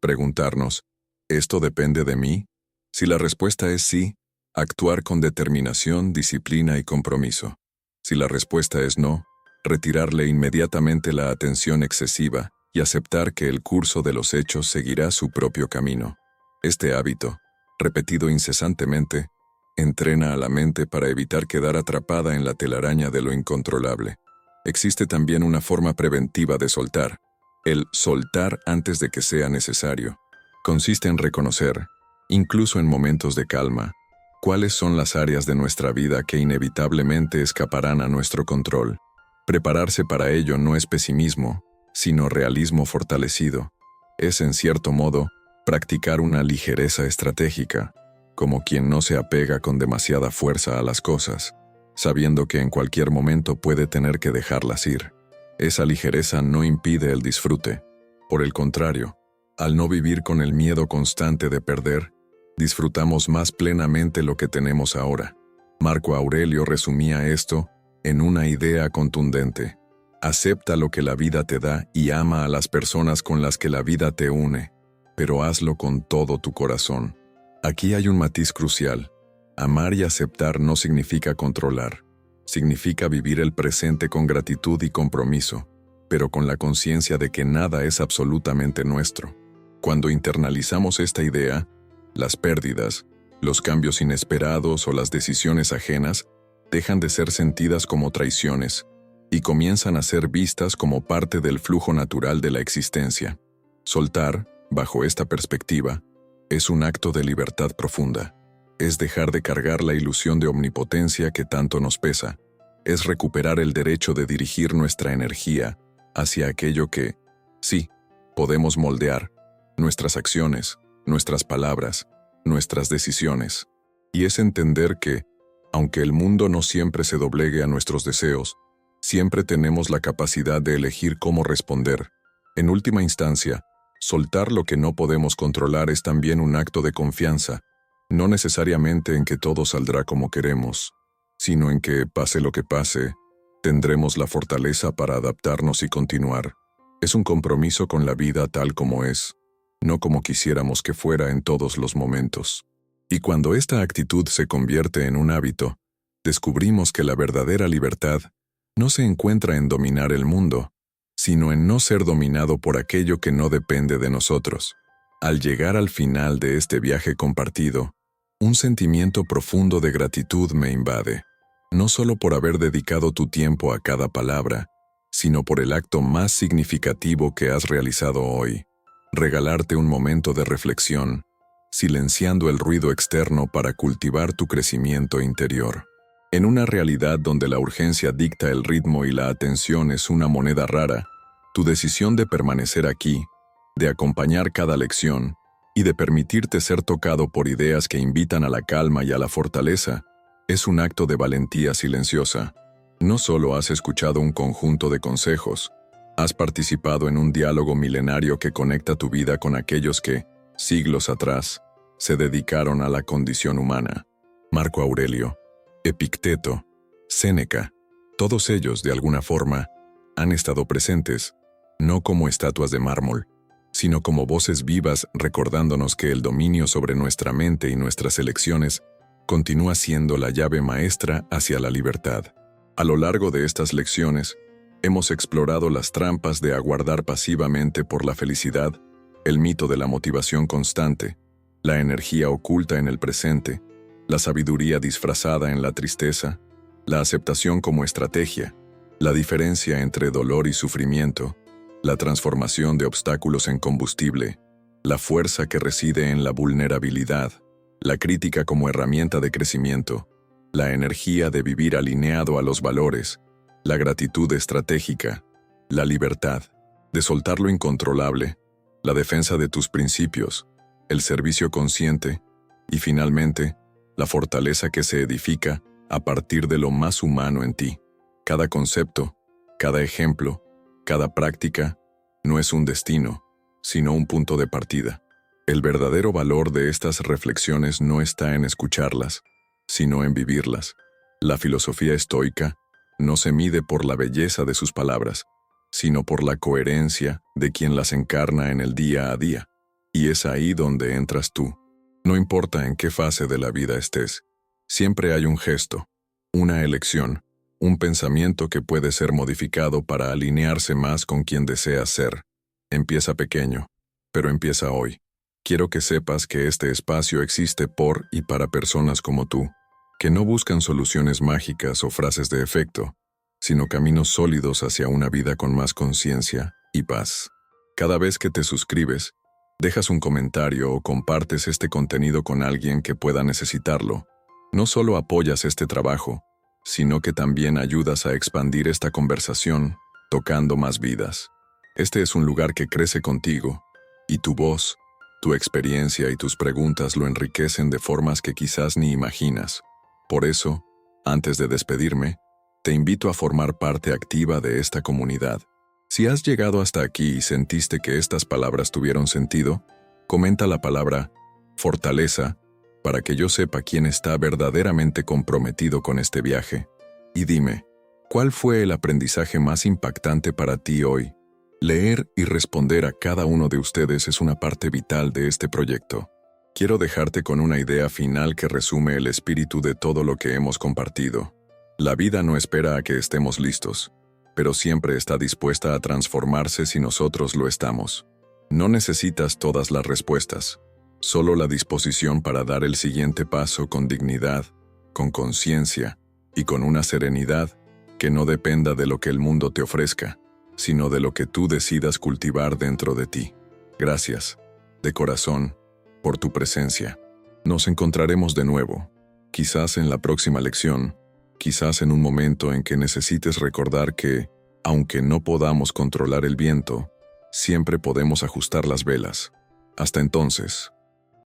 preguntarnos: ¿esto depende de mí? Si la respuesta es sí, actuar con determinación, disciplina y compromiso. Si la respuesta es no, retirarle inmediatamente la atención excesiva y aceptar que el curso de los hechos seguirá su propio camino. Este hábito, repetido incesantemente, entrena a la mente para evitar quedar atrapada en la telaraña de lo incontrolable. Existe también una forma preventiva de soltar: el soltar antes de que sea necesario. Consiste en reconocer, incluso en momentos de calma, cuáles son las áreas de nuestra vida que inevitablemente escaparán a nuestro control. Prepararse para ello no es pesimismo, sino realismo fortalecido. Es, en cierto modo, practicar una ligereza estratégica, como quien no se apega con demasiada fuerza a las cosas, sabiendo que en cualquier momento puede tener que dejarlas ir. Esa ligereza no impide el disfrute. Por el contrario, al no vivir con el miedo constante de perder, disfrutamos más plenamente lo que tenemos ahora. Marco Aurelio resumía esto en una idea contundente: acepta lo que la vida te da y ama a las personas con las que la vida te une, pero hazlo con todo tu corazón. Aquí hay un matiz crucial. Amar y aceptar no significa controlar. Significa vivir el presente con gratitud y compromiso, pero con la conciencia de que nada es absolutamente nuestro. Cuando internalizamos esta idea, las pérdidas, los cambios inesperados o las decisiones ajenas dejan de ser sentidas como traiciones y comienzan a ser vistas como parte del flujo natural de la existencia. Soltar, bajo esta perspectiva, es un acto de libertad profunda. Es dejar de cargar la ilusión de omnipotencia que tanto nos pesa. Es recuperar el derecho de dirigir nuestra energía hacia aquello que, sí, podemos moldear: nuestras acciones, nuestras palabras, nuestras decisiones. Y es entender que, aunque el mundo no siempre se doblegue a nuestros deseos, siempre tenemos la capacidad de elegir cómo responder. En última instancia, soltar lo que no podemos controlar es también un acto de confianza, no necesariamente en que todo saldrá como queremos, sino en que, pase lo que pase, tendremos la fortaleza para adaptarnos y continuar. Es un compromiso con la vida tal como es, no como quisiéramos que fuera en todos los momentos. Y cuando esta actitud se convierte en un hábito, descubrimos que la verdadera libertad no se encuentra en dominar el mundo, sino en no ser dominado por aquello que no depende de nosotros. Al llegar al final de este viaje compartido, un sentimiento profundo de gratitud me invade, no solo por haber dedicado tu tiempo a cada palabra, sino por el acto más significativo que has realizado hoy: regalarte un momento de reflexión, silenciando el ruido externo para cultivar tu crecimiento interior. En una realidad donde la urgencia dicta el ritmo y la atención es una moneda rara, tu decisión de permanecer aquí, de acompañar cada lección y de permitirte ser tocado por ideas que invitan a la calma y a la fortaleza, es un acto de valentía silenciosa. No solo has escuchado un conjunto de consejos, has participado en un diálogo milenario que conecta tu vida con aquellos que, siglos atrás, se dedicaron a la condición humana. Marco Aurelio, Epicteto, Séneca, todos ellos, de alguna forma, han estado presentes, no como estatuas de mármol, sino como voces vivas recordándonos que el dominio sobre nuestra mente y nuestras elecciones continúa siendo la llave maestra hacia la libertad. A lo largo de estas lecciones, hemos explorado las trampas de aguardar pasivamente por la felicidad, el mito de la motivación constante, la energía oculta en el presente, la sabiduría disfrazada en la tristeza, la aceptación como estrategia, la diferencia entre dolor y sufrimiento, la transformación de obstáculos en combustible, la fuerza que reside en la vulnerabilidad, la crítica como herramienta de crecimiento, la energía de vivir alineado a los valores, la gratitud estratégica, la libertad de soltar lo incontrolable, la defensa de tus principios, el servicio consciente y, finalmente, la fortaleza que se edifica a partir de lo más humano en ti. Cada concepto, cada ejemplo, cada práctica no es un destino, sino un punto de partida. El verdadero valor de estas reflexiones no está en escucharlas, sino en vivirlas. La filosofía estoica no se mide por la belleza de sus palabras, sino por la coherencia de quien las encarna en el día a día. Y es ahí donde entras tú. No importa en qué fase de la vida estés, siempre hay un gesto, una elección, un pensamiento que puede ser modificado para alinearse más con quien deseas ser. Empieza pequeño, pero empieza hoy. Quiero que sepas que este espacio existe por y para personas como tú, que no buscan soluciones mágicas o frases de efecto, sino caminos sólidos hacia una vida con más conciencia y paz. Cada vez que te suscribes, dejas un comentario o compartes este contenido con alguien que pueda necesitarlo, no solo apoyas este trabajo, sino que también ayudas a expandir esta conversación, tocando más vidas. Este es un lugar que crece contigo, y tu voz, tu experiencia y tus preguntas lo enriquecen de formas que quizás ni imaginas. Por eso, antes de despedirme, te invito a formar parte activa de esta comunidad. Si has llegado hasta aquí y sentiste que estas palabras tuvieron sentido, comenta la palabra fortaleza para que yo sepa quién está verdaderamente comprometido con este viaje. Y dime, ¿cuál fue el aprendizaje más impactante para ti hoy? Leer y responder a cada uno de ustedes es una parte vital de este proyecto. Quiero dejarte con una idea final que resume el espíritu de todo lo que hemos compartido. La vida no espera a que estemos listos, pero siempre está dispuesta a transformarse si nosotros lo estamos. No necesitas todas las respuestas, solo la disposición para dar el siguiente paso con dignidad, con conciencia y con una serenidad que no dependa de lo que el mundo te ofrezca, sino de lo que tú decidas cultivar dentro de ti. Gracias, de corazón, por tu presencia. Nos encontraremos de nuevo, quizás en la próxima lección, quizás en un momento en que necesites recordar que, aunque no podamos controlar el viento, siempre podemos ajustar las velas. Hasta entonces.